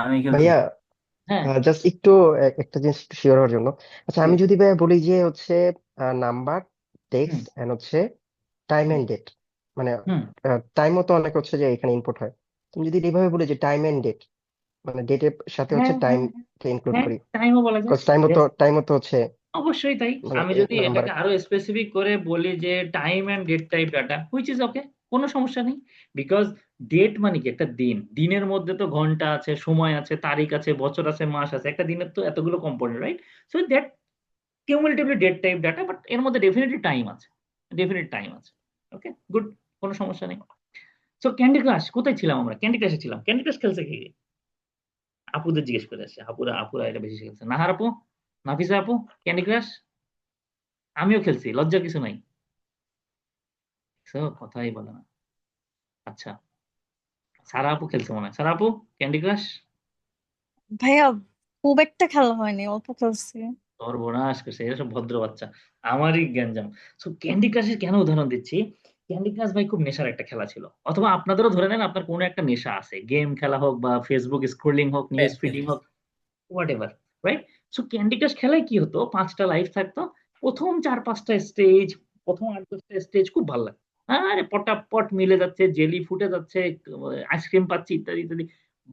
আমি খেলছি। ভাইয়া হ্যাঁ জাস্ট একটু একটা জিনিস একটু শিওর হওয়ার জন্য, আচ্ছা আমি জি। যদি ভাইয়া বলি যে হচ্ছে নাম্বার, হুম টেক্সট এন্ড হচ্ছে টাইম হুম এন্ড ডেট, মানে হুম টাইমও তো অনেক হচ্ছে যে এখানে ইনপুট হয়। তুমি যদি এইভাবে বলি যে টাইম এন্ড ডেট, মানে ডেটের সাথে হচ্ছে হ্যাঁ হ্যাঁ টাইমকে ইনক্লুড হ্যাঁ, করি, টাইমও বলা যায়। বিকজ টাইমও তো হচ্ছে অবশ্যই তাই। মানে আমি যদি নাম্বার। এটাকে আরো স্পেসিফিক করে বলি যে time and date type data, which is okay, কোনো সমস্যা নেই। বিকজ ডেট মানে কি? একটা দিন, দিনের মধ্যে তো ঘন্টা আছে, সময় আছে, তারিখ আছে, বছর আছে, মাস আছে, একটা দিনের তো এতগুলো component, right? So that cumulatively date type data, but এর মধ্যে ডেফিনেটলি টাইম আছে, ডেফিনেট টাইম আছে। ওকে, গুড, কোনো সমস্যা নেই। সো ক্যান্ডি ক্রাশ কোথায় ছিলাম আমরা? ক্যান্ডি ক্রাশে ছিলাম। ক্যান্ডি ক্রাশ খেলছে কি? আপুদের জিজ্ঞেস করে আসছে, আপুরা আপুরা এটা বেশি খেলছে। নাহার আপু, নাফিসা আপু, ক্যান্ডি ক্রাশ? আমিও খেলছি, লজ্জার কিছু নাই। So, কথাই বলে না। আচ্ছা, সারা আপু খেলছে মনে হয়। সারা আপু, ক্যান্ডি ক্রাশ? ভাইয়া খুব একটা খেলা হয়নি, অল্প খেলছি। সর্বনাশ করছে, এরা সব ভদ্র বাচ্চা, আমারই গ্যাঞ্জাম। সো ক্যান্ডি ক্রাশের কেন উদাহরণ দিচ্ছি? ক্যান্ডি ক্রাশ ভাই খুব নেশার একটা খেলা ছিল, অথবা আপনাদেরও ধরে নেন আপনার কোনো একটা নেশা আছে, গেম খেলা হোক বা ফেসবুক স্ক্রলিং হোক, নিউজ ফিডিং হোক, whatever, right? So Candy Crush খেলায় কি হতো, 5টা লাইফ থাকতো, প্রথম 4-5টা স্টেজ, প্রথম 8-10টা স্টেজ খুব ভালো লাগে, আরে পটাপট মিলে যাচ্ছে, জেলি ফুটে যাচ্ছে, আইসক্রিম পাচ্ছি, ইত্যাদি ইত্যাদি।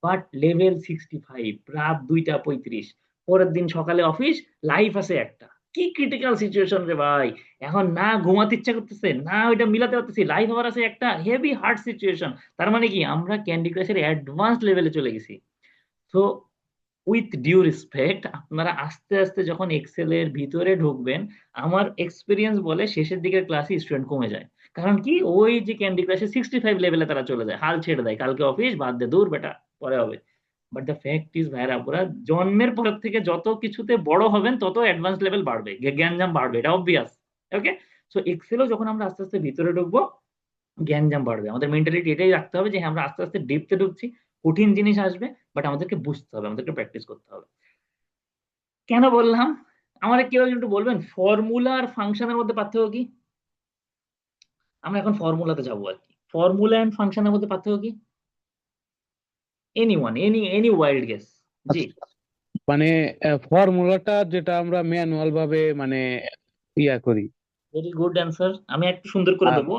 বাট লেভেল 65, রাত 2টা 35, পরের দিন সকালে অফিস, লাইফ আছে একটা, কি ক্রিটিক্যাল সিচুয়েশন রে ভাই! এখন না ঘুমাতে ইচ্ছা করতেছে, না ওইটা মিলাতে পারতেছি, লাইফ আবার আছে একটা, হেভি হার্ড সিচুয়েশন। তার মানে কি, আমরা ক্যান্ডি ক্রাশের অ্যাডভান্স লেভেলে চলে গেছি। তো উইথ ডিউ রেসপেক্ট, আপনারা আস্তে আস্তে যখন এক্সেল এর ভিতরে ঢুকবেন, আমার এক্সপিরিয়েন্স বলে শেষের দিকের ক্লাসে স্টুডেন্ট কমে যায়। কারণ কি, ওই যে ক্যান্ডি ক্রাশে 65 লেভেলে তারা চলে যায়, হাল ছেড়ে দেয়, কালকে অফিস, বাদ দে, দূর বেটা, পরে হবে। বাট দ্য ফ্যাক্ট ইজ ভাইরা, পুরা জন্মের পর থেকে যত কিছুতে বড় হবেন তত অ্যাডভান্স লেভেল বাড়বে, জ্ঞানজাম বাড়বে, এটা অবভিয়াস। ওকে, সো এক্সেলও যখন আমরা আস্তে আস্তে ভিতরে ঢুকবো, জ্ঞানজাম বাড়বে। আমাদের মেন্টালিটি এটাই রাখতে হবে যে হ্যাঁ, আমরা আস্তে আস্তে ডিপতে ঢুকছি, কঠিন জিনিস আসবে, বাট আমাদেরকে বুঝতে হবে, আমাদেরকে প্র্যাকটিস করতে হবে। কেন বললাম? আমার কেউ একটু বলবেন ফর্মুলা আর ফাংশনের মধ্যে পার্থক্য কি? আমরা এখন ফর্মুলাতে যাবো আর কি। ফর্মুলা এন্ড ফাংশনের মধ্যে পার্থক্য কি? Anyone, any wild guess? জি, মানে ফর্মুলাটা যেটা আমরা ম্যানুয়াল ভাবে মানে ইয়া করি, ভেরি গুড অ্যান্সার, আমি একটু সুন্দর করে আর দেবো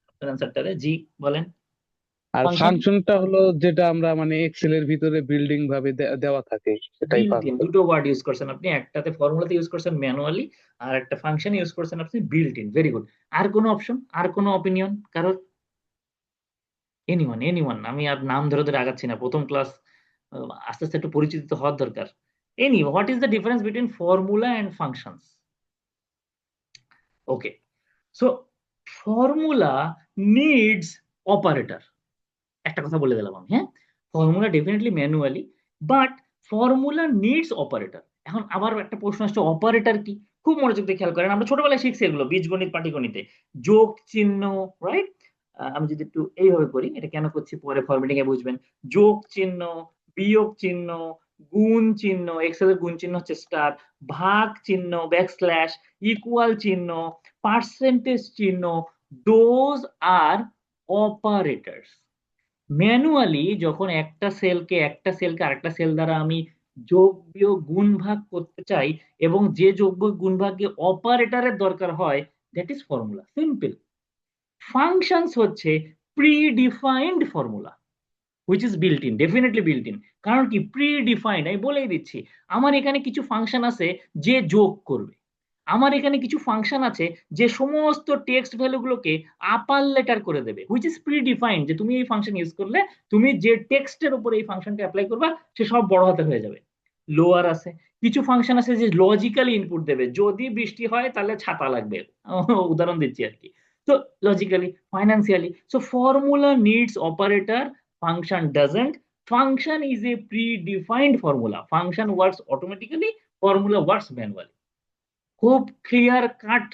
আপনার অ্যান্সারটারে। জি, বলেন। আর ফাংশন, ফাংশনটা হলো যেটা আমরা মানে এক্সেল এর ভিতরে বিল্ডিং ভাবে দেওয়া থাকে, সেটাই বিল্ট ইন, পার্থক্য। দুটো ওয়ার্ড ইউজ করছেন আপনি, একটাতে ফর্মুলাতে ইউজ করছেন ম্যানুয়ালি, আর একটা ফাংশন ইউজ করছেন আপনি বিল্ট ইন। Very good. আর কোনো অপশন, আর কোনো অপিনিয়ন কারোর? এনিওয়ান, আমি আর নাম ধরে ধরে আগাচ্ছি না, প্রথম ক্লাস, আস্তে আস্তে একটু পরিচিত তো হওয়ার দরকার। What is the difference between formula and functions? Okay, so formula needs operator, একটা কথা বলে দিলাম আমি, হ্যাঁ? Formula definitely manually, but formula needs operator. এখন আবার একটা প্রশ্ন আসছে, অপারেটর কি? খুব মনোযোগ দিয়ে খেয়াল করেন, আমরা ছোটবেলায় শিখছি এগুলো, বীজগণিত, পাটিগণিতে, যোগ চিহ্ন, রাইট? আমি যদি একটু এইভাবে করি, এটা কেন করছি পরে ফরম্যাটিং এ বুঝবেন। যোগ চিহ্ন, বিয়োগ চিহ্ন, গুণ চিহ্ন, এক্সেল এর গুণ চিহ্ন হচ্ছে স্টার, ভাগ চিহ্ন ব্যাকস্ল্যাশ, ইকুয়াল চিহ্ন, পার্সেন্টেজ চিহ্ন, দোজ আর অপারেটরস। ম্যানুয়ালি যখন একটা সেলকে আরেকটা সেল দ্বারা আমি যোগ বিয়োগ গুণ ভাগ করতে চাই, এবং যে যোগ বিয়োগ গুণ ভাগে অপারেটরের দরকার হয়, that is formula, simple. Functions হচ্ছে predefined formula, which is built in, definitely built in. কারণ কি, প্রি ডিফাইন্ড, আমি বলেই দিচ্ছি, আমার এখানে কিছু ফাংশন আছে যে যোগ করবে, আমার এখানে কিছু ফাংশন আছে যে সমস্ত টেক্সট ভ্যালুগুলোকে আপার লেটার করে দেবে, হুইচ ইজ প্রি ডিফাইন্ড, যে তুমি এই ফাংশন ইউজ করলে তুমি যে টেক্সটের উপর এই ফাংশনটা অ্যাপ্লাই করবা সে সব বড় হাতে হয়ে যাবে। লোয়ার আছে, কিছু ফাংশন আছে যে লজিক্যালি ইনপুট দেবে, যদি বৃষ্টি হয় তাহলে ছাতা লাগবে, উদাহরণ দিচ্ছি আর কি। So logically, financially, so formula needs operator, function doesn't. Function is a predefined formula. Function works automatically, formula works manually. খুব ক্লিয়ার কাট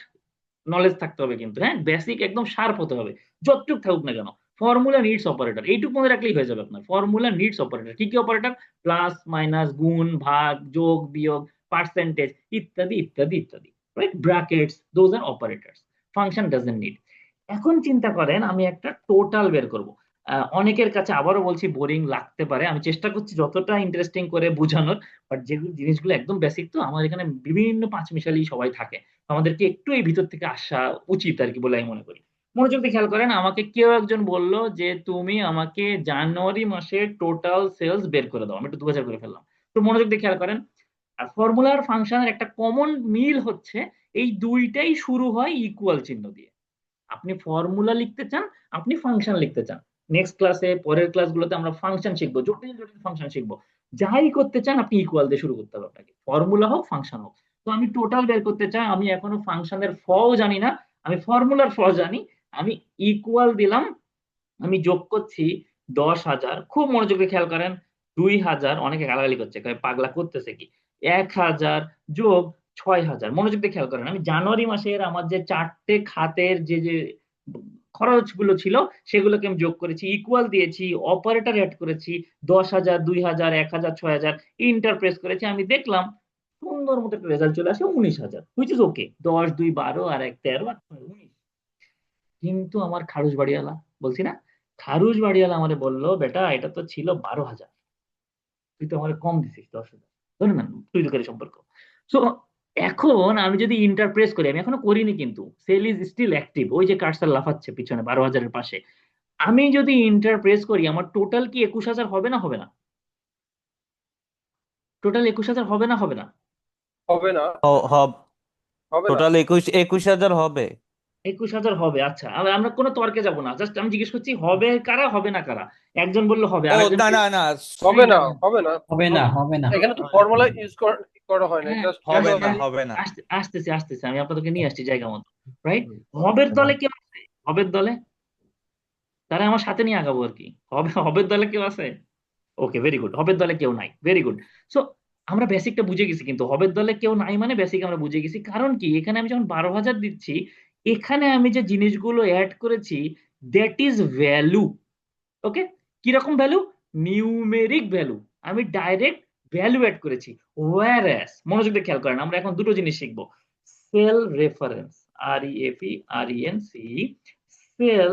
নলেজ থাকতে হবে কিন্তু, হ্যাঁ, বেসিক একদম শার্প হতে হবে যতটুক থাকুক না কেন। ফর্মুলা নিডস অপারেটর এইটুকু মনে রাখলেই হয়ে যাবে আপনার। ফর্মুলা নিডস অপারেটর, কি কি অপারেটর? প্লাস মাইনাস, গুণ ভাগ, যোগ বিয়োগ, পার্সেন্টেজ ইত্যাদি ইত্যাদি ইত্যাদি, right? Brackets, those are operators. Function doesn't need. এখন চিন্তা করেন আমি একটা টোটাল বের করব। অনেকের কাছে আবারও বলছি বোরিং লাগতে পারে, আমি চেষ্টা করছি যতটা ইন্টারেস্টিং করে বোঝানোর, বাট যেগুলো জিনিসগুলো একদম বেসিক, তো আমার এখানে বিভিন্ন পাঁচমিশালি সবাই থাকে, আমাদেরকে একটু এই ভিতর থেকে আসা উচিত আর কি বলে আমি মনে করি। মনোযোগ দিয়ে খেয়াল করেন, আমাকে কেউ একজন বলল যে তুমি আমাকে জানুয়ারি মাসের টোটাল সেলস বের করে দাও, আমি একটু 2000 করে ফেললাম। তো মনোযোগ দিয়ে খেয়াল করেন, আর ফর্মুলার ফাংশনের একটা কমন মিল হচ্ছে এই দুইটাই শুরু হয় ইকুয়াল চিহ্ন দিয়ে। আপনি ফর্মুলা লিখতে চান, আপনি ফাংশন লিখতে চান, নেক্সট ক্লাসে পরের ক্লাসগুলোতে আমরা ফাংশন শিখবো, জটিল জটিল ফাংশন শিখবো। যাই করতে চান আপনি ইকুয়াল দিয়ে শুরু করতে হবে আপনাকে, ফর্মুলা হোক ফাংশন হোক। তো আমি টোটাল বের করতে চাই, আমি এখনো ফাংশনের ফও জানি না, আমি ফর্মুলার ফ জানি। আমি ইকুয়াল দিলাম, আমি যোগ করছি 10,000, খুব মনোযোগ দিয়ে খেয়াল করেন, 2,000, অনেকে গালাগালি করছে কয় পাগলা করতেছে কি, 1,000 যোগ 6,000। মনোযোগ দিয়ে খেয়াল করেন, আমি জানুয়ারি মাসের আমার যে 4টে খাতের যে যে খরচগুলো ছিল সেগুলোকে আমি যোগ করেছি, ইকুয়াল দিয়েছি, অপারেটর অ্যাড করেছি, 10,000, 2,000, 1,000, 6,000 ইন্টার প্রেস করেছি, আমি দেখলাম সুন্দর মতো একটা রেজাল্ট চলে আসে 19,000, হুইচ ইজ ওকে। 10, 2, 12 আর 1, 13 আর 19। কিন্তু আমার খারুশ বাড়িওয়ালা, বলছি না, খারুশ বাড়িওয়ালা আমারে বললো বেটা এটা তো ছিল 12,000, তুই তো আমার কম দিছিস 10,000, ধরে না তৈরিকারী সম্পর্ক। সো এখন আমি যদি ইন্টারপ্রেস করি, আমি এখনো করিনি কিন্তু সেল ইজ স্টিল অ্যাক্টিভ, ওই যে কার্সার লাফাচ্ছে পিছনে 12,000-এর পাশে, আমি যদি ইন্টারপ্রেস করি আমার টোটাল কি 21,000 হবে না হবে না? টোটাল 21,000 হবে না হবে না? হবে না, হবে না। টোটাল 21,000 হবে। 21,000 হবে। আচ্ছা, আমরা কোনো তর্কে যাব না, জাস্ট আমি জিজ্ঞেস করছি হবে কারা হবে না কারা। একজন বললো হবে, ও আরেকজন না না না, হবে না, হবে না, হবে না, হবে না। এখানে তো ফর্মুলা ইউজ করা হয় না, হ্যাঁ, জাস্ট হবে না, আসতে- হবে না। আসতেছি আসতেছি, আমি আপনাদেরকে নিয়ে আসছি জায়গা মতো, রাইট? হবের দলে কেউ আছে? হবের দলে তারা আমার সাথে নিয়ে আগাবো আর কি। হবের দলে কেউ আছে? ওকে, ভেরি গুড। হবের দলে কেউ নাই, ভেরি গুড। সো আমরা বেসিকটা বুঝে গেছি, কিন্তু হবের দলে কেউ নাই মানে বেসিক আমরা বুঝে গেছি। কারণ কি, এখানে আমি যখন 12,000 দিচ্ছি, এখানে আমি যে জিনিসগুলো অ্যাড করেছি দ্যাট ইজ ভ্যালু। ওকে, কিরকম ভ্যালু? Numeric value. আমি ডাইরেক্ট ভ্যালু অ্যাড করেছি। ওয়্যারএস, মনোযোগ দিয়ে খেয়াল করেন, আমরা এখন দুটো জিনিস শিখবো, cell reference, REFERENC, cell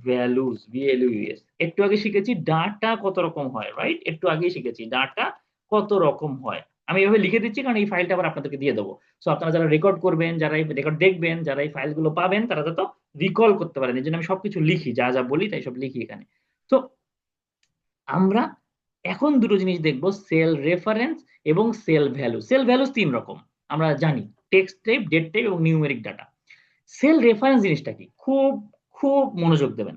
values, VLUES। একটু আগে শিখেছি ডাটা কত রকম হয়, রাইট? একটু আগে শিখেছি ডাটা কত রকম হয়। আমি এভাবে লিখে দিচ্ছি কারণ এই ফাইলটা আবার আপনাদেরকে দিয়ে দেবো। সো আপনারা যারা রেকর্ড করবেন, যারা এই রেকর্ড দেখবেন, যারা এই ফাইলগুলো পাবেন, তারা তো রিকল করতে পারেন। এই জন্য আমি সবকিছু লিখি, যা যা বলি তাই সব লিখি এখানে। তো আমরা এখন দুটো জিনিস দেখবো, সেল রেফারেন্স এবং সেল ভ্যালু। সেল ভ্যালুস 3 রকম আমরা জানি, টেক্সট টাইপ, ডেট টাইপ এবং নিউমেরিক ডাটা। সেল রেফারেন্স জিনিসটা কি, খুব খুব মনোযোগ দেবেন।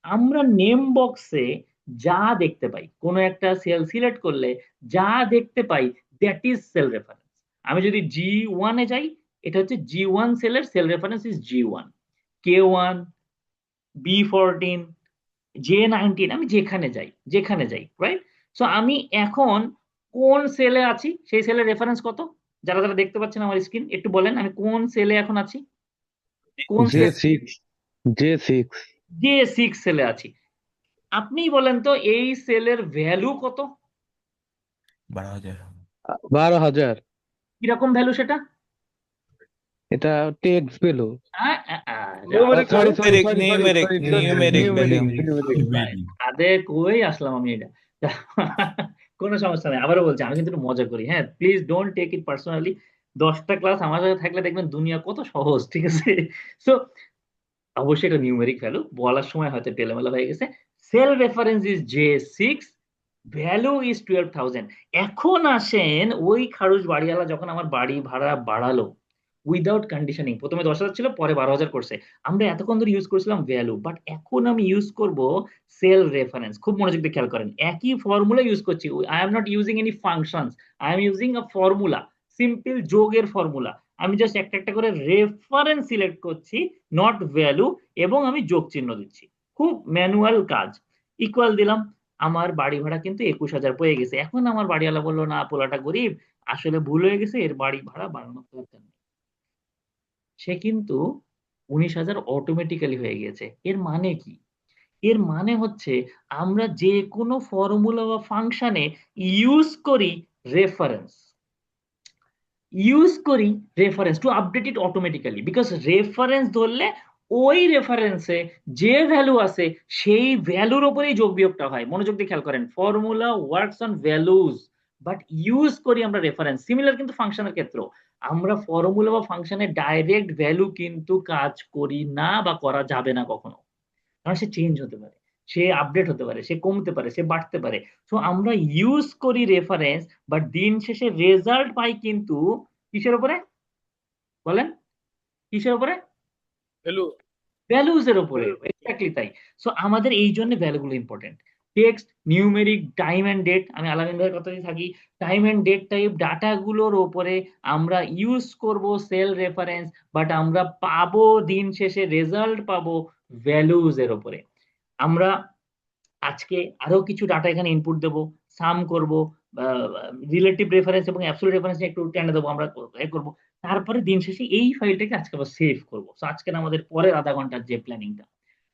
আমরা নেম বক্সে যা দেখতে পাই, কোনো একটা সেল সিলেক্ট করলে যা দেখতে পাই দ্যাট ইজ সেল রেফারেন্স। আমি যদি G1 এ যাই, এটা হচ্ছে G1 সেলের cell reference is G1, K1, B14, J19, আমি যেখানে যাই, রাইট? সো আমি এখন কোন সেলে আছি, সেই সেলের রেফারেন্স কত? যারা যারা দেখতে পাচ্ছেন আমার স্ক্রিন, একটু বলেন আমি কোন সেলে এখন আছি, কোন J6 J6 J6 সেলে আছি। আপনি বলেন তো এই সেলের ভ্যালু কত? 12,000। কিরকম ভ্যালু সেটা? এটা text value. Numeric sorry numeric value. আদে কই আসলাম আমি এটা। কোনো সমস্যা নেই, আবারও বলছি আমি কিন্তু একটু মজা করি, হ্যাঁ, please don't take it personally. 10টা ক্লাস আমার সাথে থাকলে দেখবেন দুনিয়া কত সহজ, ঠিক আছে? সো অবশ্যই এটা নিউমেরিক ভ্যালু, বলার সময় হয়তো টেলেমেলা হয়ে গেছে। Cell reference is J6, value is 12,000। এখন আসেন, ওই খারুশ বাড়িওয়ালা যখন আমার বাড়ি ভাড়া বাড়ালো উইদাউট কন্ডিশনিং, প্রথমে 10,000 ছিল, পরে 12,000 করছে, আমরা এতক্ষণ ধরে ইউজ করছিলাম ভ্যালু, বাট এখন আমি ইউজ করব সেল রেফারেন্স। খুব মনোযোগ দিয়ে খেয়াল করেন, একই ফর্মুলা ইউজ করছি, I am not using any functions, I am using a formula, simple যোগের ফর্মুলা। আমি জাস্ট একটা একটা করে রেফারেন্স সিলেক্ট করছি, নট ভ্যালু, এবং আমি যোগ চিহ্ন দিচ্ছি। খুব ম্যানুয়াল কাজ। ইকুয়াল দিলাম, আমার বাড়ি ভাড়া কিন্তু 21,000 পড়ে গেছে। এখন আমার বাড়িওয়ালা বললো না পোলাটা গরিব, আসলে ভুল হয়ে গেছে, এর বাড়ি ভাড়া বাড়ানোর দরকার নেই। সে কিন্তু 19,000 অটোমেটিক্যালি হয়ে গেছে। এর মানে কি? এর মানে হচ্ছে আমরা যে কোনো ফর্মুলা বা ফাংশনে ইউজ করি reference, to update it automatically, because reference ধরলে ওই রেফারেন্সে যে ভ্যালু আছে সেই ভ্যালুর উপরেই যোগ বিয়োগটা হয়। মনোযোগ দিয়ে খেয়াল করেন, formula works on values, but use করি আমরা রেফারেন্স। সিমিলার কিন্তু ফাংশনের ক্ষেত্রেও আমরা ফর্মুলা বা ফাংশনে ডাইরেক্ট ভ্যালু কিন্তু কাজ করি না, বা করা যাবে না কখনো, কারণ সে চেঞ্জ হতে পারে, সে আপডেট হতে পারে, সে কমতে পারে, সে বাড়তে পারে। তো আমরা ইউজ করি রেফারেন্স, বাট দিন শেষে রেজাল্ট পাই কিন্তু কিসের উপরে বলেন? কিসের উপরে? ভ্যালু। ভ্যালুজ এর উপরে। এক্স্যাক্টলি তাই। সো আমাদের এই জন্য ভ্যালুগুলো important. Text, numeric, time and date, আমি আলামিন ভাইয়ের কথাই থাকি, টাইম এন্ড ডেট টাইপ ডাটাগুলোর উপরে আমরা ইউজ করব সেল রেফারেন্স, বাট আমরা পাবো দিন শেষে রেজাল্ট পাবো ভ্যালুজ এর উপরে। আমরা আজকে আরো কিছু ডাটা এখানে ইনপুট দেবো, সাম করব, রিলেটিভ রেফারেন্স এবং অ্যাবসলিউট রেফারেন্স একটু টেনে দেবো, আমরা করবো। তারপরে দিন শেষে এই ফাইলটাকে আজকে আবার সেভ করবো। তো আজকে আমাদের পরের আধা ঘন্টার যে প্ল্যানিংটা,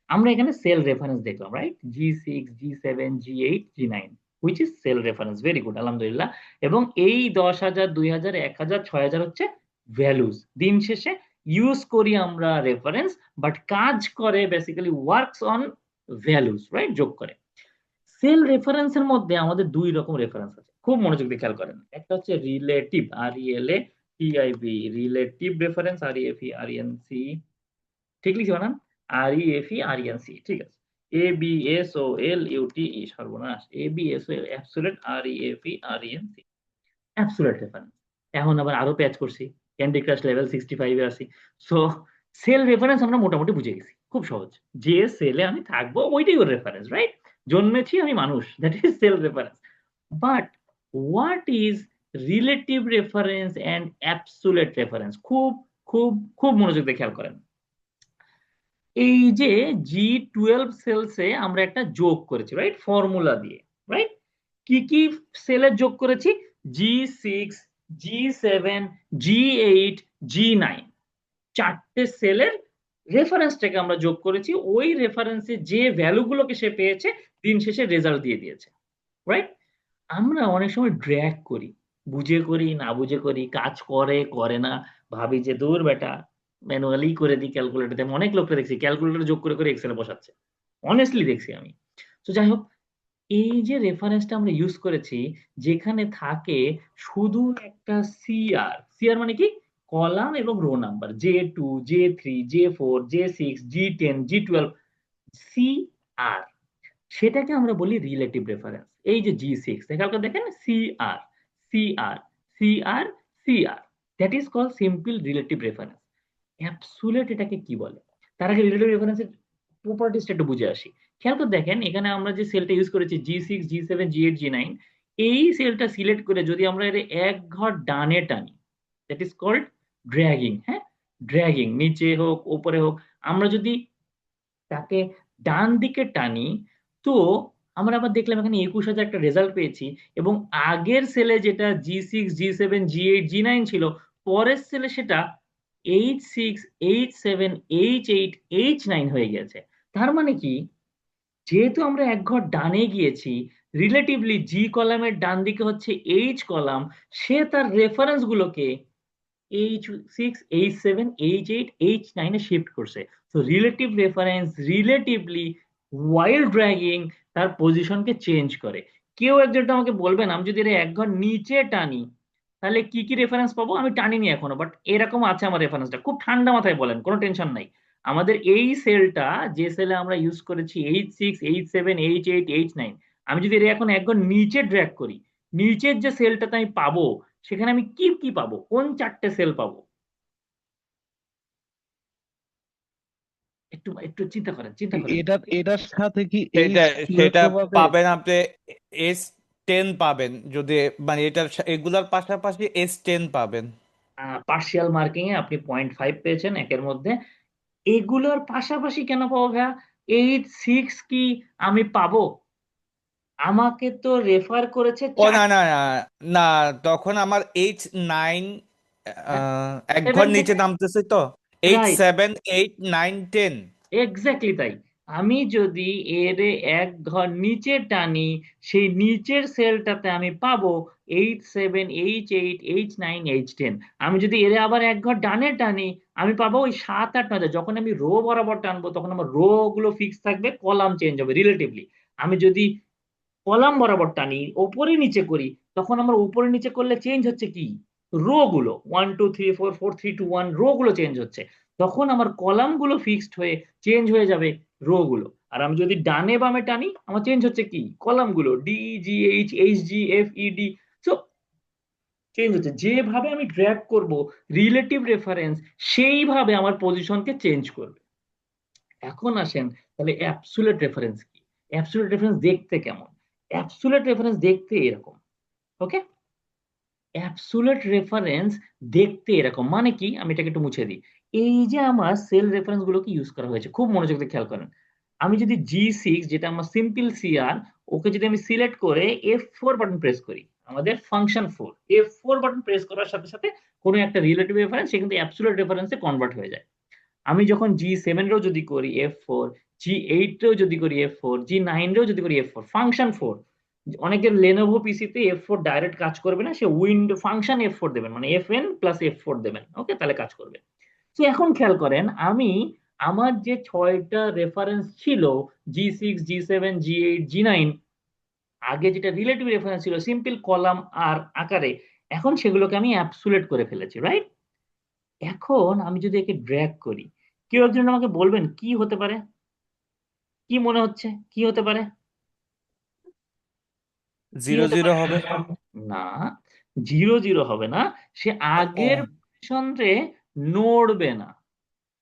আমরা এখানে সেল রেফারেন্স দেখলাম, right? G6, G7, G8, G9, which is cell reference. Very good, আলহামদুলিল্লাহ। এবং এই 10,000, 2,000, 1,000, 6,000 হচ্ছে ভ্যালুজ। দিন শেষে ইউজ করি আমরা রেফারেন্স, বাট কাজ করে basically works on values, right? যোগ করে। সেল রেফারেন্সের মধ্যে আমাদের দুই রকম রেফারেন্স আছে, খুব মনোযোগ দিয়ে খেয়াল করেন। একটা হচ্ছে relative, RELATIV, relative reference, REFERENC, ঠিক লিখছি বানান? REFERENC, ঠিক আছে। ABSOLUTE, সর্বনাশ, ABSOL, absolute, REFERENC, absolute reference. এখন আবার আরো প্যাচ করছি, ক্যান্ডি ক্রাশ লেভেল 65 এ আছি। সো সেল রেফারেন্স আমরা মোটামুটি বুঝে গেছি, খুব সহজ। যে সেলে আমি থাকবো ওইটাই ওর রেফারেন্স, রাইট? জন্মেছি আমি মানুষ, that is cell reference. But what is relative reference and absolute reference? খুব খুব খুব মনোযোগ দিয়ে খেয়াল করেন। এই যে G12 সেলসে আমরা একটা যোগ করেছি, রাইট? ফর্মুলা দিয়ে, রাইট? কি কি সেলের যোগ করেছি? G6, G7, G8, G9, চারটে সেলের রেফারেন্সটাকে আমরা যোগ করেছি। ওই রেফারেন্সে যে ভ্যালুগুলোকে সে পেয়েছে দিন শেষে রেজাল্ট দিয়ে দিয়েছে, রাইট? আমরা অনেক সময় ড্র্যাগ করি, বুঝে করি না বুঝে করি, কাজ করে করে না, ভাবি যে দূর বেটা ম্যানুয়ালি করে দিই ক্যালকুলেটরে। আমি অনেক লোককে দেখছি ক্যালকুলেটরে যোগ করে করে এক্সেলে বসাচ্ছে, অনেস্টলি দেখছি আমি। তো যাই হোক, এই যে রেফারেন্সটা আমরা ইউজ করেছি, যেখানে থাকে শুধু একটা সিআর মানে কি? কলাম এবং rho number, J2, J3, J4, J6, G10, G12, CR, সেটাকে আমরা বলি রিলেটিভ রেফারেন্স। এই যে G6, দেখেন CR, CR, CR, CR, that is called simple relative reference. Absolute এটাকে কি বলে? তার আগে রিলেটিভ রেফারেন্সের প্রপার্টিসটা একটু বুঝে আসি। খেয়াল করে দেখেন, এখানে আমরা যে সেলটা ইউজ করেছি G6, G7, G8, G9, এই সেলটা সিলেক্ট করে যদি আমরা এর এক ঘর ডানে টানি, দ্যাট ইজ কল্ড ড্র্যাগিং। হ্যাঁ, ড্র্যাগিং, নিচে হোক উপরে হোক, আমরা যদি তাকে ডান দিকে টানি, তো আমরা আবার দেখলাম এখানে 21,000 একটা রেজাল্ট পেয়েছি, এবং আগের সেলে যেটা G6, G7, G8, G9 ছিল, পরের সেলে সেটা H6, H7, H8, H9 হয়ে গেছে। তার মানে কি? যেহেতু আমরা এক ঘর ডানে গিয়েছি, রিলেটিভলি G কলামের ডান দিকে হচ্ছে H কলাম, সে তার রেফারেন্স গুলোকে H6, H7, H8, H9 এ শিফট করছে। তো রিলেটিভ রেফারেন্স রিলেটিভলি ওয়াইল ড্র্যাগিং তার পজিশনকে চেঞ্জ করে। কেউ একজন আমাকে বলবেন, আমি যদি এক ঘর নিচে টানি তাহলে কি কি রেফারেন্স পাবো? আমি টানিনি এখনো, বাট এরকম আছে আমার রেফারেন্সটা। খুব ঠান্ডা মাথায় বলেন, কোনো টেনশন নাই। আমাদের এই সেলটা, যে সেলে আমরা ইউজ করেছি H6, H7, H8, H9, আমি যদি এখন এক ঘর নিচে ড্র্যাগ করি, নিচের যে সেলটাতে আমি পাবো, সেখানে আমি কি কি পাবো? কোন চারটে সেল পাবো? একটু একটু চিন্তা করেন, চিন্তা করেন। এটার সাথে কি সেটা H12 সেটা ও পাবে? পাবেন আপনি, S10 পাবেন। যদি মানে এগুলার পাশাপাশি S10 পাবেন। পার্শিয়াল মার্কিং এ আপনি 0.5 পেয়েছেন একের মধ্যে। এগুলোর পাশাপাশি কেন পাবো ভাইয়া? 8.6 কি আমি পাবো? আমাকে তো রেফার করেছে ও না না না না, তখন আমার 8, 9 এক ঘর 7 নিচে থেকে, নামতেছে তো। 8, রাইট, 7, 8, 9, 10। এক্স্যাক্টলি তাই। আমি যদি এর এক ঘর নিচে টানি, সেই নিচের সেলটাতে আমি পাবো H7, H8, H9, H10। আমি যদি এর আবার এক ঘর ডানে টানি, আমি পাবো ওই 7, 8, 9। যখন আমি রো বরাবর টানবো তখন আমার রো গুলো ফিক্স থাকবে, কলাম চেঞ্জ হবে রিলেটিভলি। আমি যদি কলাম বরাবর টানি, ওপরে নিচে করি, তখন আমার উপরে নিচে করলে চেঞ্জ হচ্ছে কি? রো গুলো 1 2 3 4 4 3 2 1 রো গুলো চেঞ্জ হচ্ছে। তখন আমার কলাম গুলো ফিক্সড হয়ে চেঞ্জ হয়ে যাবে রো গুলো। আর আমি যদি ডানে বামে টানি, আমার চেঞ্জ হচ্ছে কি? কলাম গুলো D G H H G F E D. So change হচ্ছে। যেভাবে আমি ড্র্যাগ করব রিলেটিভ রেফারেন্স, সেইভাবে আমার পজিশনকে চেঞ্জ করবে। এখন আসেন তাহলে অ্যাবসুলেট রেফারেন্স কি? অ্যাবসুলেট রেফারেন্স দেখতে কেমন? অ্যাবসুলেট রেফারেন্স দেখতে এরকম। ওকে, অ্যাবসুলেট রেফারেন্স দেখতে এরকম মানে কি? আমি এটাকে একটু মুছে দিই। এই যে আমার সেল রেফারেন্স গুলোকে ইউজ করা হয়েছে, খুব মনোযোগ দিয়ে খেয়াল করেন। আমি যদি G6, যেটা আমার সিম্পল সিআর, ওকে যদি আমি সিলেক্ট করে F4 বাটন প্রেস করি, আমাদের ফাংশন 4, F4 বাটন প্রেস করার সাথে সাথে কোনো একটা রিলেটিভ রেফারেন্স সে কিন্তু অ্যাবসুলেট রেফারেন্সে কনভার্ট হয়ে যায়। আমি যখন G7 রেও যদি করি F4, G8 রেও যদি করি F4, G9 রেও যদি করি F4, ফাংশন 4। অনেকের লেনোভো পিসিতে F4 ডাইরেক্ট কাজ করবে না, সে উইন্ডো ফাংশন F4 দেবেন, মানে FN প্লাস F4 দেবেন, ওকে, তাহলে কাজ করবে। তো এখন খেয়াল করেন, আমি আমার যে 6টা রেফারেন্স ছিল, G6, G7, G8, G9, আগে যেটা রিলেটিভ রেফারেন্স ছিল সিম্পল কলাম আর আকারে, এখন সেগুলোকে আমি অ্যাবসুলেট করে ফেলেছি, রাইট? এখন আমি যদি একে ড্র্যাগ করি, কেউ একজন আমাকে বলবেন কি হতে পারে? কি মনে হচ্ছে কি হতে পারে? কি 0, হতে 0 পারে? হবে। না, 0, 0 হবে না। সে আগের ও পজিশনে নড়বে না।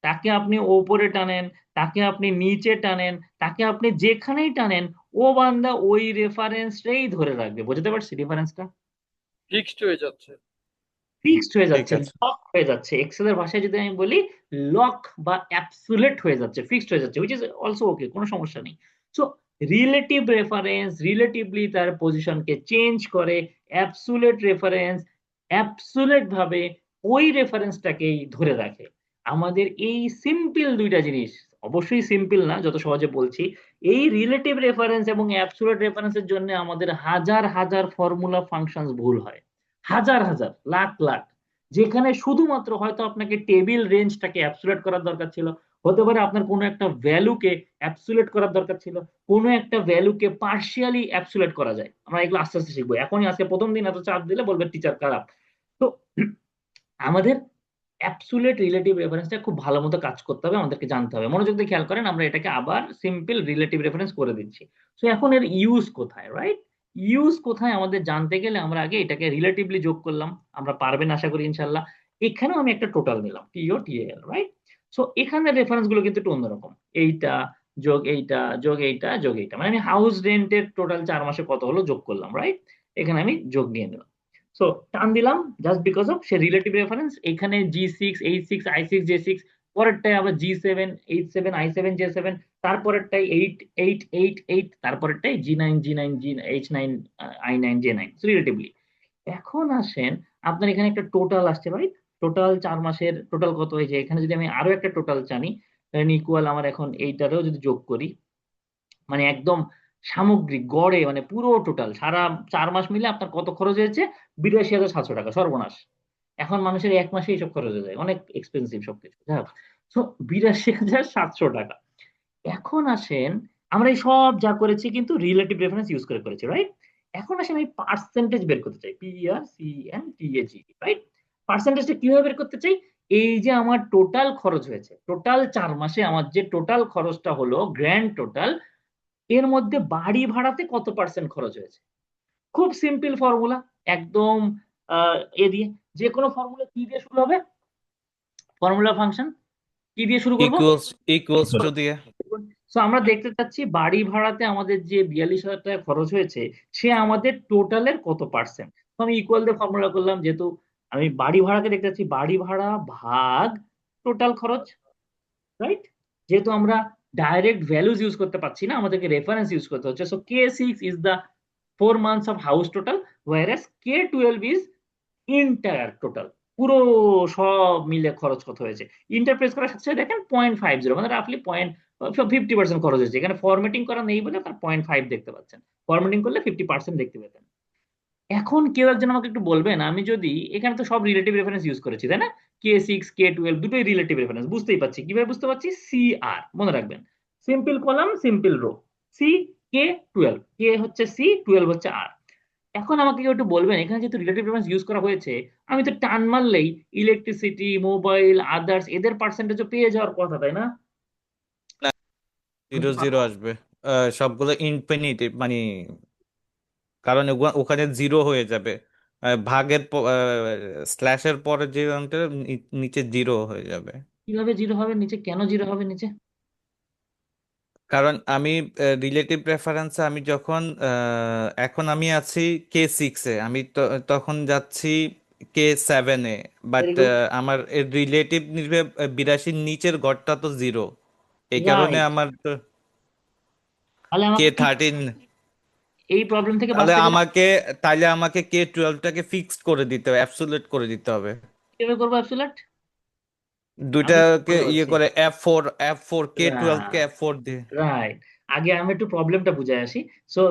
তাকে আপনি ওপরে টানেন, তাকে আপনি নিচে টানেন, তাকে আপনি যেখানেই টানেন, ও বান্দা ওই রেফারেন্সটাই ধরে রাখবে। বুঝতে পারছি রেফারেন্সটা? ফিক্সড হয়ে যাচ্ছে। ফিক্সড হয়ে ঠিক যাচ্ছে, আছে। লক হয়ে যাচ্ছে। এক্সেল এর ভাষায় যদি আমি বলি, লক বা অ্যাবসুলেট হয়ে যাচ্ছে, ফিক্সড হয়ে যাচ্ছে, হুইচ ইজ অলসো ওকে, কোনো সমস্যা নেই। সো রিলেটিভ রেফারেন্স রিলেটিভলি তার পজিশনকে চেঞ্জ করে, অ্যাবসুলেট রেফারেন্স অ্যাবসুলেট ভাবে ওই রেফারেন্সটাকেই ধরে রাখে। আমাদের এই সিম্পল দুইটা জিনিস, অবশ্যই সিম্পল না যত সহজে বলছি, এই রিলেটিভ রেফারেন্স এবং অ্যাবসুলেট রেফারেন্সের জন্য আমাদের হাজার হাজার ফর্মুলা ফাংশনস ভুল হয়, হাজার হাজার, লাখ লাখ। যেখানে শুধুমাত্র হয়তো আপনাকে টেবিল রেঞ্জটাকে অ্যাবসুলেট করার দরকার ছিল, হতে পারে আপনার কোনো একটা ভ্যালুকে অ্যাবসুলেট করার দরকার ছিল, কোনো একটা ভ্যালুকে পার্শিয়ালি অ্যাবসুলেট করা যায়। আমরা এগুলো আস্তে আস্তে শিখবো, এখনই আজকে প্রথম দিন এত চাপ দিলে বলবে টিচার খারাপ। তো আমাদের অ্যাবসুলেট রিলেটিভ রেফারেন্সটা খুব ভালো মতো কাজ করতে হবে, আমাদেরকে জানতে হবে। মনোযোগ দিয়ে খেয়াল করেন, আমরা এটাকে আবার সিম্পল রিলেটিভ রেফারেন্স করে দিচ্ছি। তো এখন এর ইউজ কোথায়, রাইট? ইউজ কোথায় আমাদের জানতে গেলে আমরা আগে এটাকে রিলেটিভলি যোগ করলাম, আমরা পারবেন আশা করি ইনশাল্লাহ। এখানেও আমি একটা টোটাল নিলাম, টিও টিএল, রাইট? সো এখানে রেফারেন্স গুলো কিন্তু একটু অন্যরকম। এইটা যোগ এইটা যোগ এইটা যোগ এইটা, মানে আমি হাউস রেন্টের টোটাল 4 মাসে কত হলো যোগ করলাম, রাইট? এখানে আমি যোগ নিয়ে নিলাম। সো টান দিলাম just because of say relative reference. এখানে G6, H6, I6, J6, পরেরটাই আবার G7, H7, I7, J7, তারপরেরটাই 8, 8, 8, 8, তারপরেরটাই G9, G9, H9, I9, J9, relatively. এখন আসেন, আপনার এখানে একটা টোটাল আসছে, রাইট? টোটাল 4 মাসের টোটাল কত হয়েছে? এখানে যদি আমি আরো একটা টোটাল জানি, ইকুয়াল আমার এখন এইটারও যদি যোগ করি, মানে একদম সামগ্রিক গড়ে, মানে পুরো টোটাল সারা 4 মাস মিলে আপনার কত খরচ হয়েছে? 82,700 টাকা। সর্বনাশ, এখন মানুষের এক মাসে এইসব খরচ হয়ে যায়, অনেক এক্সপেন্সিভ সবকিছু। যাক, তো 82,700 টাকা। এখন আসেন, আমরা এই সব যা করেছি কিন্তু রিলেটিভ রেফারেন্স ইউজ করে করেছি, রাইট? এখন আসেন আমি পার্সেন্টেজ বের করতে চাই, PRCNTAG, রাইট? পার্সেন্টেজটা কিভাবে বের করতে চাই? এই যে আমার টোটাল খরচ হয়েছে, টোটাল 4 মাসে আমার যে টোটাল খরচটা হলো গ্র্যান্ড টোটাল, এর মধ্যে বাড়ি ভাড়াতে কত পার্সেন্ট খরচ হয়েছে। খুব সিম্পল ফর্মুলা, একদম এ দিয়ে, যে কোনো ফর্মুলা কি দিয়ে শুরু হবে? ফর্মুলা ফাংশন কি দিয়ে শুরু করব? ইকুয়ালস টু দিয়ে। সো আমরা দেখতে চাচ্ছি বাড়ি ভাড়াতে আমাদের যে 42,000 টাকা খরচ হয়েছে, সে আমাদের টোটালের কত পার্সেন্ট। তো আমি ইকুয়াল দিয়ে ফর্মুলা করলাম, যেহেতু আমি বাড়ি ভাড়াকে দেখতে চাচ্ছি বাড়ি ভাড়া ভাগ টোটাল খরচ, রাইট? যেহেতু আমরা ডাইরেক্ট ভ্যালুজ ইউজ করতে পারছি না, আমাদেরকে রেফারেন্স ইউজ করতে হচ্ছে। So K6 is the 4 months of house total, whereas K12 is entire total, পুরো সব মিলে খরচ কত হয়েছে। ইন্টারপ্রেস করার সাথে সাথে দেখেন 0.50, মানে রাফলি 50% খরচ হয়েছে। এখানে ফরম্যাটিং করা নেই বলে আপনার 0.5 দেখতে পাচ্ছেন, ফরম্যাটিং করলে 50% দেখতে পেতেন। এখন কেউ একজন আমাকে একটু বলবেন, আমি যদি এখানে তো সব রিলেটিভ রেফারেন্স ইউজ করেছি তাই না, K6 K12 দুটোই রিলেটিভ রেফারেন্স, বুঝতেই পারছি। কিভাবে বুঝতে পারছি? CR মনে রাখবেন, simple column simple row, C K12, K হচ্ছে সি, 12 হচ্ছে আর। এখন আমাকে কেউ একটু বলবেন, এখানে যেহেতু রিলেটিভ রেফারেন্স ইউজ করা হয়েছে, আমি তো টান মারলেই ইলেকট্রিসিটি, মোবাইল, আদার্স এদের পার্সেন্টেজও পেয়ে যাওয়ার কথা তাই না? জিরো জিরো আসবে, সবগুলো ইনফিনিটি মানে, কারণ ওখানে জিরো হয়ে যাবে। ভাগের স্ল্যাশের পরে যে অঙ্কটা নিচে জিরো হয়ে যাবে। কিভাবে জিরো হবে নিচে? কেন জিরো হবে নিচে? কারণ আমি রিলেটিভ রেফারেন্সে আমি যখন এখন আমি আছি K6-এ, আমি তখন যাচ্ছি K7-এ, বাট ভেরি গুড, আমার রিলেটিভ নিবে 82 নিচের ঘরটা তো জিরো, এই কারণে রাইট। আমার তো তাহলে আমাকে কি K13। এই প্রবলেম থেকে তাহলে বাঁচতে গেলে আমাকে তাহলে আমাকে K12টাকে ফিক্সড করে দিতে হবে, অ্যাবসোলিউট করে দিতে হবে। কিভাবে করবো অ্যাবসোলিউট? আমি দুইটাকে বুঝতে ইয়ে পারছি, করে F4 K12কে F4 দিয়ে। রাইট। আগে আমি একটু প্রবলেমটা বুঝে আসি। সো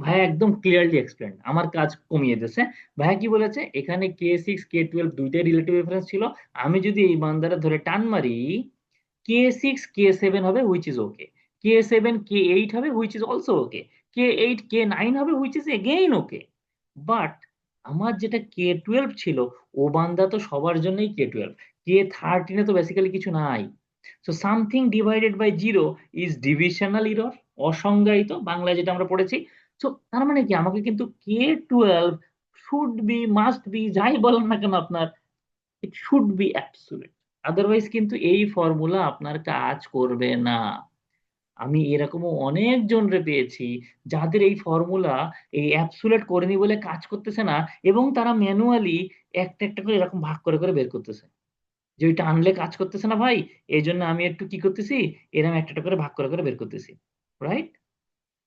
ভাইয়া একদম ক্লিয়ারলি এক্সপ্লেন, আমার কাজ কমিয়ে দিয়েছে। ভাইয়া কি বলেছে, এখানে K6 K12 দুইটাই রিলেটিভ রেফারেন্স ছিল, আমি যদি এই বান্দারা ধরে টান মারি, K6 K7 হবে which is okay, K7 K8 হবে which is also okay, K8 K9 হবে which is again okay. But আমার যেটা K12 ছিল, ও বান্দা তো সবার জন্যই K12, K13 তো বেসিক্যালি কিছু নাই। So something divided by zero is divisional error, অসংজ্ঞায়িত বাংলায় যেটা আমরা পড়েছি। সো তার মানে কি, আমাকে কিন্তু K12 should be, must be, যাই বলেন না কেন আপনার, it should be absolute, otherwise কিন্তু এই ফর্মুলা আপনার কাজ করবে না। আমি এরকমও অনেক জনরে পেয়েছি যাদের এই ফর্মুলা এই অ্যাবসোলিউট করেনি বলে কাজ করতেছে না, এবং তারা ম্যানুয়ালি একটা একটা করে এরকম ভাগ করে করে বের করতেছে, যে ওইটা আনলে কাজ করতেছে না ভাই, এই জন্য আমি একটু কি করতেছি, এরকম একটা একটা করে ভাগ করে করে বের করতেছি, রাইট?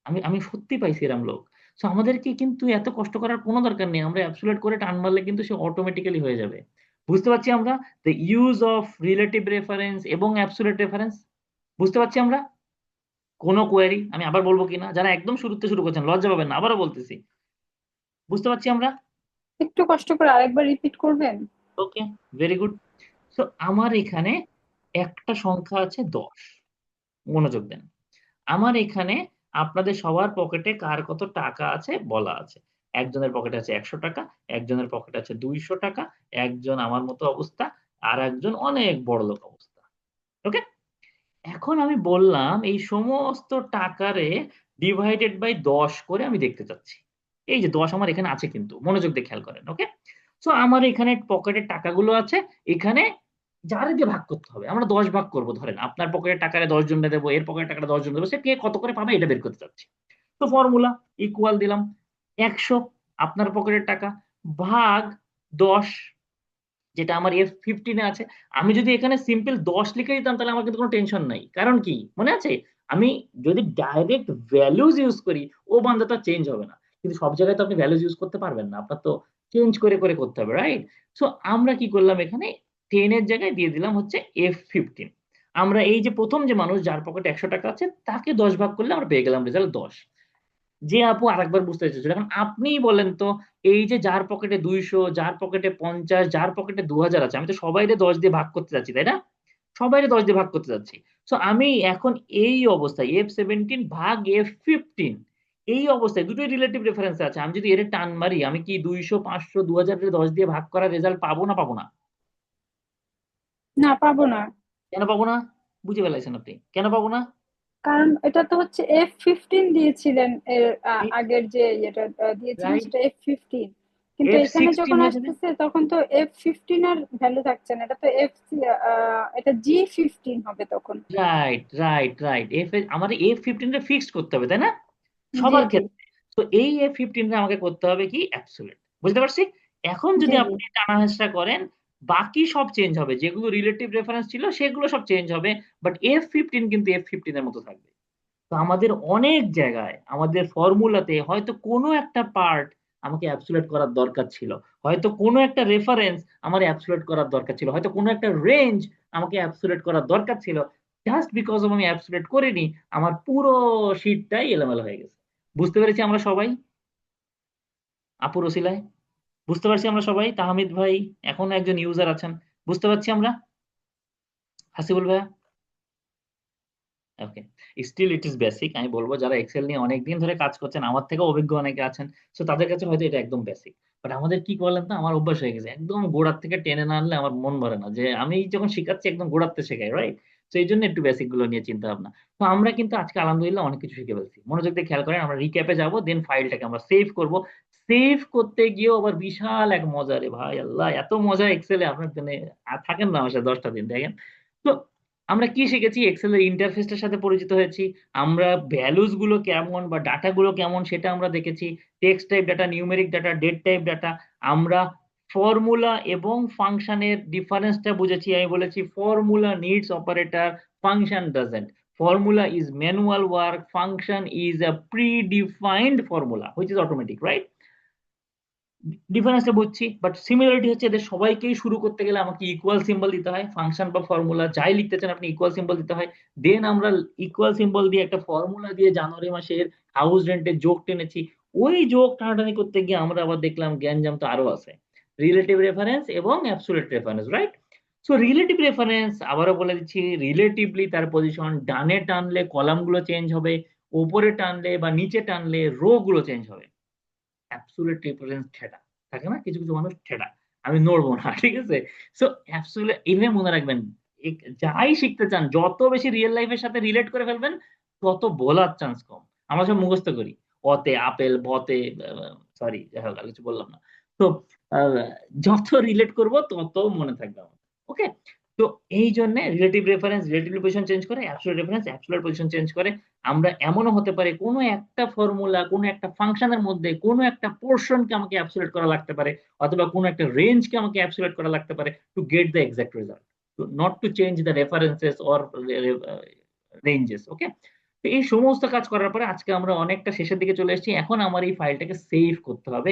আমি আমি সত্যি পাইছি এরকম লোক। সো আমাদেরকে কিন্তু এত কষ্ট করার কোনো দরকার নেই, আমরা অ্যাবসোলিউট করে টান মারলে কিন্তু সে অটোমেটিক্যালি হয়ে যাবে। বুঝতে পারছি আমরা the use of relative reference এবং অ্যাবসোলিউট রেফারেন্স? বুঝতে পারছি আমরা? কোনো কোয়েরি আমি আবার বলবো কিনা, যারা একদম শুরুতে শুরু করছেন লজ্জা পাবেন না, আবারও বলতেছি, বুঝতে পারছি আমরা? একটু কষ্ট করে আরেকবার রিপিট করবেন? ওকে, ভেরি গুড। সো আমার এখানে একটা সংখ্যা আছে 10, মনোযোগ দেন। আমার এখানে আপনাদের সবার পকেটে কার কত টাকা আছে বলা আছে। একজনের পকেটে আছে 100 টাকা, একজনের পকেটে আছে 200 টাকা, একজন আমার মতো অবস্থা, আর একজন অনেক বড় লোক অবস্থা। ওকে, এখন আমি বললাম এই সমস্ত টাকারে ডিভাইডেড বাই 10 করে আমি দেখতে চাচ্ছি। এই যে 10 আমার এখানে আছে, কিন্তু মনোযোগ দিয়ে খেয়াল করেন। ওকে, সো আমার এখানে পকেটের টাকাগুলো আছে, এখানে যারে দিয়ে ভাগ করতে হবে, আমরা 10 ভাগ করব। ধরেন আপনার পকেটের টাকারে 10 জনকে দেবো, এর পকেটের টাকাটা 10 জন দেবো, সে কে কত করে পাবে এটা বের করতে চাচ্ছি। তো ফর্মুলা ইকুয়াল দিলাম 100 আপনার পকেটের টাকা ভাগ 10, যেটা আমার F15-এ আছে। আমি যদি এখানে সিম্পল 10 লিখে দিতাম তাহলে আমার কিন্তু কোনো টেনশন নাই, কারণ কি মনে আছে, আমি যদি ডাইরেক্ট ভ্যালুজ ইউজ করি ও বান্দাটা চেঞ্জ হবে না, কিন্তু সব জায়গায় তো আপনি ভ্যালুজ ইউজ করতে পারবেন না, আপনার তো চেঞ্জ করে করে করতে হবে, রাইট? সো আমরা কি করলাম, এখানে 10-এর জায়গায় দিয়ে দিলাম হচ্ছে F15। আমরা এই যে প্রথম যে মানুষ যার পকেটে 100 টাকা আছে তাকে 10 ভাগ করলে আমরা পেয়ে গেলাম রেজাল্ট 10। যে আপু আরেকবার বুঝতে চাইছিল, এখন আপনিই বলেন তো, এই যে যার পকেটে 200, যার পকেটে 50, যার পকেটে 2000 আছে, আমি তো সবাইরে 10 দিয়ে ভাগ করতে যাচ্ছি তাই না, সবাইরে 10 দিয়ে ভাগ করতে যাচ্ছি। সো আমি এখন এই অবস্থায় F17 ভাগ F15, এই অবস্থায় দুটোই রিলেটিভ রেফারেন্স আছে, আমি যদি এর টান মারি, আমি কি 200, 500, 2000 10 দিয়ে ভাগ করার রেজাল্ট পাবো না পাবো না? না, পাবো না। কেন পাবো না? বুঝে ফেলাইছেন আপনি, কেন পাবো না? কারণ এটা তো হচ্ছে F15 দিয়েছিলেন, এর আগের যে এটা দিয়েছিলেন রাইট, সেটা F15, কিন্তু এখানে F16 যখন হয়ে যাবে। আসতেছে তখন তো F15 এর ভ্যালু থাকছে না, এটা তো এটা G15 হবে তখন। রাইট রাইট রাইট, আমার F15 টা ফিক্সড করতে হবে তাই না, জি সবার জি। ক্ষেত্রে। তো এই F15 আমাকে করতে হবে কি অ্যাবসলিউট, বুঝতে পারছি? এখন জি যদি জি আপনি টানা হেঁচড়া করেন, বাকি সব চেঞ্জ হবে, যেগুলো রিলেটিভ রেফারেন্স ছিল সেগুলো সব চেঞ্জ হবে, বাট F15 কিন্তু F15 এর মতো থাকবে। তো আমাদের অনেক জায়গায় আমাদের ফর্মুলাতে হয়তো কোনো একটা পার্ট আমাকে অ্যাবসোলিউট করার দরকার ছিল, হয়তো কোনো একটা রেফারেন্স আমার অ্যাবসোলিউট করার দরকার ছিল, হয়তো কোনো একটা রেঞ্জ আমাকে অ্যাবসোলিউট করার দরকার ছিল। জাস্ট বিকজ আমি অ্যাবসোলিউট করিনি, আমার পুরো শীটটাই এলোমেলো হয়ে গেছে। বুঝতে পেরেছি আমরা সবাই? আপুর ওসিলায় বুঝতে পারছি আমরা সবাই? তাহমিদ ভাই এখন একজন ইউজার আছেন, বুঝতে পারছি আমরা? হাসিবুল ভাইয়া? ওকে, স্টিল ইট ইজ বেসিক। আমি বলবো যারা এক্সেল নিয়ে অনেকদিন ধরে কাজ করছেন, আমার থেকে অভিজ্ঞ অনেকে আছেন, তো তাদের কাছে হয়তো এটা একদম বেসিক। বাট আমাদের কি করলেন, তো আমার অভ্যাস হয়ে গেছে একদম গোড়ার থেকে টেনে না আনলে আমার মন ভরে না, যে আমি যখন শিখাচ্ছি একদম গোড়াতে শেখাই, রাইট? তো এই জন্য একটু বেসিক গুলো নিয়ে চিন্তা ভাবনা। তো আমরা কিন্তু আজকে আলহামদুলিল্লাহ অনেক কিছু শিখে ফেলছি, মনোযোগ দিয়ে খেয়াল করেন। আমরা রিক্যাপে যাবো, দেন ফাইলটাকে আমরা সেভ করব। সেভ করতে গিয়েও আবার বিশাল এক মজা রে ভাই, আল্লাহ এত মজা এক্সেলে, আপনার জন্য আর থাকেন না আমার সাথে 10টা দিন, দেখেন। তো আমরা কি শিখেছি, এক্সেল এর ইন্টারফেসটার সাথে পরিচিত হয়েছি, আমরা ভ্যালুস গুলো কেমন বা ডাটা গুলো কেমন সেটা আমরা দেখেছি, text type data, numeric data, date type data. আমরা ফর্মুলা এবং ফাংশনের ডিফারেন্সটা বুঝেছি। আমি বলেছি formula needs operator, function doesn't. Formula is manual work, function is a predefined formula which is automatic, right? ডিফারেন্সটা বুঝছি, বাট সিমিলারিটি হচ্ছে এদের সবাইকেই শুরু করতে গেলে আমাকে ইকুয়াল সিম্বল দিতে হয়, ফাংশন বা ফর্মুলা যাই লিখতে চান আপনি ইকুয়াল সিম্বল দিতে হয়। দেন আমরা ইকুয়াল সিম্বল দিয়ে একটা ফর্মুলা দিয়ে জানুয়ারি মাসের হাউস রেন্টের যোগ টেনেছি। ওই যোগ টানাটানি করতে গিয়ে আমরা আবার দেখলাম গ্যাঞ্জাম তো আরো আছে, রিলেটিভ রেফারেন্স এবং absolute reference, right? So relative reference আবারও বলে দিচ্ছি, রিলেটিভলি তার পজিশন ডানে টানলে কলাম গুলো চেঞ্জ হবে, উপরে টানলে বা নিচে টানলে রো গুলো চেঞ্জ হবে। অ্যাবসোলিউট রেফারেন্স ঠেটা থাকে না, কিছু কিছু মানুষ ঠেটা, আমি নড়বো না, ঠিক আছে? সো অ্যাবসোলিউট এইভাবে মনে রাখবেন, যাই শিখতে চান যত বেশি রিয়েল লাইফের সাথে রিলেট করে ফেলবেন তত বলার চান্স কম। আমরা সব মুখস্থ করি, অতে আপেল, বতে, সরি যাই হোক আর কিছু বললাম না। তো আহ, যত রিলেট করব তত মনে থাকবে আমার। ওকে, তো এই জন্য relative reference relative position change করে, absolute reference absolute position change করে। আমরা এমনও হতে পারে কোনো একটা ফর্মুলা কোনো একটা ফাংশনের মধ্যে কোনো একটা পোর্শনকে আমাকে অ্যাবসোলিউট করা লাগতে পারে, অথবা কোনো একটা রেঞ্জকে আমাকে অ্যাবসোলিউট করা লাগতে পারে to get the exact result, not to change the references or ranges. Okay, তো এই সমস্ত কাজ করার পরে আজকে আমরা অনেকটা শেষের দিকে চলে এসেছি। এখন আমার এই ফাইলটাকে সেভ করতে হবে।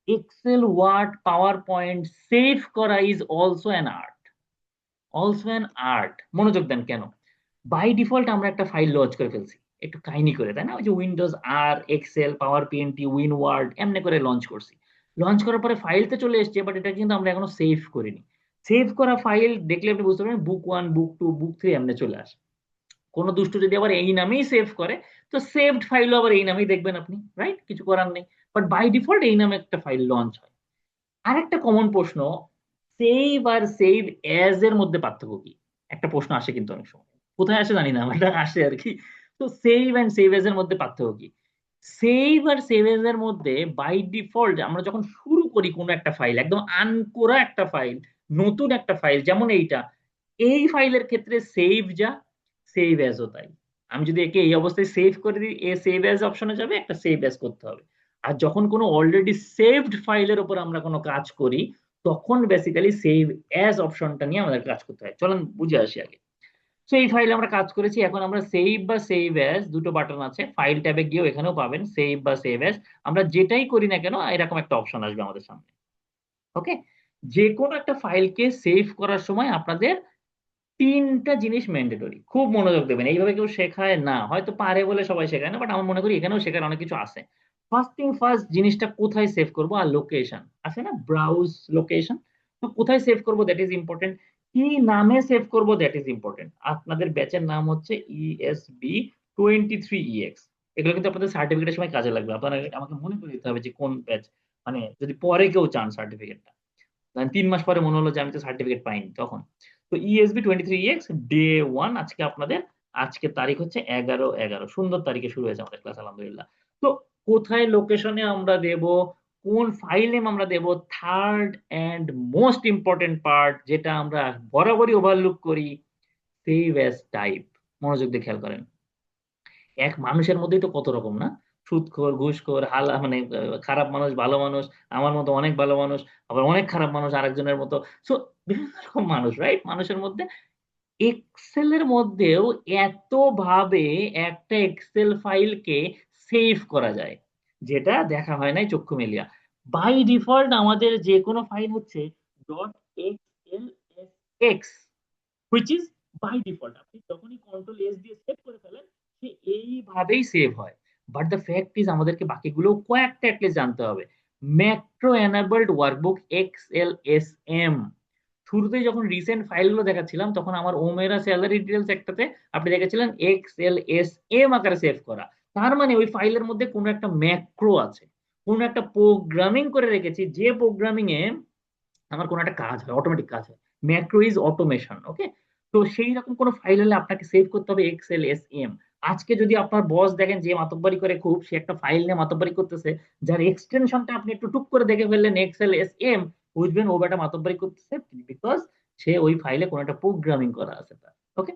Excel, Word, PowerPoint save করা is also an art, also an art. মনোযোগ দেন কেন। বাই ডিফল্ট আমরা একটা ফাইল লঞ্চ করে ফেলছি, একটু কাহিনী করে, তাই না? ওই যে উইন্ডোজ আর, এক্সেল, পাওয়ার পিএনটি, উইন ওয়ার্ড এমনি করে লঞ্চ করছি। লঞ্চ করার পরে ফাইলতে চলে এসেছে, বাট এটা কিন্তু আমরা এখনো সেভ করিনি। সেভ করা ফাইল দেখলে আপনি বুঝতে পারবেন বুক 1, বুক 2, বুক 3 এমনি চলে আসে। কোনো দুষ্ট যদি আবার এই নামেই সেভ করে, তো সেভড ফাইলও আবার এই নামেই দেখবেন আপনি, রাইট? কিছু করার নেই, বাট বাই ডিফল্ট এই নামে একটা ফাইল লঞ্চ হয়। আরেকটা কমন প্রশ্ন, সেভ আর সেভ অ্যাজ এর মধ্যে পার্থক্য কি? একটা প্রশ্ন আসে কিন্তু অনেক সময়, কোথায় আসে জানি না, এটা আসে আর কি। তো সেভ এন্ড সেভ এজ এর মধ্যে পার্থক্য কি? সেভ আর সেভ এজ এর মধ্যে বাই ডিফল্ট আমরা যখন শুরু করি কোনো একটা ফাইল, একদম আনকোরা একটা ফাইল, নতুন একটা ফাইল যেমন এইটা, এই ফাইলের ক্ষেত্রে সেভ যা, সেভ অ্যাজও তাই। আমি যদি একে এই অবস্থায় সেভ করে দিই, এ সেভ অ্যাজ অপশনে যাবে, একটা সেভ অ্যাজ করতে হবে। আর যখন কোনো অলরেডি সেভড ফাইলের উপর আমরা কোনো কাজ করি, তখন বেসিক্যালি সেভ অ্যাজ অপশনটা নিয়ে আমাদের কাজ করতে হয়। চলেন বুঝে আসি আগে। তো এই ফাইলে আমরা কাজ করেছি, এখন আমরা সেভ বা সেভ অ্যাজ দুটো বাটন আছে, ফাইল ট্যাবে গিয়েও এখানেও পাবেন সেভ বা সেভ অ্যাজ। আমরা যেটাই করি না কেন এরকম একটা অপশন আসবে আমাদের সামনে। ওকে, যে কোনো একটা ফাইলকে সেভ করার সময় আপনাদের তিনটা জিনিস ম্যান্ডেটরি, খুব মনোযোগ দেবেন। এইভাবে কেউ শেখায় না, হয়তো পারে বলে সবাই শেখায় না, বাট আমার মনে করি এখানেও শেখার অনেক কিছু আছে। ফার্স্ট থিং ফার্স্ট, জিনিসটা কোথায় সেভ করবো, আর লোকেশন আছে না, ব্রাউজ লোকেশন। তো কোথায় সেভ করবো দ্যাট ইজ ইম্পর্টেন্ট, কি নামে সেভ করবো দ্যাট ইজ ইম্পর্টেন্ট। আপনাদের ব্যাচের নাম হচ্ছে ESB23EX, এগুলো কিন্তু আপনাদের সার্টিফিকেটের সময় কাজে লাগবে। আপনারা আমাকে মনে করে দিতে হবে যে কোন ব্যাচ, মানে যদি পরে কেউ চান সার্টিফিকেটটা, 3 মাস পরে মনে হলো যে আমি তো সার্টিফিকেট পাইনি তখন। তো ESB23EX ডে 1 আজকে আপনাদের, আজকে তারিখ হচ্ছে 11/11, সুন্দর তারিখে শুরু হয়েছে আমাদের ক্লাস আলহামদুলিল্লাহ। তো কোথায় লোকেশনে আমরা দেব, কোন ফাইল নেম আমরা দেব, third and most important part যেটা আমরা বরাবরই ওভারলুক করি, সেভ অ্যাজ টাইপ। মনোযোগ দিয়ে খেয়াল করেন, এক মানুষের মধ্যেই তো কত রকম না, সুদখোর, ঘুষখোর, মানে খারাপ মানুষ, ভালো মানুষ, আমার মতো অনেক ভালো মানুষ, আবার অনেক খারাপ মানুষ আরেকজনের মতো। সো বিভিন্ন রকম মানুষ, রাইট? মানুষের মধ্যে এক্সেলের মধ্যেও এতভাবে একটা এক্সেল ফাইলকে সেভ করা যায়, যেটা দেখা হয় নাই চক্ষু মেলিয়া। বাই ডিফল্ট আমাদের যে কোনো ফাইল হচ্ছে dot X L S X, which is by default. আপনি যখনই কন্ট্রোল এস দিয়ে সেভ করে ফেলেন, সে এইভাবেই সেভ হয়। বাট দ্য ফ্যাক্ট ইজ আমাদেরকে বাকিগুলো কয়েকটা অ্যাটলিস্ট জানতে হবে। ম্যাক্রো এনাবল্ড ওয়ার্কবুক এক্সএলএসএম, শুরুতেই যখন রিসেন্ট ফাইলগুলো দেখাচ্ছিলাম তখন আমার ওমেরা স্যালারি ডিটেলস একটাতে আপনি দেখেছিলেন এক্সএলএসএম আকারে সেভ করা। তার মানে ওই ফাইলের মধ্যে কোনো একটা ম্যাক্রো আছে, কোনো একটা প্রোগ্রামিং করে রেখেছি, যে প্রোগ্রামিং এ আমার কোনো একটা কাজ হয়, অটোমেটিক কাজ হয়। ম্যাক্রো ইজ অটোমেশন, ওকে? তো সেই রকম কোনো ফাইল হলে আপনাকে সেভ করতে হবে এক্সএলএসএম। আজকে যদি আপনার বস দেখেন যে মাতব্বরি করে খুব, সে একটা ফাইল নিয়ে মাতব্বরি করতেছে, যার এক্সটেনশনটা আপনি একটু টুক করে দেখে ফেললেন এক্সএলএসএম, বুঝবেন ও বেটা মাতব্বরি করতেছে, বিকজ সে ওই ফাইলে কোনো একটা প্রোগ্রামিং করা আছে তার। ওকে?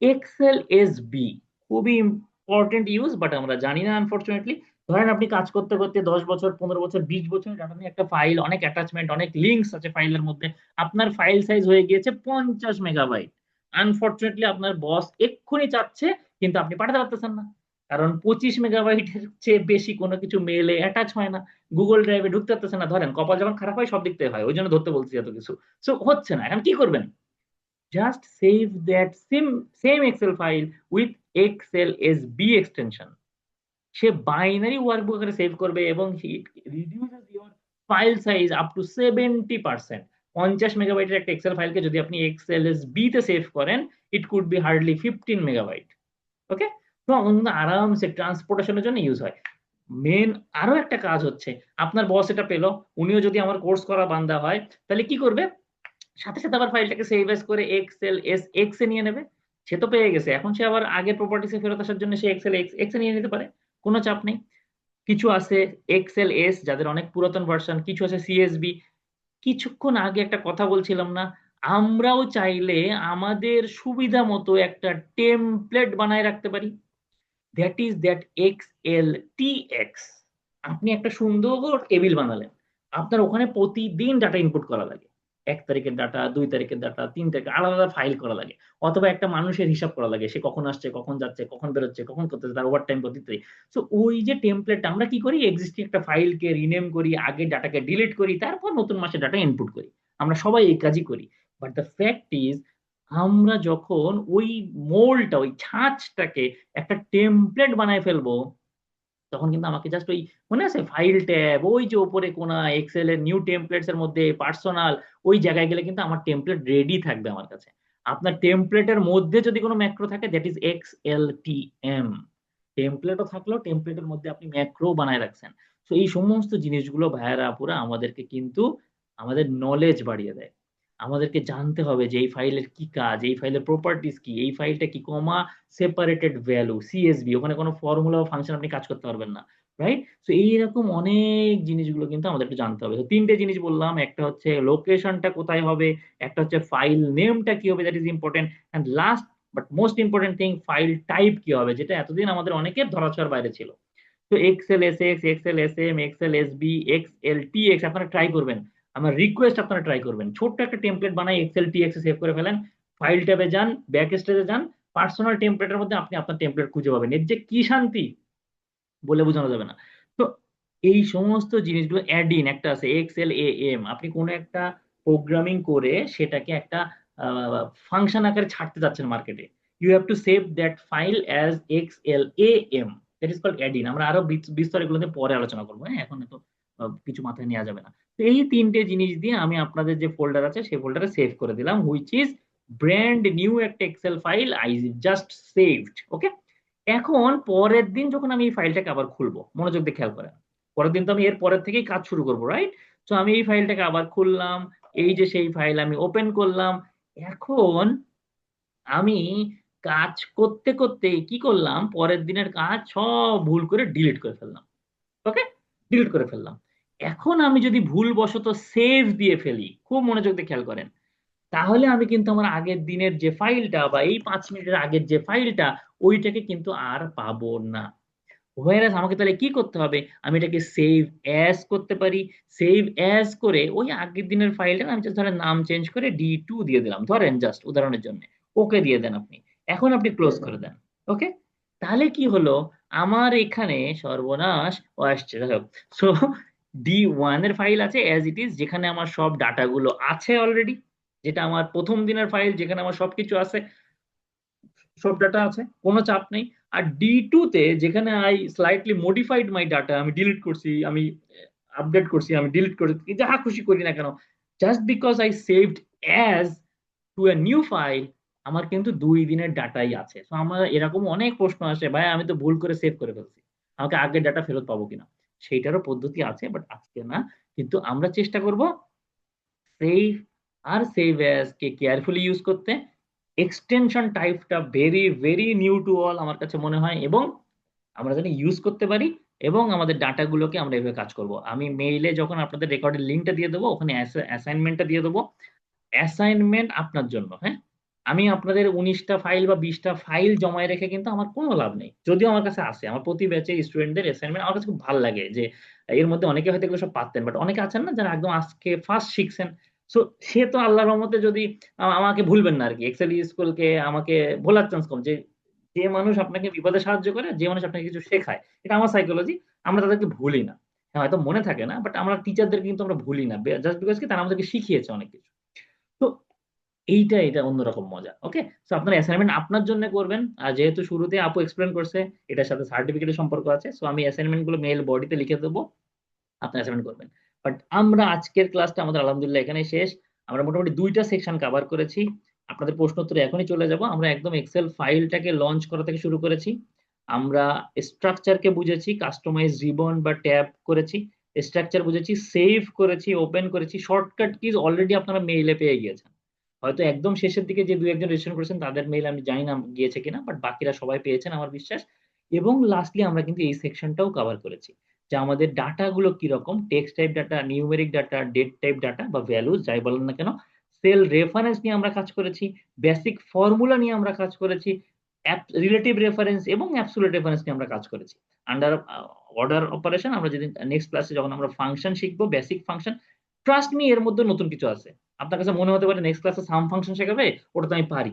এক্সেল এসবি খুবই ইম্পর্টেন্ট ইউজ, বাট আমরা জানি না আনফরচুনেটলি। ধরেন আপনি কাজ করতে করতে 10 বছর, 15 বছর, 20 বছর ডাটা নিয়ে একটা ফাইল, অনেক অ্যাটাচমেন্ট, অনেক লিঙ্কস আছে ফাইলের মধ্যে, আপনার ফাইল সাইজ হয়ে গিয়েছে 50 মেগাবাইট। আনফরচুনেটলি আপনার বস এক্ষুনি চাচ্ছে, কিন্তু আপনি পাঠাতে পারতেছেন না, কারণ 25 মেগাবাইটের চেয়ে বেশি কোনো কিছু মেলে অ্যাটাচ হয় না, গুগল ড্রাইভে ঢুকতে পারতেছে না। ধরেন কপাল যখন খারাপ হয় সব দিক থেকে হয়, ওই জন্য ধরতে বলছি এত কিছু। সো হচ্ছে না, এখন কি করবেন? Just save that same Excel file with XLSB extension. Say binary workbook আকারে সেভ করবে এবং it reduces your file size up to 70%। 50 মেগাবাইটের একটা এক্সেল ফাইলকে যদি আপনি XLSB তে সেভ করেন, it could be hardly 15 megabyte. Okay? তো আরামসে ট্রান্সপোর্টেশনের জন্য ইউজ হয়। মেন আরো একটা কাজ হচ্ছে, আপনার বস এটা পেলো, উনিও যদি আমার কোর্স করা বান্দা হয়, তাহলে কি করবে? সাথে সাথে আবার ফাইলটাকে সেভ এস করে এক্সএলএসএক্স এ নিয়ে নেবে। সে তো পেয়ে গেছে, এখন সে আবার আগের প্রপার্টিসে ফেরত আসার জন্য সে এক্সএলএক্স এ নিয়ে নিতে পারে, কোনো চাপ নেই। কিছু আছে এক্সএলএস যাদের অনেক পুরাতন ভার্সন, কিছু আছে সিএসবি। কিছুক্ষণ আগে একটা কথা বলছিলাম না, আমরাও চাইলে আমাদের সুবিধা মতো একটা টেমপ্লেট বানায় রাখতে পারি, দ্যাট ইজ দ্যাট এক্সএলটিএক্স। আপনি একটা সুন্দর টেবিল বানালেন, আপনার ওখানে প্রতিদিন ডাটা ইনপুট করা লাগে, 1 তারিখের ডাটা, 2 তারিখের ডাটা, 3 তারিখের, আলাদা আলাদা ফাইল করা লাগে, অথবা একটা মানুষের হিসাব করা লাগে, সে কখন আসছে, কখন যাচ্ছে, কখন বেরোচ্ছে, কখন করতেছে, তার ওভার টাইম করতে। সো ওই যে টেমপ্লেটটা আমরা কি করি, এক্সিস্টিং একটা ফাইলকে রিনেম করি, আগে ডাটাকে ডিলিট করি, তারপর নতুন মাসে ডাটা ইনপুট করি। আমরা সবাই এই কাজই করি। বাট দ্য ফ্যাক্ট ইজ, আমরা যখন ওই মোলটা, ওই ছাঁচটাকে একটা টেমপ্লেট বানায় ফেলবো, তখন কিন্তু আমাকে জাস্ট ওই, মনে আছে ফাইল ট্যাব, ওই যে উপরে কোনা এক্সেল এর নিউ টেমপ্লেটস এর মধ্যে পার্সোনাল, ওই জায়গায় গেলে কিন্তু আমার টেমপ্লেট রেডি থাকবে আমার কাছে। আপনার টেমপ্লেটের মধ্যে যদি কোনো ম্যাক্রো থাকে, দ্যাট ইজ এক্সএলটিএম। টেমপ্লেটও থাকলো, টেমপ্লেটের মধ্যে আপনি ম্যাক্রো বানায় রাখছেন। তো এই সমস্ত জিনিসগুলো ভাইয়ারা আপুরা আমাদেরকে কিন্তু আমাদের নলেজ বাড়িয়ে দেয়। আমাদেরকে জানতে হবে যে এই ফাইলের কি কাজ, এই ফাইলের প্রপার্টিস কি, এই ফাইলটা কি, কমা সেপারেটেড ভ্যালু সিএসভি, ওখানে কোনো ফর্মুলা বা ফাংশন আপনি কাজ করতে পারবেন না, রাইট? তো এইরকম অনেক জিনিসগুলো কিন্তু আমাদের একটু জানতে হবে। তো 3টে জিনিস বললাম, একটা হচ্ছে লোকেশনটা কোথায় হবে, একটা হচ্ছে ফাইল নেমটা কি হবে, that is important, and last but most important thing, file type কি হবে, যেটা এতদিন আমাদের অনেকের ধরাছোঁয়ার বাইরে ছিল। তো এক্সএলএসএক্স, এক্সএলএসএম, এক্সএলএসবি, এক্সএলটিএক্স আপনারা ট্রাই করবেন। আমার রিকোয়েস্ট, আপনারা ট্রাই করবেন, ছোট্ট একটা টেমপ্লেট বানাই এক্সএলটিএক্স এ সেভ করে ফেলেন, ফাইল ট্যাবে যান, ব্যাক স্টেজে যান, পার্সোনাল টেমপ্লেটের মধ্যে আপনি আপনার টেমপ্লেট খুঁজে পাবেন। এর যে কি শান্তি বলে বোঝানো যাবে না। তো এই সমস্ত জিনিসগুলো অ্যাড ইন একটা আছে এক্সএলএএম, আপনি কোনো একটা প্রোগ্রামিং করে সেটাকে একটা ফাংশন আকারে ছাড়তে যাচ্ছেন মার্কেটে, you have to save that file as XLAM, that is called add in. আমরা আরো বিস্তার এগুলোতে পরে আলোচনা করবো, হ্যাঁ, এখন তো কিছু মাথায় নেওয়া যাবে না। তো এই 3টে জিনিস দিয়ে আমি আপনাদের যে ফোল্ডার আছে সেই ফোল্ডারে সেভ করে দিলাম, হুইচ ইজ ব্র্যান্ড নিউ একটা Excel file I just saved. Okay? এখন পরের দিন যখন আমি এই ফাইলটাকে আবার খুলবো, মনোযোগ দিয়ে খেয়াল করেন, পরের দিন তো আমি এর পরের থেকেই কাজ শুরু করবো, রাইট? তো আমি এই ফাইলটাকে আবার খুললাম, এই যে সেই ফাইল আমি ওপেন করলাম। এখন আমি কাজ করতে করতে কি করলাম, পরের দিনের কাজ সব ভুল করে ডিলিট করে ফেললাম। ওকে? ডিলিট করে ফেললাম। এখন আমি যদি ভুলবশত সেভ দিয়ে ফেলি, খুব মনোযোগ দিয়ে খেয়াল করেন, তাহলে আমি কিন্তু আমার আগের দিনের যে ফাইলটা বা এই 5 মিনিটের আগের যে ফাইলটা, ওইটাকে কিন্তু আর পাবো না। হোয়ারাস আমাকে তাহলে কি করতে হবে, আমি এটাকে সেভ অ্যাজ করতে পারি। সেভ অ্যাজ করে ওই আগের দিনের ফাইলটা আমি জাস্ট ধরেন নাম চেঞ্জ করে D2 দিয়ে দিলাম, ধরেন জাস্ট উদাহরণের জন্য। ওকে দিয়ে দেন আপনি, এখন আপনি ক্লোজ করে দেন। ওকে, তাহলে কি হলো, আমার এখানে সর্বনাশ ও আসছে, যাই হোক। সো D1 এর ফাইল আছে অ্যাজ ইট ইজ, যেখানে আমার সব ডাটাগুলো আছে অলরেডি, যেটা আমার প্রথম দিনের ফাইল, যেখানে আমার সবকিছু আছে, সব ডাটা আছে, কোনো চাপ নেই। আর D2 তে যেখানে I slightly modified my data, আমি ডিলিট করছি, আমি আপডেট করছি, আমি ডিলিট করছি, যা খুশি করি না কেন, just because I saved as to a new file, আমার কিন্তু 2 দিনের ডাটাই আছে। তো আমার এরকম অনেক প্রশ্ন আসে, ভাই আমি তো ভুল করে সেভ করে ফেলছি, আমাকে আগের ডাটা ফেরত পাবো কিনা। সেইটারও পদ্ধতি আছে, বাট আজকে না। কিন্তু আমরা চেষ্টা করব সেভ আর সেভ অ্যাজ কে কেয়ারফুলি ইউজ করতে। এক্সটেনশন টাইপটা very very new to all আমার কাছে মনে হয়, এবং আমরা যেন ইউজ করতে পারি, এবং আমাদের ডাটাগুলোকে আমরা এভাবে কাজ করব। আমি মেইলে যখন আপনাদের রেকর্ডের লিঙ্কটা দিয়ে দেবো, ওখানে অ্যাসাইনমেন্টটা দিয়ে দেবো। অ্যাসাইনমেন্ট আপনার জন্য, হ্যাঁ। আমি আপনাদের 19টা ফাইল বা 20টা ফাইল জমায় রেখে কিন্তু আমার কোনো লাভ নেই। যদিও আমার কাছে আছে, আমার প্রতি ব্যাচের স্টুডেন্টদের অ্যাসাইনমেন্ট আমার কাছে খুব ভালো লাগে, যে এর মধ্যে অনেকে হয়তো এগুলো সব পারতেন, বাট অনেকে আছেন না যারা একদম আজকে ফার্স্ট শিখছেন। সো সে তো আল্লাহর রহমতে যদি আমাকে ভুলবেন না আর কি, এক্সেল স্কুলকে আমাকে ভোলার চান্স কম। যে যে মানুষ আপনাকে বিপদে সাহায্য করে, যে মানুষ আপনাকে কিছু শেখায়, এটা আমার সাইকোলজি, আমরা তাদেরকে ভুলি না। হ্যাঁ, হয়তো মনে থাকে না, বাট আমরা টিচারদের কিন্তু আমরা ভুলি না, জাস্ট বিকজ কি তারা আমাদেরকে শিখিয়েছে অনেক কিছু। তো এটা অন্যরকম মজা। ওকে, তো আপনার অ্যাসাইনমেন্ট আপনার জন্য করবেন, আর যেহেতু শুরুতে আপু এক্সপ্লেন করছে এটার সাথে সার্টিফিকেটের সম্পর্ক আছে, সো আমি অ্যাসাইনমেন্ট গুলো মেল বডিতে লিখে দেবো, আপনি অ্যাসাইনমেন্ট করবেন। বাট আমরা আজকের ক্লাসটা আমাদের আলহামদুলিল্লাহ এখানে শেষ। আমরা মোটামুটি 2টা সেকশন কভার করেছি। আপনাদের প্রশ্ন উত্তরে এখনই চলে যাব। আমরা একদম এক্সেল ফাইলটাকে লঞ্চ করা থেকে শুরু করেছি, আমরা স্ট্রাকচারকে বুঝেছি, কাস্টমাইজ রিবন বা ট্যাব করেছি, স্ট্রাকচার বুঝেছি, সেভ করেছি, ওপেন করেছি, শর্টকাট কিজ অলরেডি আপনারা মেইলে পেয়ে গিয়েছেন। হয়তো একদম শেষের দিকে যে 2-1জন রেজিস্ট্রেশন করেছেন তাদের মেইল আমি জানি না গিয়েছে কিনা, বাট বাকিরা সবাই পেয়েছেন আমার বিশ্বাস। এবং লাস্টলি আমরা কিন্তু এই সেকশনটাও কভার করেছি, যে আমাদের ডাটাগুলো কিরকম, text type data, numeric data, date type data বা ভ্যালুজ যাই বলেন না কেন, সেল রেফারেন্স নিয়ে আমরা কাজ করেছি, বেসিক ফর্মুলা নিয়ে আমরা কাজ করেছি, রিলেটিভ রেফারেন্স এবং অ্যাবসোলিউট রেফারেন্স নিয়ে আমরা কাজ করেছি। আন্ডার অর্ডার অপারেশন আমরা যেদিন নেক্সট ক্লাসে যখন আমরা ফাংশন শিখবো, বেসিক ফাংশন, ট্রাস্ট মি এর মধ্যে নতুন কিছু আছে। আপনার কাছে মনে হতে পারে নেক্সট ক্লাসে সাম ফাংশন শেখাবে, ওটা তো আমি পারি,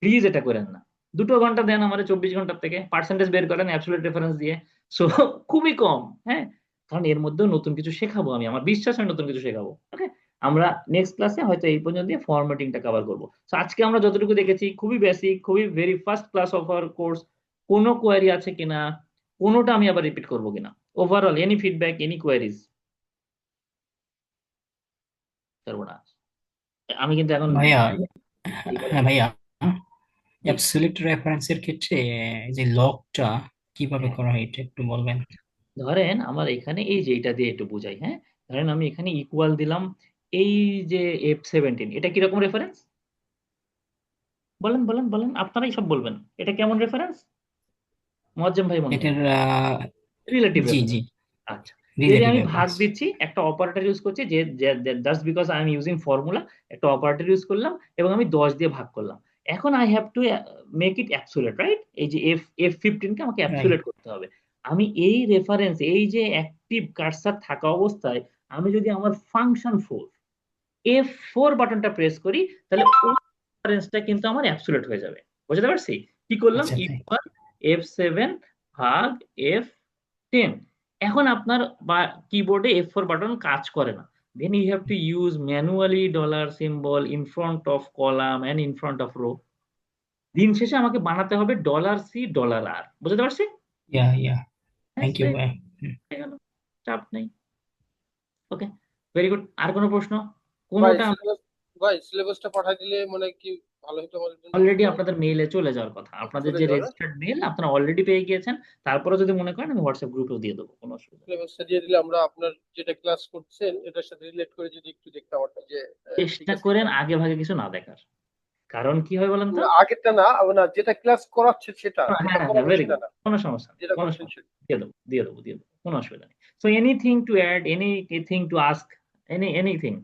প্লিজ এটা করেন না। 2 ঘন্টা দেন আমাদের 24 ঘন্টার থেকে, পার্সেন্টেজ বের করেন অ্যাবসোলিউট রেফারেন্স দিয়ে। সো খুবই কম, হ্যাঁ, কারণ এর মধ্যেও নতুন কিছু শেখাবো আমি, আমার বিশ্বাস আমি নতুন কিছু শেখাবো। ওকে, আমরা নেক্সট ক্লাসে হয়তো এই পর্যন্ত দিয়ে ফরম্যাটিংটা কভার করবো। তো আজকে আমরা যতটুকু দেখেছি খুবই বেসিক, খুবই very first class of our course. কোনো কোয়ারি আছে কিনা, কোনোটা আমি আবার রিপিট করবো কিনা, overall any feedback, any queries? সর্বনাশ, আমি কিন্তু এখন ভাইয়া, ই বলেন। হ্যাঁ ভাইয়া, জি, অ্যাবসলিউট রেফারেন্সের ক্ষেত্রে এই যে লগটা কিভাবে হ্যাঁ, করা হয় এটা একটু বলবেন? ধরেন আমার এখানে এই যে এটা দিয়ে একটু বুঝাই, হ্যাঁ। ধরেন আমি এখানে ইকুয়াল দিলাম এই যে F17, এটা কিরকম রেফারেন্স? বলেন বলেন বলেন, আপনারাই সব বলবেন, এটা কেমন রেফারেন্স? মোয়াজ্জেম ভাই মনে হয় এটার রিলেটিভ জি জি, রেফারেন্স। আচ্ছা, যদি রিলেটিভ আমি ভাগ রেফারেন্স। দিচ্ছি, একটা অপারেটর ইউজ করছি, যে just because I am using formula, একটা অপারেটর ইউজ করলাম এবং আমি 10 দিয়ে ভাগ করলাম। এখন I have to make it absolute, right? এই যে F15 কে আমাকে রাইট। অ্যাবসোলিউট করতে হবে। আমি এই রেফারেন্স, এই যে অ্যাক্টিভ কার্সার থাকা অবস্থায় আমি যদি আমার ফাংশন F4 বাটনটা প্রেস করি, তাহলে ওই রেফারেন্সটা কিন্তু আমার অ্যাবসোলিউট হয়ে যাবে। বুঝতে পারছি? কি করলাম? আচ্ছা তাই। ইকুয়াল F7 ভাগ F10। এখন আপনার কিবোর্ডে F4 বাটন কাজ করে না, then you have to use manually dollar symbol in front of column and in front of row। দিন শেষে আমাকে বানাতে হবে $C$R। বুঝতে পারছি? ইয়া ইয়া, ব্যাস, থ্যাংক ইউ ভাই। হয়ে গেল, চাপ নেই। ওকে, ভেরি গুড। আর কোনো প্রশ্ন? ভাই কোনোটা সিলেবাস ভাই সিলেবাসটা পাঠাই দিলে মানে কি ভালো হতো আমাদের জন্য। অলরেডি আপনাদের মেইলে চলে যাওয়ার কথা, আপনাদের চলে যে যাবে, রেজিস্টার্ড মেইল আপনারা অলরেডি পেয়ে গিয়েছেন। তারপরে যদি মনে করেন আমি হোয়াটসঅ্যাপ গ্রুপেও দিয়ে দেবো, কোনো অসুবিধা নেই। সিলেবাসটা দিয়ে দিলে আমরা আপনার যেটা ক্লাস করছেন এটার সাথে রিলেট করে যদি একটু দেখতাম আর কি, যে ঠিক চেষ্টা আছে করেন কিনা। আগে ভাগে কিছু না দেখার, কারণ কি হয় বলেন তো? না, আগেরটা না, না যেটা ক্লাস করাচ্ছে সেটা, হ্যাঁ যেটা হ্যাঁ, করাবে ভেরি সেটা গুড, না, কোনো সমস্যা নেই, যেটা কোনো করছেন সমস্যা সেটা। নেই। দিয়ে দেবো দিয়ে দেবো দিয়ে দেবো, কোনো অসুবিধা নেই। So anything to add, anything to ask, anything?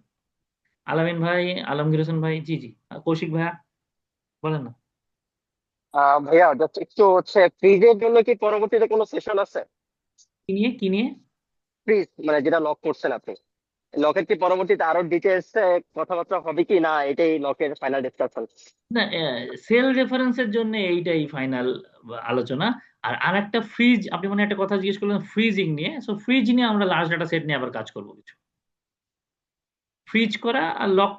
Alamin ভাই, আলমগীর হোসেন ভাই, জি জি, কৌশিক ভাইয়া, বলেন না। ভাইয়া just একটু হচ্ছে ফ্রিজের জন্য কি পরবর্তীতে কোনো সেশন আছে? কি নিয়ে ফ্রিজ মানে যেটা লক করছেন আপনি, লকের কি পরবর্তীতে আরো ডিটেলস কথাবার্তা হবে কি না, এটাই লকের ফাইনাল ডিসকাশন? না, সেল রেফারেন্সের জন্য এইটাই ফাইনাল আলোচনা। আর আরেকটা ফ্রিজ, আপনি মানে একটা কথা জিজ্ঞেস করলেন ফ্রিজিং নিয়ে, সো ফ্রিজ নিয়ে আমরা লার্জ ডাটা সেট নিয়ে আবার কাজ করবো কিছু। ফ্রিজ করা আর লক,